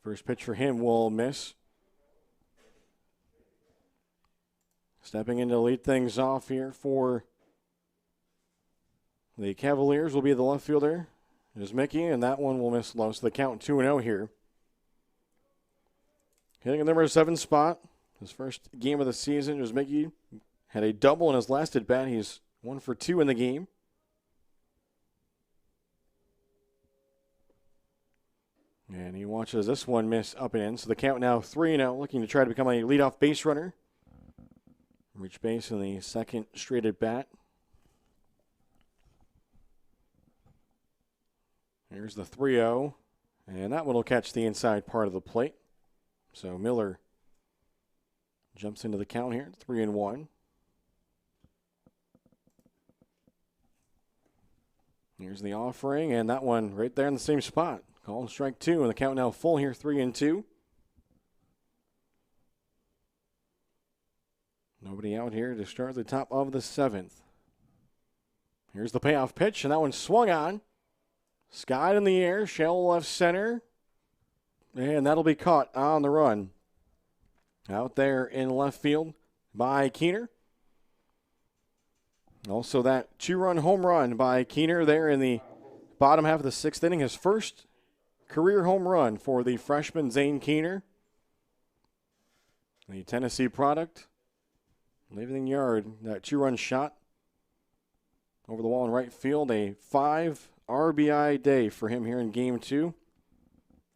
First pitch for him will miss. Stepping in to lead things off here for the Cavaliers will be the left fielder, is Mickey, and that one will miss low. So the count 2-0 here. Hitting the number 7 spot. His first game of the season was Mickey. Had a double in his last at bat. He's 1 for 2 in the game. And he watches this one miss up and in. So the count now 3-0, looking to try to become a leadoff base runner. Reach base in the second straight at bat. Here's the 3-0. And that one will catch the inside part of the plate. So Miller jumps into the count here, 3-1. Here's the offering, and that one right there in the same spot. Call strike 2, and the count now full here, 3-2. Nobody out here to start the top of the 7th. Here's the payoff pitch, and that one swung on. Skied in the air, shallow left center. And that'll be caught on the run. Out there in left field by Keener. Also that 2-run home run by Keener there in the bottom half of the 6th inning. His first career home run for the freshman Zane Keener. The Tennessee product. Leaving the yard, that 2-run shot over the wall in right field. A 5 RBI day for him here in Game 2.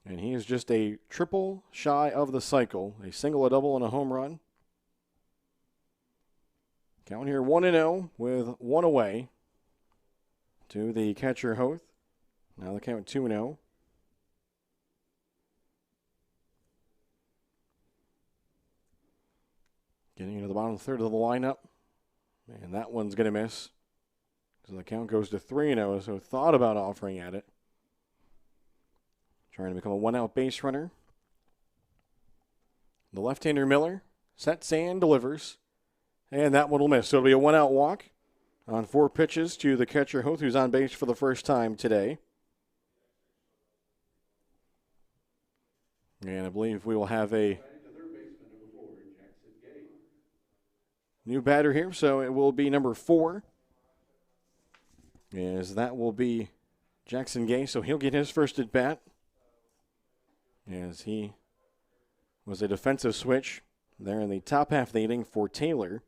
And he is just a triple shy of the cycle. A single, a double, and a home run. Count here 1-0 with 1 away to the catcher Hoth. Now the count 2-0. Getting into the bottom third of the lineup. And that one's going to miss. So the count goes to 3-0, so thought about offering at it. Trying to become a 1-out base runner. The left-hander Miller sets and delivers. And that one will miss. So it'll be a 1-out walk on 4 pitches to the catcher Hoth, who's on base for the first time today. And I believe we will have a new batter here, so it will be number 4. As that will be Jackson Gay, so he'll get his first at bat. As he was a defensive switch there in the top half of the inning for Taylor.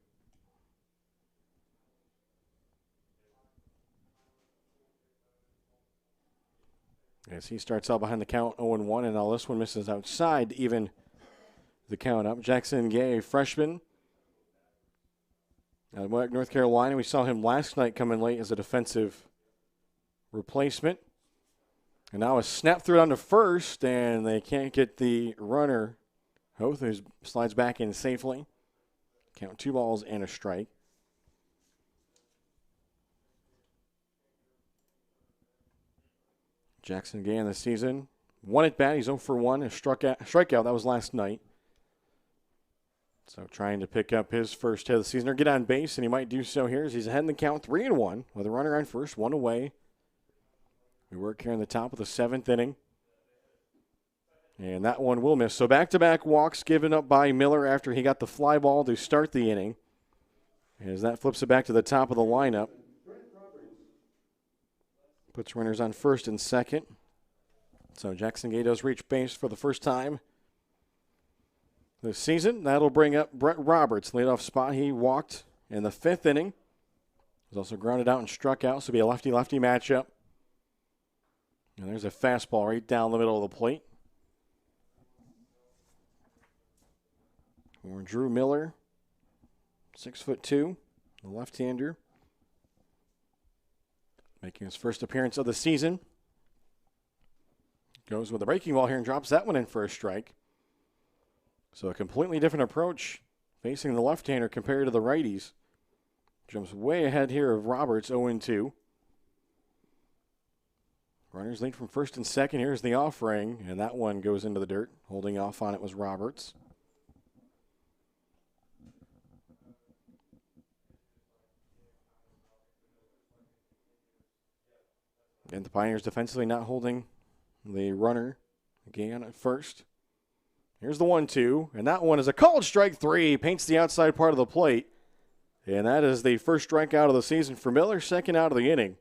As he starts out behind the count 0-1, and now this one misses outside to even the count up. Jackson Gay, freshman out of North Carolina. We saw him last night come in late as a defensive replacement. And now a snap through down to first, and they can't get the runner, Hoth, who slides back in safely. Count 2 balls and a strike. Jackson Gay in the season. 1 at bat, he's 0 for 1, a strikeout. That was last night. So trying to pick up his first hit of the season or get on base, and he might do so here as he's ahead in the count 3-1 with a runner on first, 1 away. We work here in the top of the 7th inning. And that one will miss. So back-to-back walks given up by Miller after he got the fly ball to start the inning. As that flips it back to the top of the lineup. Puts runners on first and second. So Jackson Gay does reach base for the first time this season. That'll bring up Brett Roberts, leadoff spot. He walked in the 5th inning. He's also grounded out and struck out, so it'll be a lefty-lefty matchup. And there's a fastball right down the middle of the plate. For Drew Miller, 6'2", the left-hander, making his first appearance of the season. Goes with a breaking ball here and drops that one in for a strike. So a completely different approach facing the left-hander compared to the righties. Jumps way ahead here of Roberts, 0-2. Runners lead from first and second. Here's the offering, and that one goes into the dirt. Holding off on it was Roberts. And the Pioneers defensively not holding the runner again at first. Here's the 1-2, and that one is a called strike 3. Paints the outside part of the plate. And that is the first strikeout of the season for Miller, second out of the inning.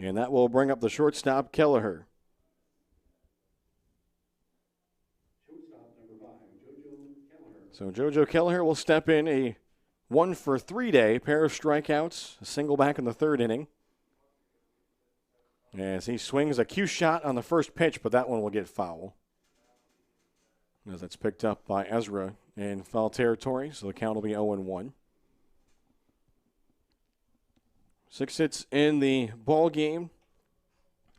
And that will bring up the shortstop, Kelleher. So JoJo Kelleher will step in, a 1-for-3 day, pair of strikeouts, a single back in the third inning. As he swings a cue shot on the first pitch, but that one will get foul. As that's picked up by Ezra in foul territory, so the count will be 0-1. 6 hits in the ball game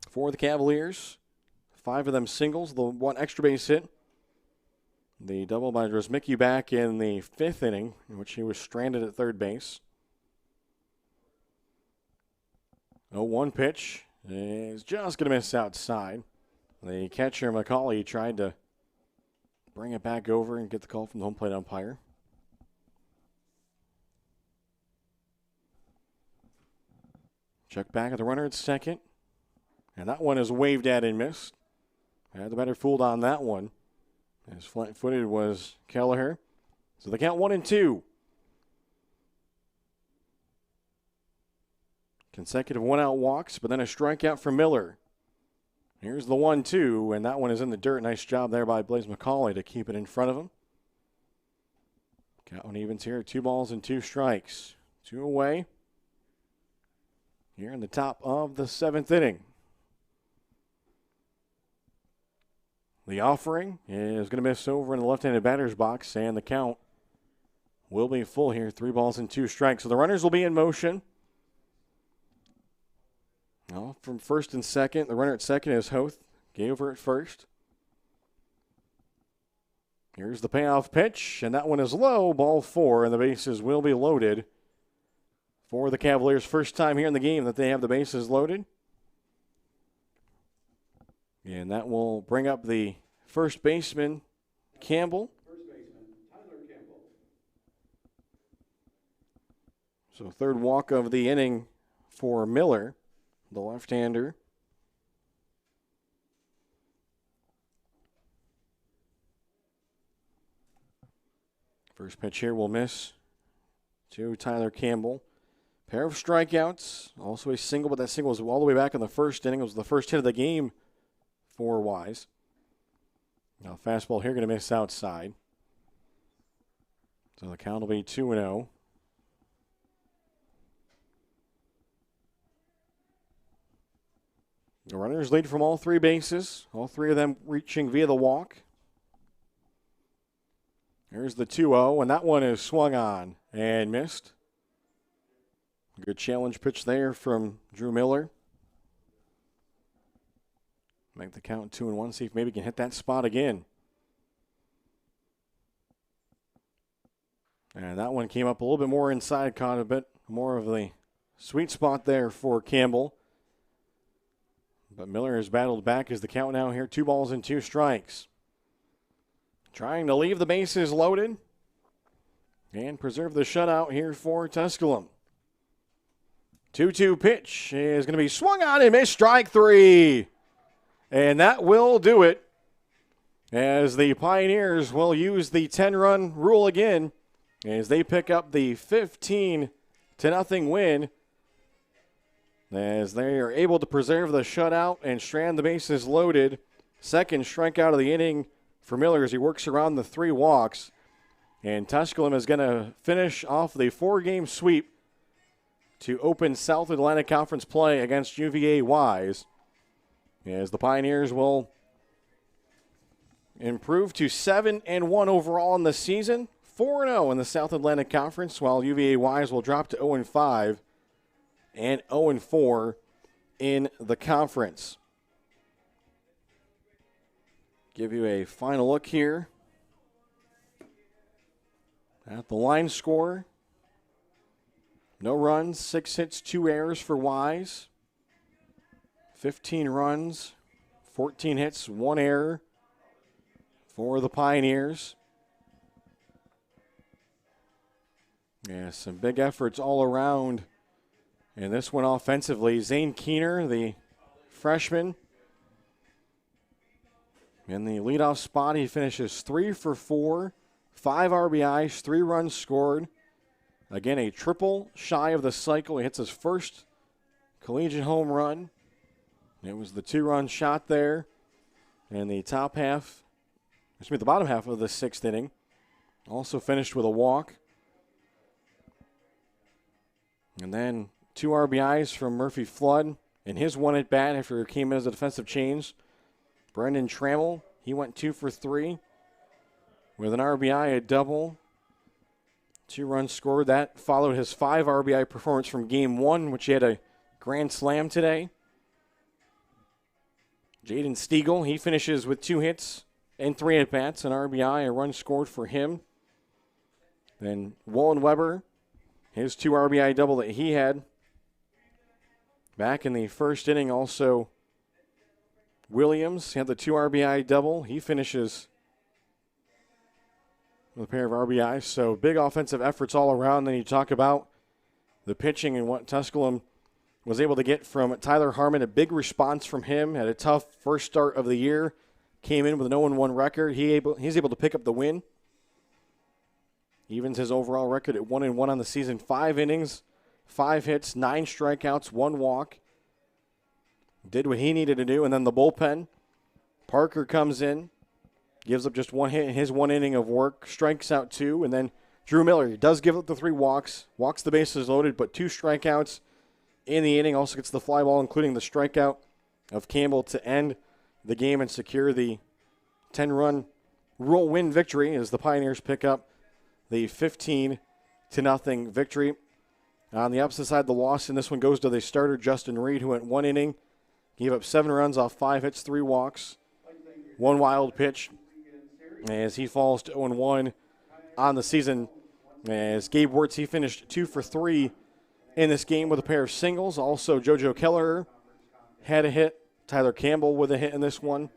for the Cavaliers. 5 of them singles, the 1 extra base hit. The double by Drosmicki back in the 5th inning, in which he was stranded at third base. 0-1 pitch is just going to miss outside. The catcher, McCauley, tried to bring it back over and get the call from the home plate umpire. Check back at the runner at second. And that one is waved at and missed. Had the better fooled on that one. As flat-footed was Kelleher. So the count 1-2. Consecutive one-out walks, but then a strikeout for Miller. Here's the 1-2, and that one is in the dirt. Nice job there by Blaze McCauley to keep it in front of him. Count evens here, 2 balls and 2 strikes. 2 away. Here in the top of the 7th inning. The offering is going to miss over in the left-handed batter's box, and the count will be full here. 3 balls and 2 strikes. So the runners will be in motion. Well, from first and second, the runner at second is Hoth. Gaver at first. Here's the payoff pitch, and that one is low. Ball 4, and the bases will be loaded for the Cavaliers. First time here in the game that they have the bases loaded. And that will bring up the first baseman, Campbell. First baseman, Tyler Campbell. So 3rd walk of the inning for Miller, the left-hander. First pitch here will miss to Tyler Campbell. Pair of strikeouts, also a single, but that single was all the way back in the first inning. It was the first hit of the game for Wise. Now fastball here going to miss outside. So the count will be 2-0. The runners lead from all 3 bases, all 3 of them reaching via the walk. Here's the 2-0, and that one is swung on and missed. Good challenge pitch there from Drew Miller. Make the count 2-1, see if maybe he can hit that spot again. And that one came up a little bit more inside, caught a bit more of the sweet spot there for Campbell. But Miller has battled back as the count now here, 2 balls and 2 strikes. Trying to leave the bases loaded and preserve the shutout here for Tusculum. 2-2 pitch is going to be swung on and missed, strike 3. And that will do it, as the Pioneers will use the 10-run rule again as they pick up the 15-0 win, as they are able to preserve the shutout and strand the bases loaded. Second strikeout of the inning for Miller as he works around the 3 walks. And Tusculum is going to finish off the 4-game sweep to open South Atlantic Conference play against UVA Wise, as the Pioneers will improve to 7-1 overall in the season, 4-0 in the South Atlantic Conference, while UVA Wise will drop to 0-5 and 0-4 in the conference. Give you a final look here at the line score. No runs, 6 hits, 2 errors for Wise. 15 runs, 14 hits, 1 error for the Pioneers. Yeah, some big efforts all around. And this one offensively, Zane Keener, the freshman, in the leadoff spot, he finishes 3 for 4, 5 RBIs, 3 runs scored. Again, a triple shy of the cycle. He hits his first collegiate home run. It was the 2-run shot there in the the bottom half of the 6th inning. also finished with a walk. And then 2 RBIs from Murphy Flood in his one at bat after he came in as a defensive change. Brendan Trammell, he went 2 for 3 with an RBI, a double. 2 runs scored. That followed his 5 RBI performance from Game 1, which he had a grand slam today. Jaden Stiegel, he finishes with 2 hits and 3 at-bats, an RBI, a run scored for him. Then Wallen Weber, his 2 RBI double that he had back in the first inning. Also, Williams had the 2 RBI double. He finishes with a pair of RBIs. So big offensive efforts all around. Then you talk about the pitching and what Tusculum was able to get from Tyler Harmon. A big response from him. Had a tough first start of the year. Came in with an 0-1 record. He's able to pick up the win. Evens his overall record at 1-1 on the season. 5 innings, 5 hits, 9 strikeouts, 1 walk. Did what he needed to do. And then the bullpen. Parker comes in, gives up just 1 hit in his 1 inning of work, strikes out 2. And then Drew Miller, he does give up the 3 walks, walks the bases loaded, but 2 strikeouts in the inning. Also gets the fly ball, including the strikeout of Campbell to end the game and secure the 10-run rule win victory as the Pioneers pick up the 15-0 victory. On the opposite side, the loss in this one goes to the starter, Justin Reed, who went 1 inning, gave up 7 runs off 5 hits, 3 walks, 1 wild pitch, as he falls to 0-1 on the season. As Gabe Wirtz, he finished 2 for 3 in this game with a pair of singles. Also, JoJo Keller had a hit. Tyler Campbell with a hit in this one.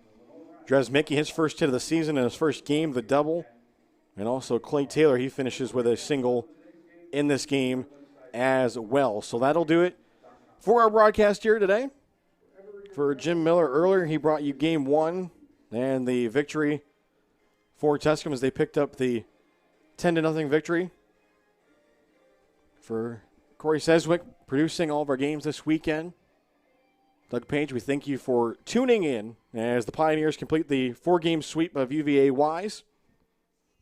Dres Mickey, his first hit of the season in his first game, the double. And also Clay Taylor, he finishes with a single in this game as well. So that'll do it for our broadcast here today. For Jim Miller earlier, he brought you Game 1 and the victory for Tusculum as they picked up the 10-0 victory. For Corey Seswick producing all of our games this weekend. Doug Page, we thank you for tuning in as the Pioneers complete the 4-game sweep of UVA Wise.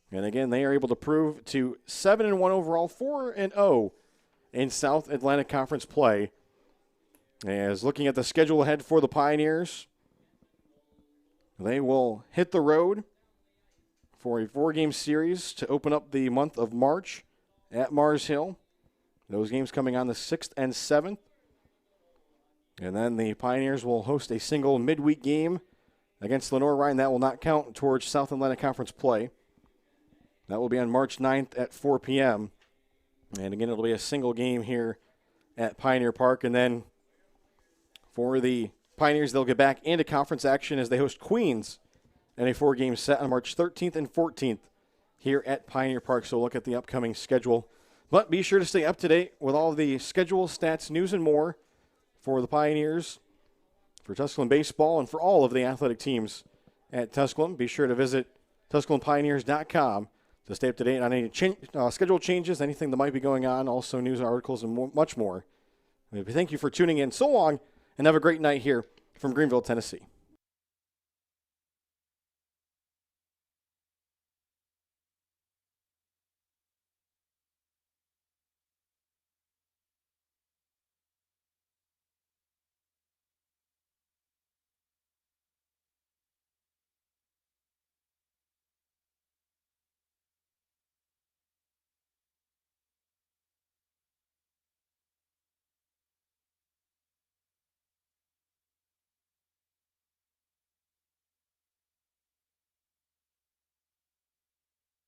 And again, they are able to prove to 7-1 overall, 4-0 in South Atlantic Conference play. As looking at the schedule ahead for the Pioneers, they will hit the road for a 4-game series to open up the month of March at Mars Hill. Those games coming on the 6th and 7th. And then the Pioneers will host a single midweek game against Lenore Ryan. That will not count towards South Atlantic Conference play. That will be on March 9th at 4 p.m. And again, it'll be a single game here at Pioneer Park. And then for the Pioneers, they'll get back into conference action as they host Queens in a 4-game set on March 13th and 14th here at Pioneer Park. So look at the upcoming schedule. But be sure to stay up to date with all the schedule, stats, news, and more for the Pioneers, for Tusculum baseball, and for all of the athletic teams at Tusculum. Be sure to visit TusculumPioneers.com to stay up to date on any schedule changes, anything that might be going on, also news articles, and much more. Thank you for tuning in. So long, and have a great night here from Greenville, Tennessee.